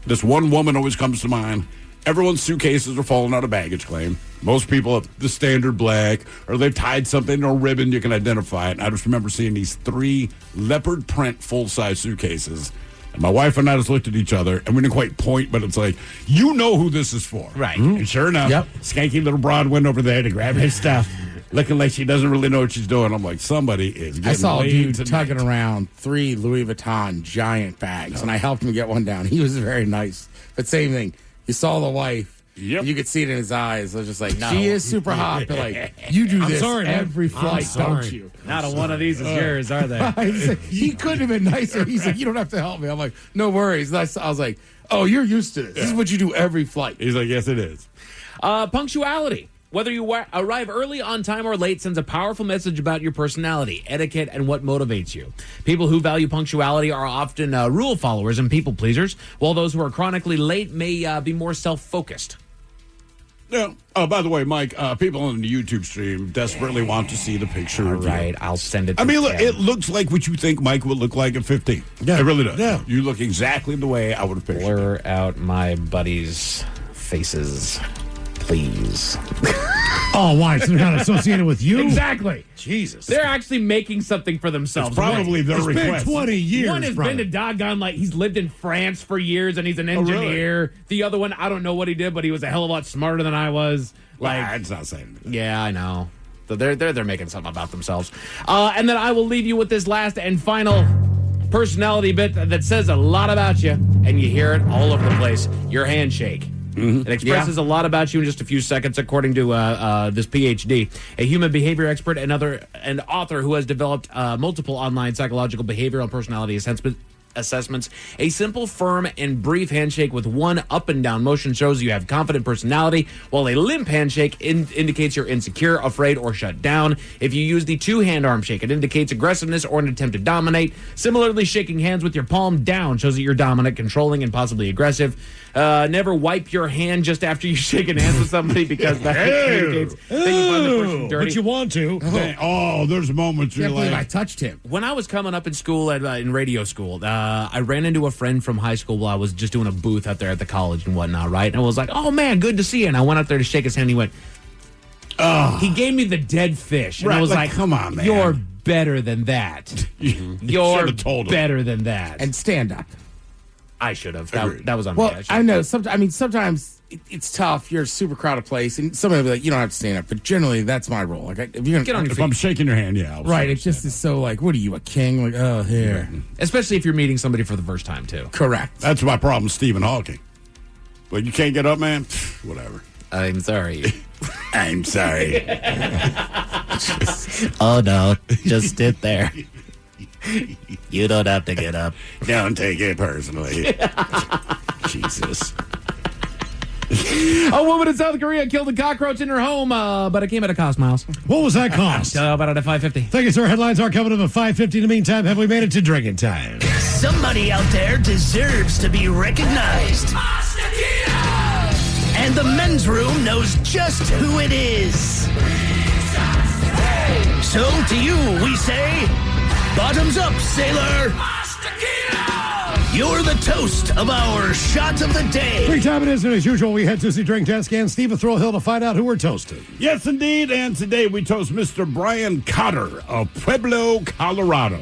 this one woman always comes to mind. Everyone's suitcases are falling out of baggage claim. Most people have the standard black, or they've tied something or ribbon you can identify it. And I just remember seeing these 3 leopard print full-size suitcases. And my wife and I just looked at each other, and we didn't quite point, but it's like, you know who this is for. Right. And sure enough, skanky little broad went over there to grab his stuff, looking like she doesn't really know what she's doing. I'm like, somebody is getting I saw a laid dude tonight. tugging around 3 Louis Vuitton giant bags, and I helped him get one down. He was very nice. But same thing. You saw the wife. Yep. You could see it in his eyes. I was just like, she is super hot, but like, you do I'm this sorry, man. every I'm flight, sorry. don't you? Not a one of these is yours, are they? He couldn't have been nicer. He's like, you don't have to help me. I'm like, no worries. And I was like, oh, you're used to this. This is what you do every flight. He's like, yes, it is. Punctuality. Whether you arrive early, on time, or late sends a powerful message about your personality, etiquette, and what motivates you. People who value punctuality are often rule followers and people pleasers, while those who are chronically late may be more self-focused. Yeah. By the way, Mike, people on the YouTube stream desperately want to see the picture of you. Right, I'll send it to I mean, look, Tim. it looks like what you think Mike would look like at 15. Yeah. It really does. Yeah. You look exactly the way I would have pictured. Blur out my buddies' faces, please. Oh, why? So they're not associated with you? Exactly. Jesus. They're actually making something for themselves. It's probably their It's been request. 20 years. One has brother. been to doggone, like, he's lived in France for years and he's an really? engineer. The other one, I don't know what he did, but he was a hell of a lot smarter than I was. Like, It's not saying anything. yeah, I know. So they're making something about themselves. And then I will leave you with this last and final personality bit that says a lot about you, and you hear it all over the place. Your handshake. It expresses a lot about you in just a few seconds, according to this PhD, a human behavior expert and author who has developed multiple online psychological behavioral and personality assessments. A simple, firm, and brief handshake with one up and down motion shows you have confident personality, while a limp handshake indicates you're insecure, afraid, or shut down. If you use the two-hand arm shake, it indicates aggressiveness or an attempt to dominate. Similarly, shaking hands with your palm down shows that you're dominant, controlling, and possibly aggressive. Never wipe your hand just after you shake hands with somebody because that indicates that you find the person dirty. But you want to. Oh, there's moments you're Can't believe I like, touched him. When I was coming up in school, in radio school, I ran into a friend from high school while I was just doing a booth out there at the college and whatnot, right? And I was like, oh, man, good to see you. And I went out there to shake his hand. And he went, he gave me the dead fish. And Right, I was like, like, come on, man. You're better than that. You're should've told him. better than that. And stand up. I should have. Agreed. That was on me. Well, I know. Sometimes it's tough. You're a super crowded place, and somebody will be like, you don't have to stand up. But generally, that's my rule. Like, if you're Get on your if feet. I'm shaking your hand, yeah. I'll right, say it just is so like, what are you, a king? Like, oh, here. Especially if you're meeting somebody for the first time, too. Correct. That's my problem, Stephen Hawking. But you can't get up, man? Whatever. I'm sorry. I'm sorry. Oh, no. Just sit there. You don't have to get up. Don't take it personally. Jesus. A woman in South Korea killed a cockroach in her home, but it came at a cost, Miles. What was that cost? About at $5.50. Thank you, sir. Headlines are coming up at 5:50. In the meantime, have we made it to drinking time? Somebody out there deserves to be recognized. And the men's room knows just who it is. So to you, we say, bottoms up, sailor. You're the toast of our shot of the day. Free time it is, and as usual, we head to the drink test and Steve will throw a hill to find out who we're toasting. Yes, indeed. And today we toast Mr. Brian Cotter of Pueblo, Colorado.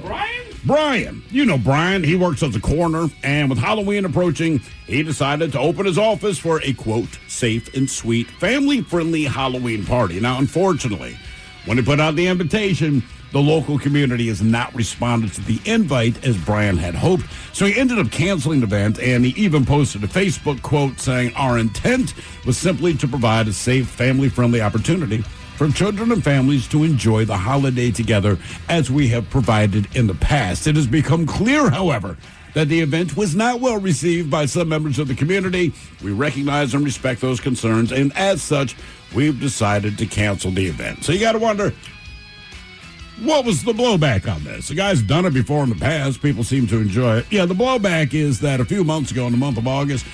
Brian. You know Brian. He works as a coroner. And with Halloween approaching, he decided to open his office for a, quote, safe and sweet, family-friendly Halloween party. Now, unfortunately, when he put out the invitation, the local community has not responded to the invite as Brian had hoped. So he ended up canceling the event, and he even posted a Facebook quote saying, our intent was simply to provide a safe, family-friendly opportunity for children and families to enjoy the holiday together as we have provided in the past. It has become clear, however, that the event was not well received by some members of the community. We recognize and respect those concerns, and as such, we've decided to cancel the event. So you got to wonder, what was the blowback on this? The guy's done it before in the past. People seem to enjoy it. Yeah, the blowback is that a few months ago in the month of August,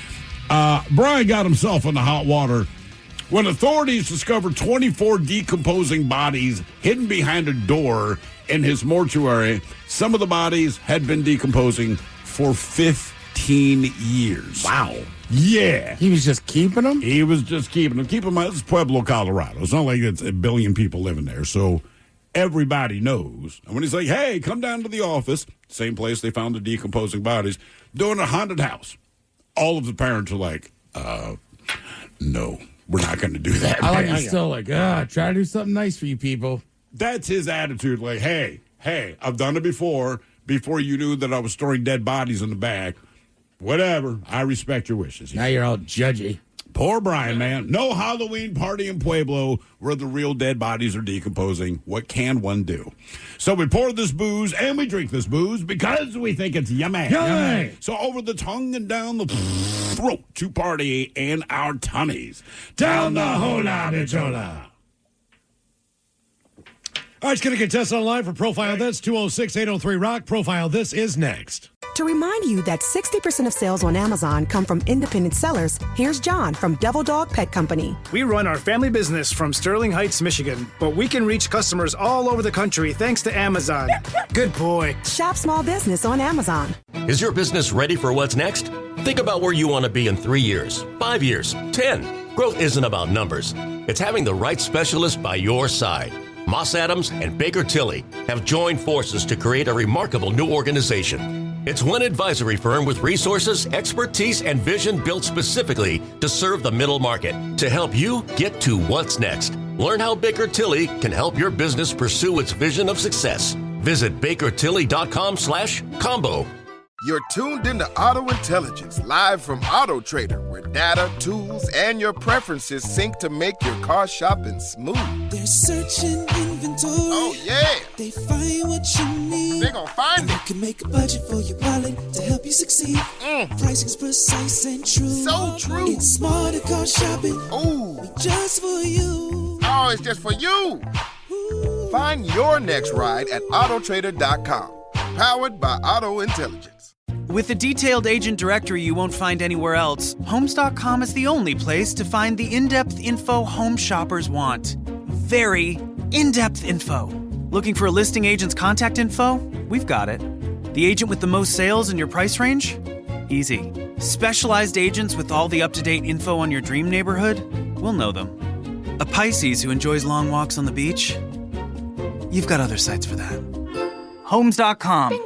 Brian got himself in the hot water when authorities discovered 24 decomposing bodies hidden behind a door in his mortuary. Some of the bodies had been decomposing for 15 years. Wow. Yeah. He was just keeping them? He was just keeping them. Keep in mind, it's Pueblo, Colorado. It's not like it's a billion people living there. So everybody knows. And when he's like, hey, come down to the office, same place they found the decomposing bodies, doing a haunted house. All of the parents are like, no, we're not going to do that. I like he's still like, try to do something nice for you people. That's his attitude. Like, hey, I've done it before you knew that I was storing dead bodies in the back. Whatever. I respect your wishes. Now you're all judgy. Poor Brian, man. No Halloween party in Pueblo where the real dead bodies are decomposing. What can one do? So we pour this booze and we drink this booze because we think it's yummy. Yummy. So over the tongue and down the throat to party and our tummies. Down the hola bichola. All right, it's going to get tested online for Profile This, 206-803-ROCK. Profile This is next. To remind you that 60% of sales on Amazon come from independent sellers, here's John from Devil Dog Pet Company. We run our family business from Sterling Heights, Michigan, but we can reach customers all over the country thanks to Amazon. Good boy. Shop small business on Amazon. Is your business ready for what's next? Think about where you want to be in 3 years, 5 years, 10. Growth isn't about numbers. It's having the right specialist by your side. Moss Adams and Baker Tilly have joined forces to create a remarkable new organization. It's one advisory firm with resources, expertise, and vision built specifically to serve the middle market to help you get to what's next. Learn how Baker Tilly can help your business pursue its vision of success. Visit bakertilly.com/combo. You're tuned into Auto Intelligence, live from Auto Trader, where data, tools, and your preferences sync to make your car shopping smooth. They're searching inventory. Oh, yeah. They find what you need. They're gonna find it. You can make a budget for your wallet to help you succeed. Pricing's precise and true. So true. It's smarter car shopping. Ooh. Just for you. Oh, it's just for you. Ooh. Find your next ride at autotrader.com. Powered by Auto Intelligence. With a detailed agent directory you won't find anywhere else, Homes.com is the only place to find the in-depth info home shoppers want. Very in-depth info. Looking for a listing agent's contact info? We've got it. The agent with the most sales in your price range? Easy. Specialized agents with all the up-to-date info on your dream neighborhood? We'll know them. A Pisces who enjoys long walks on the beach? You've got other sites for that. Homes.com.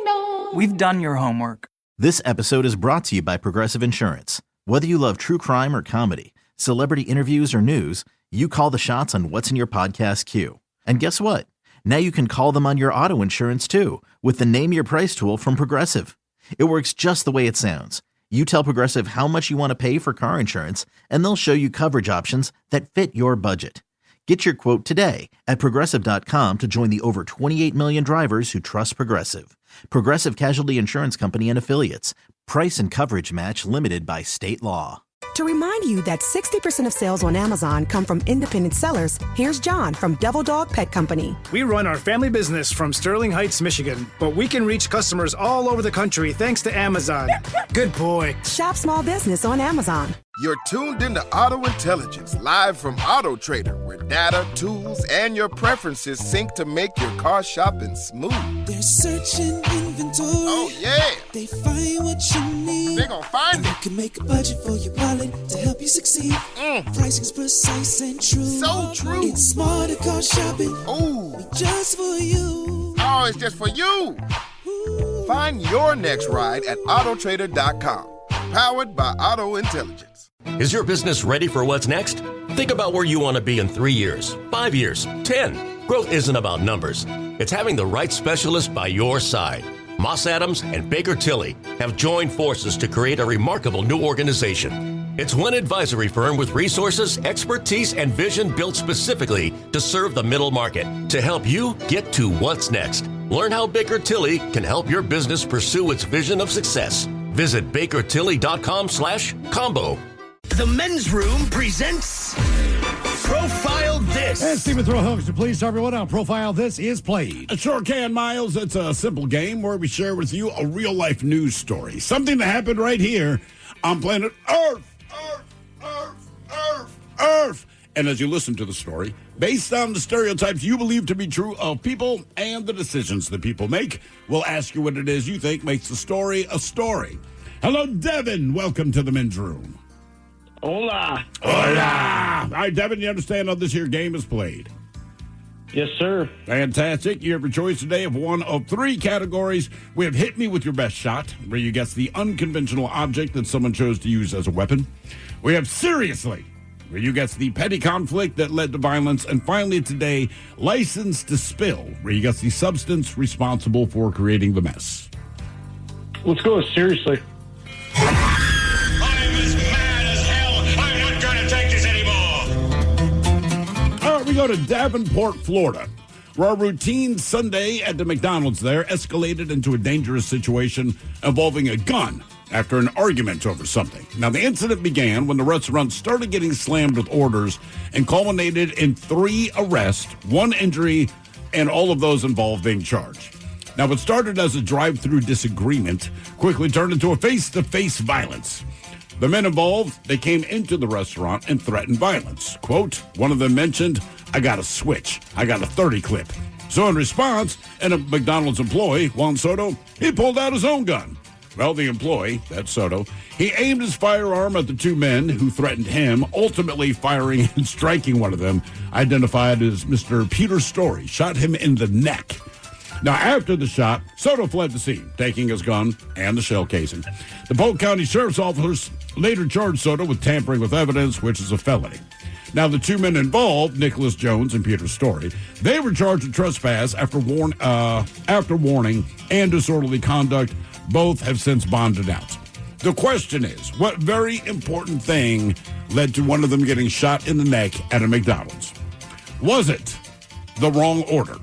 We've done your homework. This episode is brought to you by Progressive Insurance. Whether you love true crime or comedy, celebrity interviews or news, you call the shots on what's in your podcast queue. And guess what? Now you can call them on your auto insurance too with the Name Your Price tool from Progressive. It works just the way it sounds. You tell Progressive how much you want to pay for car insurance, and they'll show you coverage options that fit your budget. Get your quote today at Progressive.com to join the over 28 million drivers who trust Progressive. Progressive Casualty Insurance Company and Affiliates. Price and coverage match limited by state law. To remind you that 60% of sales on Amazon come from independent sellers, here's John from Devil Dog Pet Company. We run our family business from Sterling Heights, Michigan, but we can reach customers all over the country thanks to Amazon. Good boy. Shop small business on Amazon. You're tuned into Auto Intelligence, live from Auto Trader, where data, tools, and your preferences sync to make your car shopping smooth. They're searching inventory. Oh, yeah. They find what you need. They're gonna find it. You can make a budget for your wallet to help you succeed. Pricing's precise and true. So true. It's smarter car shopping. Ooh. Just for you. Oh, it's just for you. Ooh. Find your next ride at autotrader.com. Powered by Auto Intelligence. Is your business ready for what's next? Think about where you want to be in 3 years, 5 years, 10. Growth isn't about numbers. It's having the right specialist by your side. Moss Adams and Baker Tilly have joined forces to create a remarkable new organization. It's one advisory firm with resources, expertise, and vision built specifically to serve the middle market to help you get to what's next. Learn how Baker Tilly can help your business pursue its vision of success. Visit bakertilly.com/combo. The Men's Room presents Profile This. And Stephen Throw Hooks to please everyone on Profile This is played. It sure can, Miles. It's a simple game where we share with you a real-life news story. Something that happened right here on planet Earth. Earth. And as you listen to the story, based on the stereotypes you believe to be true of people and the decisions that people make, we'll ask you what it is you think makes the story a story. Hello, Devin. Welcome to the Men's Room. Hola. Hola. All right, Devin, you understand how this here game is played? Yes, sir. Fantastic. You have your choice today of one of three categories. We have Hit Me With Your Best Shot, where you guess the unconventional object that someone chose to use as a weapon. We have Seriously, where you guess the petty conflict that led to violence. And finally today, License to Spill, where you guess the substance responsible for creating the mess. Let's go with Seriously. I'm as mad as hell. I'm not gonna go to Davenport, Florida, where a routine Sunday at the McDonald's there escalated into a dangerous situation involving a gun after an argument over something. Now, the incident began when the restaurant started getting slammed with orders and culminated in 3 arrests, 1 injury, and all of those involved being charged. Now, what started as a drive-through disagreement quickly turned into a face-to-face violence. The men involved, they came into the restaurant and threatened violence. Quote, one of them mentioned, I got a switch. I got a 30 clip. So in response, and a McDonald's employee, Juan Soto, he pulled out his own gun. Well, the employee, that's Soto, he aimed his firearm at the 2 men who threatened him, ultimately firing and striking one of them, identified as Mr. Peter Story, shot him in the neck. Now, after the shot, Soto fled the scene, taking his gun and the shell casing. The Polk County Sheriff's officers later charged Soto with tampering with evidence, which is a felony. Now, the 2 men involved, Nicholas Jones and Peter Story, they were charged with trespass after warning and disorderly conduct. Both have since bonded out. The question is, what very important thing led to one of them getting shot in the neck at a McDonald's? Was it the wrong order?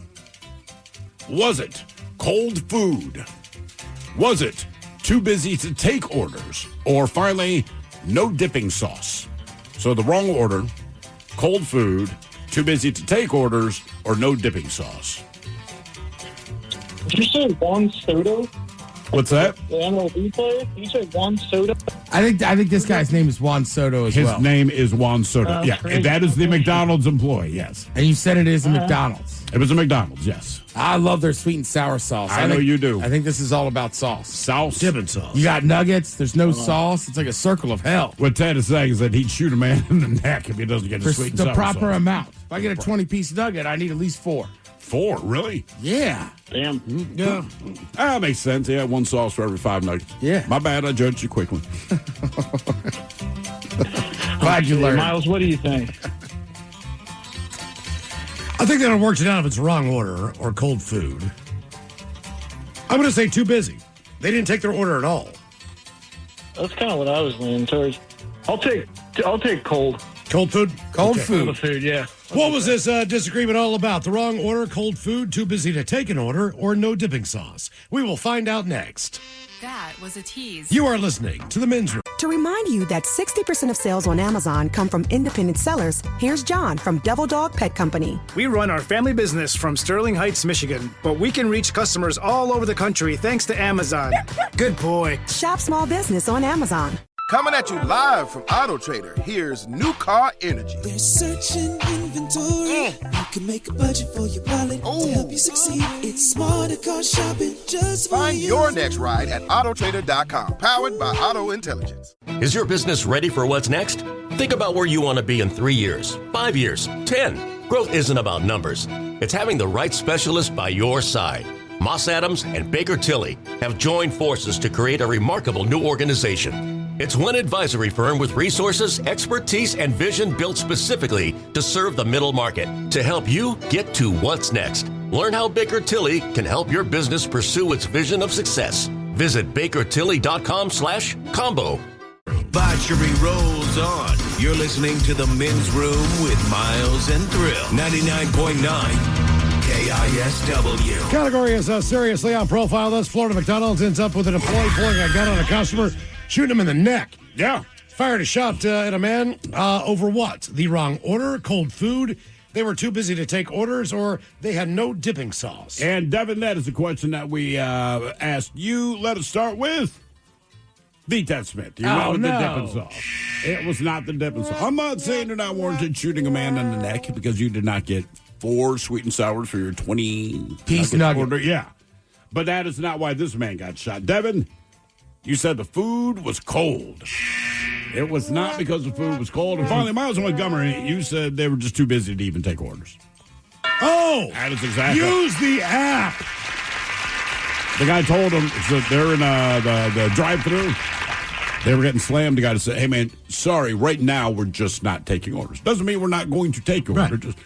Was it cold food? Was it too busy to take orders? Or finally, no dipping sauce? So the wrong order, cold food, too busy to take orders, or no dipping sauce? Did you say Juan Soto? What's that? The MLB player? Did you say Juan Soto? I think this guy's name is Juan Soto as well. His name is Juan Soto. Yeah, crazy. that is the McDonald's employee, yes. And you said it is a McDonald's. It was a McDonald's, yes. I love their sweet and sour sauce. I know you do. I think this is all about sauce. Sauce? Dipping sauce. You got nuggets. There's no sauce. It's like a circle of hell. What Ted is saying is that he'd shoot a man in the neck if he doesn't get For a sweet and the sour proper sauce. amount. If I get a 20-piece nugget, I need at least 4. 4, really? Yeah. Damn. Yeah. That makes sense. Yeah, 1 sauce for every 5 nuggets. Yeah. My bad. I judged you quickly. Glad you learned. Miles, what do you think? I think that it works it out if it's wrong order or cold food. I'm going to say too busy. They didn't take their order at all. That's kind of what I was leaning towards. I'll take cold. Cold food? Cold food. Cold food, yeah. What was this disagreement all about? The wrong order, cold food, too busy to take an order, or no dipping sauce? We will find out next. That was a tease. You are listening to The Men's Room. To remind you that 60% of sales on Amazon come from independent sellers, here's John from Devil Dog Pet Company. We run our family business from Sterling Heights, Michigan, but we can reach customers all over the country thanks to Amazon. Good boy. Shop small business on Amazon. Coming at you live from Auto Trader, here's New Car Energy. There's searching inventory. You can make a budget for your wallet to help you succeed. It's smarter car shopping just for Find you. your next ride at autotrader.com, powered by Auto Intelligence. Is your business ready for what's next? Think about where you want to be in 3 years, 5 years, 10. Growth isn't about numbers. It's having the right specialist by your side. Moss Adams and Baker Tilly have joined forces to create a remarkable new organization. It's one advisory firm with resources, expertise, and vision built specifically to serve the middle market to help you get to what's next. Learn how Baker Tilly can help your business pursue its vision of success. Visit bakertilly.com/combo. Botchery rolls on. You're listening to The Men's Room with Miles and Thrill. 99.9 KISW. Category is seriously on profile. Thus, Florida McDonald's ends up with an employee pulling a gun on a customer, shooting him in the neck. Yeah. Fired a shot at a man over what? The wrong order, cold food, they were too busy to take orders, or they had no dipping sauce. And Devin, that is the question that we asked you. Let us start with the Ted Smith. You went with the dipping sauce. It was not the dipping sauce. I'm not saying they're not warranted shooting a man in the neck because you did not get 4 sweet and sours for your 20-piece nugget order. Yeah. But that is not why this man got shot. Devin, you said the food was cold. It was not because the food was cold. And finally, Miles and Montgomery, you said they were just too busy to even take orders. Oh! That is exactly. Use the app! The guy told them that they're in the drive-thru. They were getting slammed. The guy said, hey, man, sorry, right now we're just not taking orders. Doesn't mean we're not going to take your order. Just,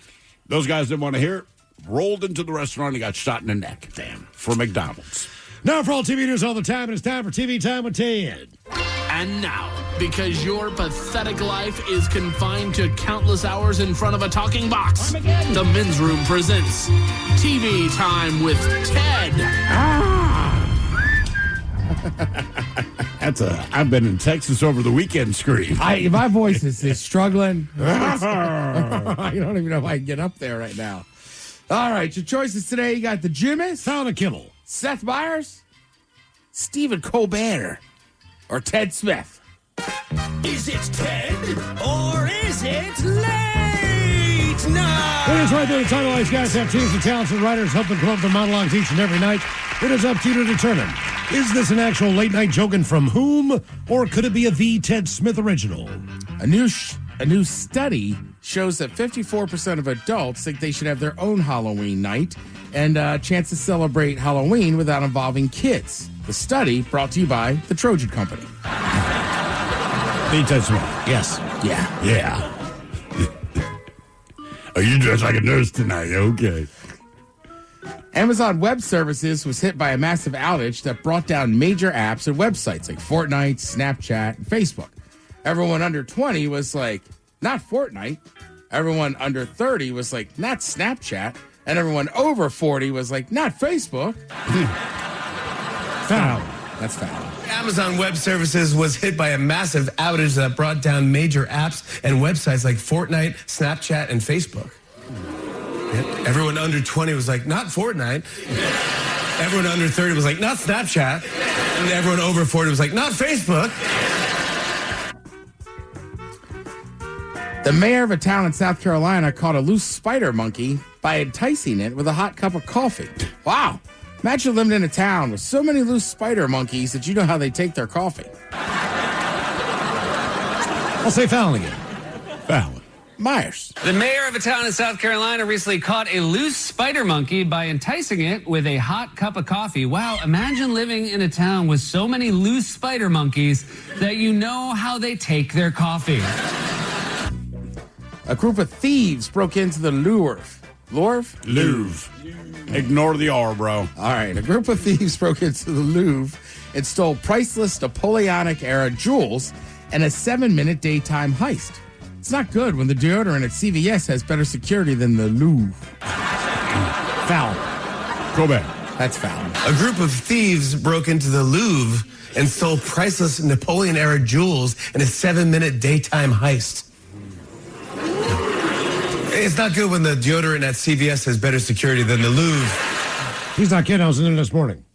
those guys didn't want to hear it. Rolled into the restaurant and got shot in the neck. Damn. For McDonald's. Now for all TV news all the time, it's time for TV Time with Ted. And now, because your pathetic life is confined to countless hours in front of a talking box, the Men's Room presents TV Time with Ted. That's I've been in Texas over the weekend scream. My voice is struggling. I don't even know if I can get up there right now. All right, your choices today. You got the Jimmys, Fallon Kimmel, Seth Meyers, Stephen Colbert, or Ted Smith. Is it Ted or is it late night? It is right there. The title. These guys have teams of talented writers helping come up with monologues each and every night. It is up to you to determine, is this an actual late-night joke and from whom, or could it be a The Ted Smith original? A new study shows that 54% of adults think they should have their own Halloween night and a chance to celebrate Halloween without involving kids. The study brought to you by the Trojan Company. The Ted Smith. Yes. Yeah. Oh, you dressed like a nurse tonight. Okay. Amazon Web Services was hit by a massive outage that brought down major apps and websites like Fortnite, Snapchat, and Facebook. Everyone under 20 was like, not Fortnite. Everyone under 30 was like, not Snapchat. And everyone over 40 was like, not Facebook. Foul. That's foul. Amazon Web Services was hit by a massive outage that brought down major apps and websites like Fortnite, Snapchat, and Facebook. Everyone under 20 was like, not Fortnite. Everyone under 30 was like, not Snapchat. And everyone over 40 was like, not Facebook. The mayor of a town in South Carolina caught a loose spider monkey by enticing it with a hot cup of coffee. Wow. Imagine living in a town with so many loose spider monkeys that you know how they take their coffee. I'll say Fallon again. Fallon. Myers. The mayor of a town in South Carolina recently caught a loose spider monkey by enticing it with a hot cup of coffee. Wow, imagine living in a town with so many loose spider monkeys that you know how they take their coffee. A group of thieves broke into the Louvre. Louvre. Ignore the R, bro. All right. A group of thieves broke into the Louvre and stole priceless Napoleonic-era jewels and a 7-minute daytime heist. It's not good when the deodorant at CVS has better security than the Louvre. Foul. Go back. That's foul. A group of thieves broke into the Louvre and stole priceless Napoleon-era jewels in a 7-minute daytime heist. It's not good when the deodorant at CVS has better security than the Louvre. He's not kidding. I was in there this morning.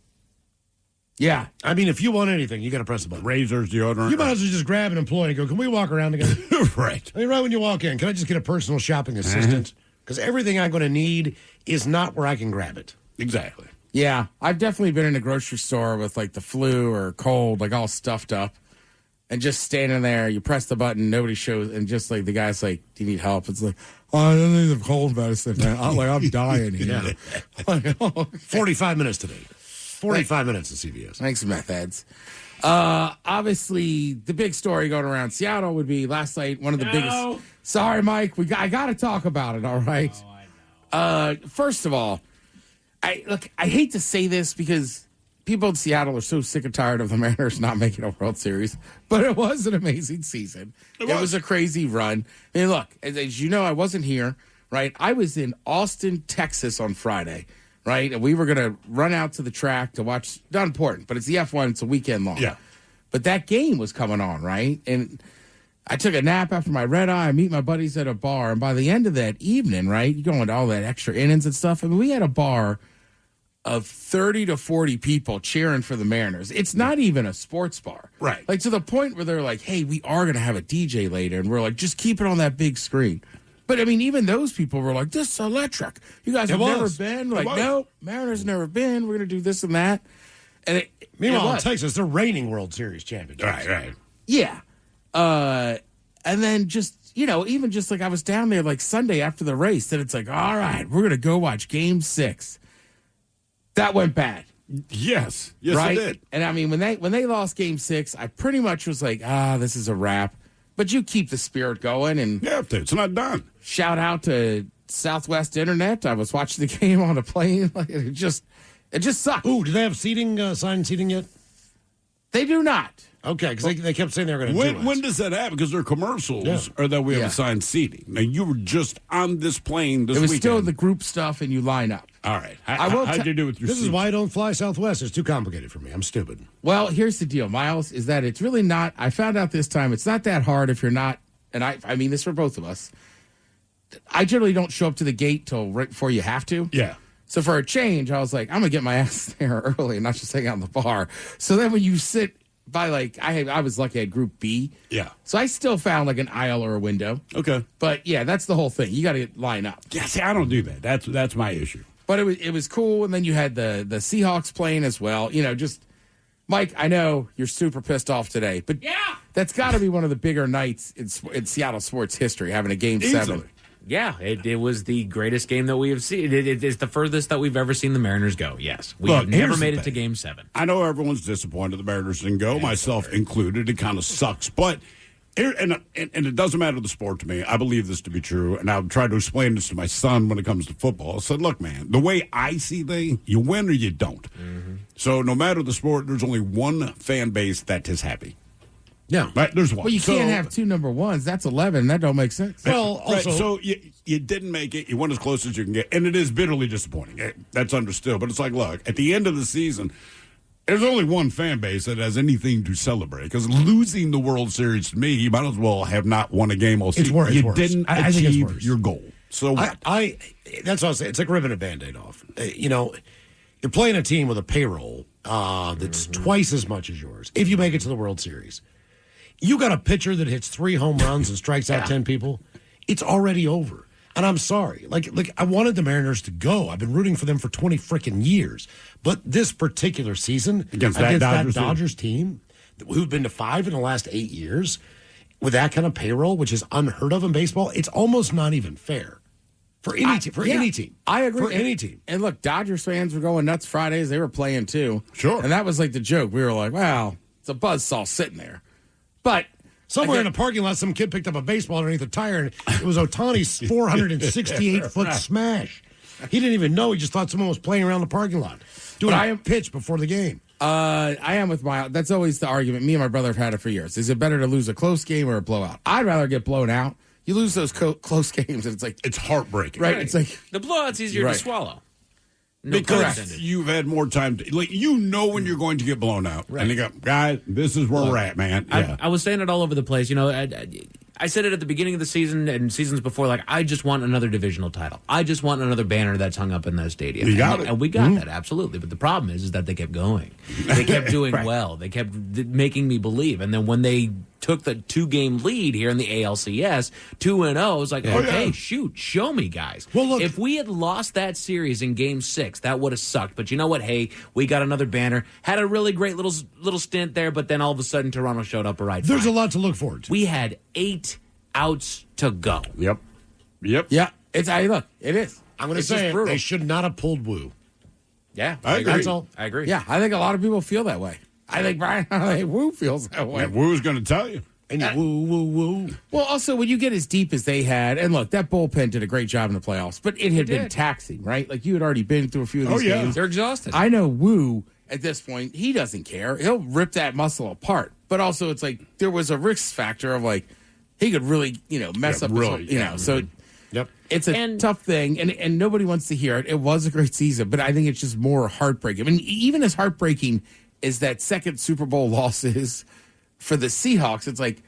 Yeah. I mean, if you want anything, you got to press the button. Razors, deodorant. You might as well just grab an employee and go, can we walk around together? Right. I mean, right when you walk in, can I just get a personal shopping assistant? Because everything I'm going to need is not where I can grab it. Exactly. Yeah. I've definitely been in a grocery store with like the flu or cold, like all stuffed up. And just standing there, you press the button, nobody shows, and just like the guy's like, do you need help? It's like, oh, I don't need the cold medicine, man. I'm dying here. Yeah. 45 minutes today. 45 minutes at CVS. Thanks, meth heads. Obviously, the big story going around Seattle would be last night, one of the biggest. Sorry, Mike. I got to talk about it, all right? First of all, I hate to say this because people in Seattle are so sick and tired of the Mariners not making a World Series, but it was an amazing season. It was a crazy run. I mean, look, as you know, I wasn't here, right? I was in Austin, Texas on Friday, right? And we were going to run out to the track to watch, not important, but it's the F1, it's a weekend long. Yeah. But that game was coming on, right? And I took a nap after my red eye. I meet my buddies at a bar. And by the end of that evening, right, you go into all that extra innings and stuff. I mean, we had a bar of 30 to 40 people cheering for the Mariners. It's not even a sports bar. Right. Like to the point where they're like, hey, we are going to have a DJ later. And we're like, just keep it on that big screen. But I mean, even those people were like, this is electric. You guys have never been? Like, no, Mariners never been. We're going to do this and that. And meanwhile, in Texas, they're reigning World Series champions. Right. Yeah. And then just, even just like I was down there like Sunday after the race, then it's like, all right, we're going to go watch Game 6. That went bad. Yes, right? It did. And I mean, when they lost Game 6, I pretty much was like, this is a wrap. But you keep the spirit going, and yeah, it's not done. Shout out to Southwest Internet. I was watching the game on a plane. Like it just sucked. Ooh, do they have seating, assigned seating yet? They do not. Okay, because they kept saying they were going to do it. When does that happen? Because they're commercials or that we have assigned seating. Now, you were just on this plane this weekend. It was still the group stuff, and you line up. All right. How'd you do with your This is seat? why I don't fly Southwest. It's too complicated for me. I'm stupid. Well, here's the deal, Miles, is that it's really not. I found out this time it's not that hard if you're not, and I mean this for both of us. I generally don't show up to the gate till right before you have to. Yeah. So for a change, I was like, I'm going to get my ass there early and not just hang out in the bar. So then when you sit by, like, I was lucky I had Group B. Yeah. So I still found like an aisle or a window. Okay. But yeah, that's the whole thing. You got to line up. Yeah, see, I don't do that. That's my issue. But it was cool. And then you had the Seahawks playing as well. You know, just, Mike, I know you're super pissed off today, but that's got to be one of the bigger nights in Seattle sports history, having a Game 7. Yeah, it was the greatest game that we have seen. It is the furthest that we've ever seen the Mariners go. Yes, we Look, have never here's made the it to thing. Game 7. I know everyone's disappointed the Mariners didn't go, myself included. It kind of sucks. But, and it doesn't matter the sport to me. I believe this to be true. And I've tried to explain this to my son when it comes to football. I said, look, man, the way I see things, you win or you don't. Mm-hmm. So no matter the sport, there's only one fan base that is happy. Yeah. Right? There's one. Well, you can't have two number ones. That's 11. That don't make sense. Well, also, so you didn't make it. You went as close as you can get, and it is bitterly disappointing. That's understood. But it's like, look, at the end of the season, there's only one fan base that has anything to celebrate. Because losing the World Series to me, you might as well have not won a game all season. It's worse. You didn't I think it's achieve worse. your goal. So what? That's what I was saying. It's like ripping a Band-Aid off. You know, you're playing a team with a payroll that's twice as much as yours. If you make it to the World Series, you got a pitcher that hits 3 home runs and strikes out 10 people. It's already over. And I'm sorry. Like I wanted the Mariners to go. I've been rooting for them for 20 freaking years. But this particular season Against that Dodgers team, who've been to 5 in the last 8 years, with that kind of payroll, which is unheard of in baseball, it's almost not even fair. For any team. Any team. I agree. For any team. And look, Dodgers fans were going nuts Fridays. They were playing too. Sure. And that was like the joke. We were like, wow, it's a buzzsaw sitting there. But somewhere in a parking lot, some kid picked up a baseball underneath a tire, and it was Ohtani's 468-foot smash. He didn't even know. He just thought someone was playing around the parking lot, doing a pitch before the game. I am with that's always the argument. Me and my brother have had it for years. Is it better to lose a close game or a blowout? I'd rather get blown out. You lose those close games, and it's like it's heartbreaking. Right? It's like the blowout's easier to swallow. No because you've had more time to, like, you know when you're going to get blown out. Right. And you go, guys, this is where we're at, man. Yeah. I was saying it all over the place. You know, I said it at the beginning of the season and seasons before, like, I just want another divisional title. I just want another banner that's hung up in that stadium. You got it. And we got that, absolutely. But the problem is that they kept going. They kept doing well. They kept making me believe. And then when they took the 2-game lead here in the ALCS, 2-0, I was like, okay, shoot, show me, guys. Well, look, if we had lost that series in Game 6, that would have sucked. But you know what? Hey, we got another banner. Had a really great little stint there, but then all of a sudden Toronto showed up There's a lot to look forward to. We had 8 outs to go. Yep. Yeah. It is. I'm going to It's say just it, brutal. they should not have pulled Woo. Yeah, I agree. That's all. I agree. Yeah, I think a lot of people feel that way. I think Brian Wu feels that way. Yeah, Woo's going to tell you. And woo. Well, also, when you get as deep as they had, and look, that bullpen did a great job in the playoffs, but it had been taxing, right? Like, you had already been through a few of these games. They're exhausted. I know Wu, at this point, he doesn't care. He'll rip that muscle apart. But also, it's like, there was a risk factor of, like, he could really, mess up his whole, so it's a tough thing, and nobody wants to hear it. It was a great season, but I think it's just more heartbreaking. I mean, even as heartbreaking as that second Super Bowl loss is for the Seahawks, it's like,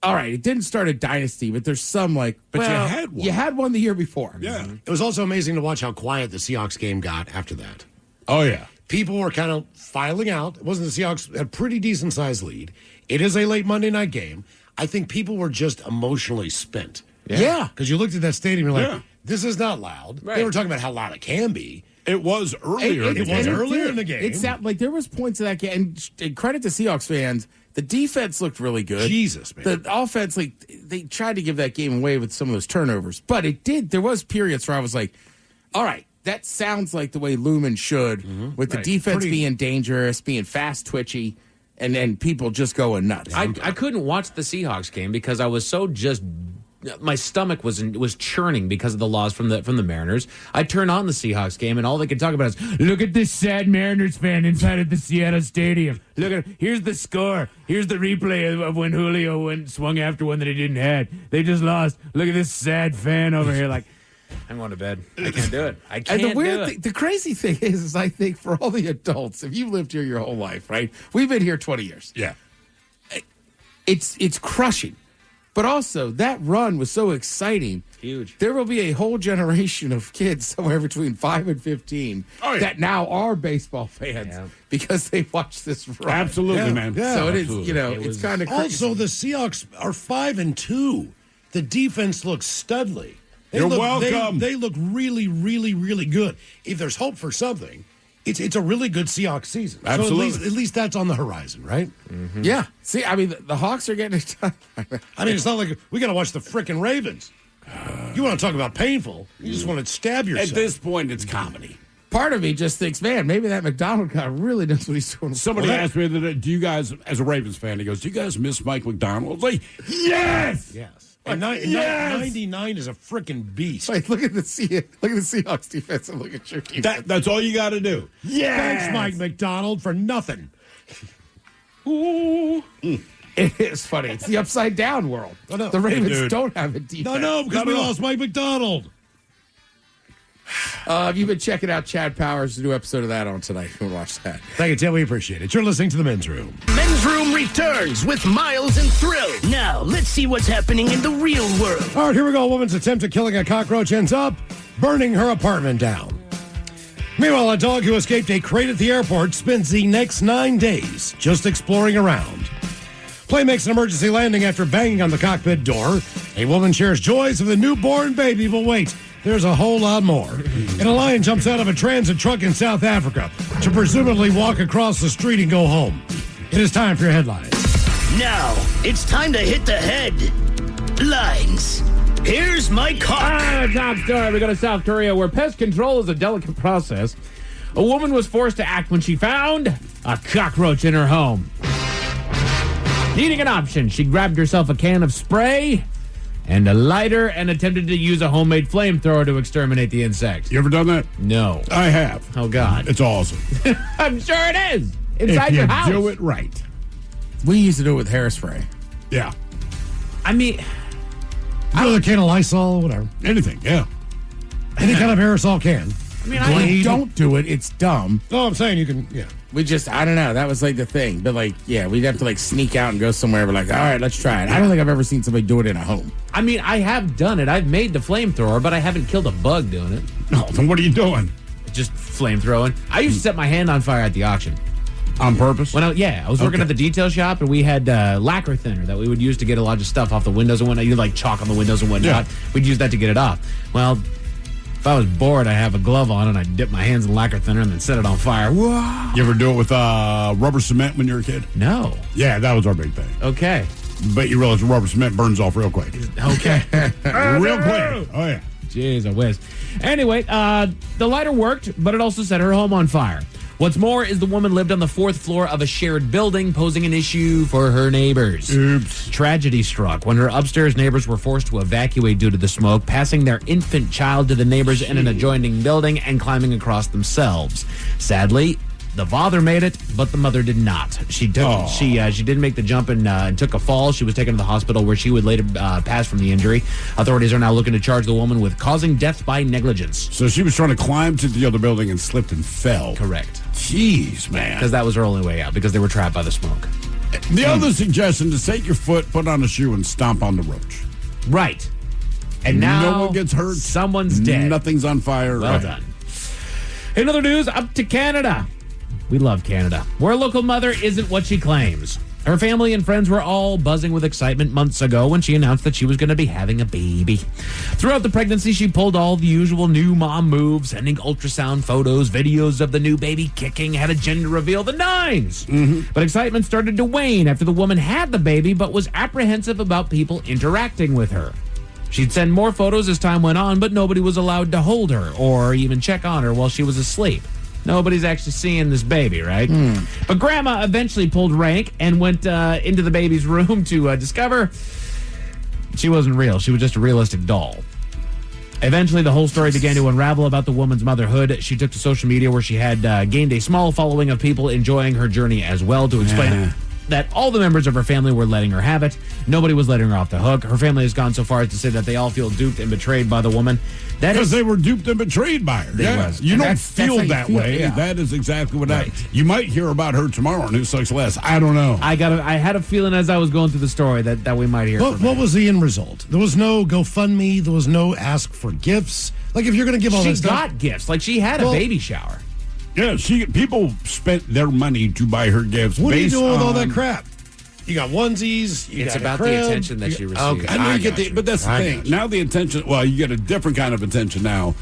all right, it didn't start a dynasty, but there's some you had one. You had one the year before. Yeah. It was also amazing to watch how quiet the Seahawks game got after that. Oh, yeah. People were kind of filing out. It wasn't the Seahawks had a pretty decent sized lead. It is a late Monday night game. I think people were just emotionally spent. Yeah. Because you looked at that stadium, you're like, this is not loud. Right. They were talking about how loud it can be. It was earlier in the game. It was earlier in the game. It sounded like there was points of that game, and credit to Seahawks fans, the defense looked really good. Jesus, man. The offense, they tried to give that game away with some of those turnovers, but it did. There was periods where I was like, all right, that sounds like the way Lumen should, with the defense being dangerous, being fast, twitchy, and then people just going nuts. I couldn't watch the Seahawks game because I was so just my stomach was churning because of the loss from the Mariners. I turned on the Seahawks game, and all they could talk about is, look at this sad Mariners fan inside of the Seattle Stadium. Look at it. Here's the score. Here's the replay of when Julio swung after one that he didn't have. They just lost. Look at this sad fan over here. Like, I'm going to bed. I can't do it. I can't And the weird do it. thing, the crazy thing is I think for all the adults, if you've lived here your whole life, right? We've been here 20 years. Yeah. It's crushing. But also, that run was so exciting. Huge. There will be a whole generation of kids somewhere between 5 and 15 that now are baseball fans because they watched this run. Absolutely, man. Yeah. So it is, Absolutely. it's kind of crazy. Also, the Seahawks are 5-2. The defense looks studly. You're welcome. They look really, really, really good. If there's hope for something, it's a really good Seahawks season. Absolutely. So at least that's on the horizon, right? Mm-hmm. Yeah. See, I mean, the Hawks are getting it done. I mean, it's not like we got to watch the frickin' Ravens. You want to talk about painful? You just want to stab yourself. At this point, it's comedy. Part of me just thinks, man, maybe that McDonald guy really knows what he's doing. Somebody asked me the other day, do you guys, as a Ravens fan, he goes, do you guys miss Mike McDonald? I was like, yes! Yes. And 99 is a frickin' beast. Wait, look at the Seahawks defense and look at your defense. That's all you got to do. Thanks, Mike McDonald, for nothing. Ooh. It is funny. It's the upside down world. Oh, no. The Ravens Dude. don't have a defense. No, because we lost Mike McDonald. Have you been checking out Chad Powers' new episode of that on tonight? You can watch that. Thank you, Tim. We appreciate it. You're listening to The Men's Room. Men's Room returns with Miles and Thrill. Now, let's see what's happening in the real world. All right, here we go. A woman's attempt at killing a cockroach ends up burning her apartment down. Meanwhile, a dog who escaped a crate at the airport spends the next 9 days just exploring around. Plane makes an emergency landing after banging on the cockpit door. A woman shares joys of the newborn baby, but wait, there's a whole lot more. And a lion jumps out of a transit truck in South Africa to presumably walk across the street and go home. It is time for your headlines. Now, it's time to hit the headlines. Here's Mike Hawk. Top story. We go to South Korea, where pest control is a delicate process. A woman was forced to act when she found a cockroach in her home. Needing an option, she grabbed herself a can of spray and a lighter and attempted to use a homemade flamethrower to exterminate the insect. You ever done that? No. I have. Oh, God. It's awesome. I'm sure it is. Inside if your you house. do it right. We used to do it with hairspray. Yeah. I mean, Another can of Lysol, whatever. Anything, yeah. Any kind of aerosol can. I mean, When you don't do it, it's dumb. No, I'm saying you can, yeah. We just, I don't know. That was like the thing. But like, yeah, we'd have to like sneak out and go somewhere. We're like, all right, let's try it. I don't think I've ever seen somebody do it in a home. I mean, I have done it. I've made the flamethrower, but I haven't killed a bug doing it. No, then what are you doing? Just flamethrowing. I used to set my hand on fire at the auction. On purpose? When I was working at the detail shop, and we had lacquer thinner that we would use to get a lot of stuff off the windows and whatnot. You'd like chalk on the windows and whatnot. Yeah. We'd use that to get it off. Well, if I was bored, I'd have a glove on and I'd dip my hands in lacquer thinner and then set it on fire. Whoa! You ever do it with rubber cement when you were a kid? No. Yeah, that was our big thing. Okay. But you realize the rubber cement burns off real quick. Okay. Real quick. Oh, yeah. Jeez, I whiz. Anyway, the lighter worked, but it also set her home on fire. What's more is the woman lived on the 4th floor of a shared building, posing an issue for her neighbors. Oops. Tragedy struck when her upstairs neighbors were forced to evacuate due to the smoke, passing their infant child to the neighbors in an adjoining building and climbing across themselves. Sadly, the father made it, but the mother did not. She did make the jump and took a fall. She was taken to the hospital where she would later pass from the injury. Authorities are now looking to charge the woman with causing death by negligence. So she was trying to climb to the other building and slipped and fell. Correct. Jeez, man. Because that was her only way out, because they were trapped by the smoke. The other suggestion is take your foot, put on a shoe, and stomp on the roach. Right. And now no one gets hurt. Someone's dead. Nothing's on fire. Well done. In other news, up to Canada. We love Canada, where a local mother isn't what she claims. Her family and friends were all buzzing with excitement months ago when she announced that she was going to be having a baby. Throughout the pregnancy, she pulled all the usual new mom moves, sending ultrasound photos, videos of the new baby kicking, had a gender reveal, the nines. Mm-hmm. But excitement started to wane after the woman had the baby, but was apprehensive about people interacting with her. She'd send more photos as time went on, but nobody was allowed to hold her or even check on her while she was asleep. Nobody's actually seeing this baby, right? But Grandma eventually pulled rank and went into the baby's room to discover She wasn't real. She was just a realistic doll. Eventually, the whole story began to unravel about the woman's motherhood. She took to social media where she had gained a small following of people enjoying her journey as well to explain that all the members of her family were letting her have it. Nobody was letting her off the hook. Her family has gone so far as to say that they all feel duped and betrayed by the woman. Because they were duped and betrayed by her. You don't feel that way. Yeah. That is exactly what happened. You might hear about her tomorrow on Who Sucks Less. I don't know. I had a feeling as I was going through the story that we might hear. What was the end result? There was no GoFundMe. There was no ask for gifts. Like, if you're going to give all that stuff. She got gifts. Like, she had a baby shower. Yeah, people spent their money to buy her gifts. What are you doing with all that crap? You got onesies. It's about the attention that she received. Okay, I get but that's the thing. Now the attention. Well, you get a different kind of attention now.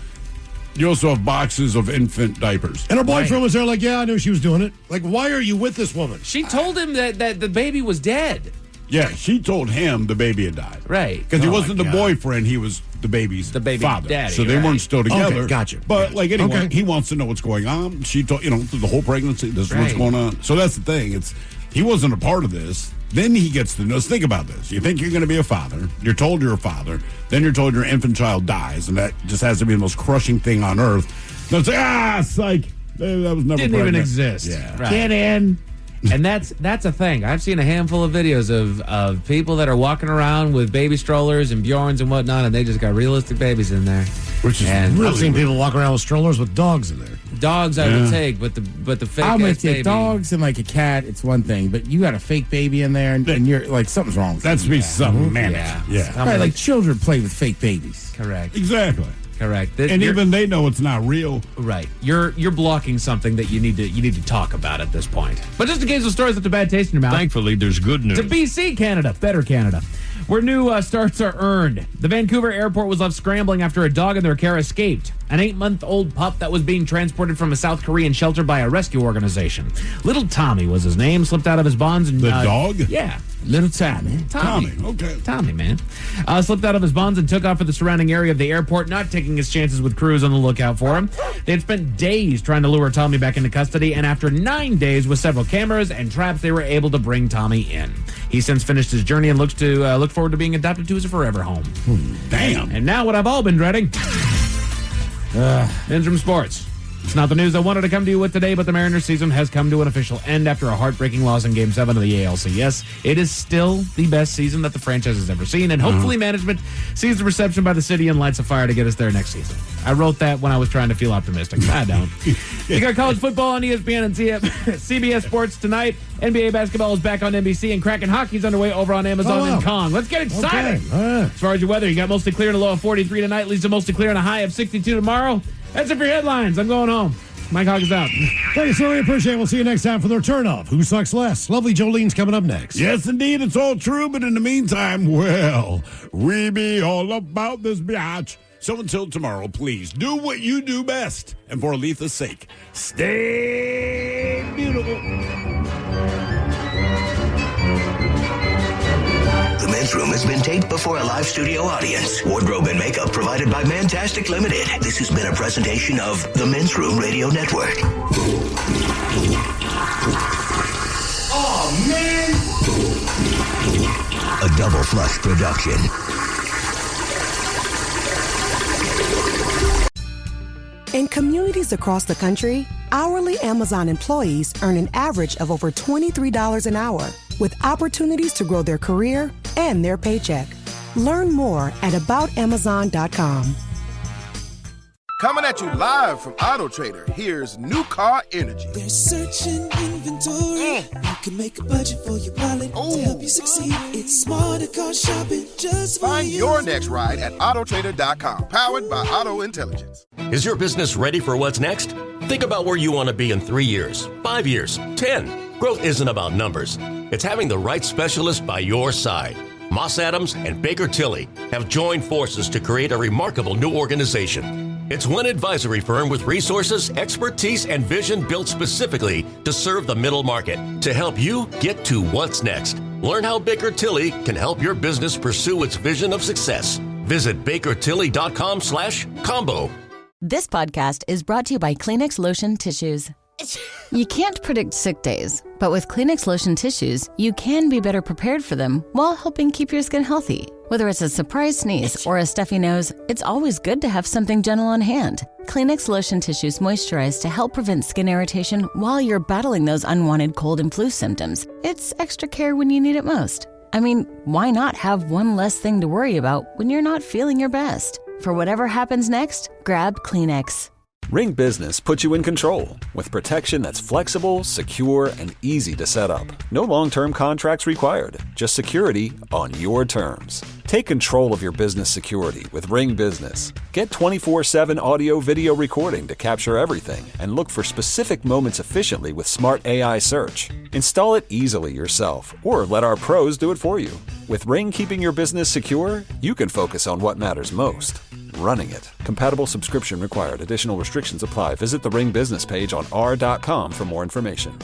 You also have boxes of infant diapers. And her boyfriend was there, like, yeah, I knew she was doing it. Like, why are you with this woman? She told him that the baby was dead. Yeah, she told him the baby had died. Right. Because he wasn't the boyfriend; he was the baby's father. Daddy, so they weren't still together. Okay, gotcha. But anyway, he wants to know what's going on. She told through the whole pregnancy, this is what's going on. So that's the thing. He wasn't a part of this. Then he gets to know. Think about this. You think you're going to be a father. You're told you're a father. Then you're told your infant child dies, and that just has to be the most crushing thing on earth. Then it's like, psych. That was never didn't pregnant. even exist. Yeah. Right. Get in. And that's a thing. I've seen a handful of videos of people that are walking around with baby strollers and Bjorns and whatnot, and they just got realistic babies in there. Which is I've seen people walk around with strollers with dogs in there. Dogs I would take, but the fake I'm with you. baby. Dogs and like a cat, it's one thing, but you got a fake baby in there, and you're like something's wrong. That's me. Something manic. Yeah. Right, like children play with fake babies. Correct. Exactly. Correct. And even they know it's not real. Right. You're blocking something that you need to talk about at this point. But just in case the story's left a bad taste in your mouth. Thankfully, there's good news. To BC, Canada. Better Canada. Where new starts are earned. The Vancouver airport was left scrambling after a dog in their care escaped. An 8-month-old pup that was being transported from a South Korean shelter by a rescue organization. Little Tommy was his name, slipped out of his bonds. And, the dog? Yeah. Little Tommy. Okay. Tommy, man. Slipped out of his bonds and took off for the surrounding area of the airport, not taking his chances with crews on the lookout for him. They had spent days trying to lure Tommy back into custody, and after 9 days with several cameras and traps, they were able to bring Tommy in. He's since finished his journey and look forward to being adopted to his forever home. Damn. And now what I've all been dreading. Men's Room Sports. It's not the news I wanted to come to you with today, but the Mariners season has come to an official end after a heartbreaking loss in Game 7 of the ALCS. It is still the best season that the franchise has ever seen, and hopefully management sees the reception by the city and lights a fire to get us there next season. I wrote that when I was trying to feel optimistic. I don't. You got college football on ESPN and CBS Sports tonight. NBA basketball is back on NBC, and Kraken hockey's underway over on Amazon and Kong. Let's get excited. Okay. As far as your weather, you got mostly clear and a low of 43 tonight, leads to mostly clear and a high of 62 tomorrow. That's it for your headlines. I'm going home. Mike Hawk is out. Thanks, Lori. Appreciate it. We'll see you next time for the return of Who Sucks Less. Lovely Jolene's coming up next. Yes, indeed. It's all true. But in the meantime, well, we be all about this biatch. So until tomorrow, please do what you do best. And for Aletha's sake, stay beautiful. The Men's Room has been taped before a live studio audience. Wardrobe and makeup provided by Mantastic Limited. This has been a presentation of the Men's Room Radio Network. Oh, man! A Double Flush production. In communities across the country, hourly Amazon employees earn an average of over $23 an hour, with opportunities to grow their career and their paycheck. Learn more at aboutamazon.com. Coming at you live from Auto Trader, here's New Car Energy. There's searching inventory. You can make a budget for your wallet to help you succeed. It's smarter car shopping just for Find you. your next ride at autotrader.com, powered by Auto Intelligence. Is your business ready for what's next? Think about where you want to be in 3 years, 5 years, 10. Growth isn't about numbers. It's having the right specialist by your side. Moss Adams and Baker Tilly have joined forces to create a remarkable new organization. It's one advisory firm with resources, expertise, and vision built specifically to serve the middle market to help you get to what's next. Learn how Baker Tilly can help your business pursue its vision of success. Visit bakertilly.com/combo. This podcast is brought to you by Kleenex Lotion Tissues. You can't predict sick days, but with Kleenex lotion tissues, you can be better prepared for them while helping keep your skin healthy. Whether it's a surprise sneeze or a stuffy nose, it's always good to have something gentle on hand. Kleenex lotion tissues moisturize to help prevent skin irritation while you're battling those unwanted cold and flu symptoms. It's extra care when you need it most. I mean, why not have one less thing to worry about when you're not feeling your best? For whatever happens next, grab Kleenex. Ring Business puts you in control with protection that's flexible, secure, and easy to set up. No long-term contracts required, just security on your terms. Take control of your business security with Ring Business. Get 24/7 audio-video recording to capture everything and look for specific moments efficiently with smart AI search. Install it easily yourself or let our pros do it for you. With Ring keeping your business secure, you can focus on what matters most. Running it. Compatible subscription required. Additional restrictions apply. Visit the Ring business page on r.com for more information.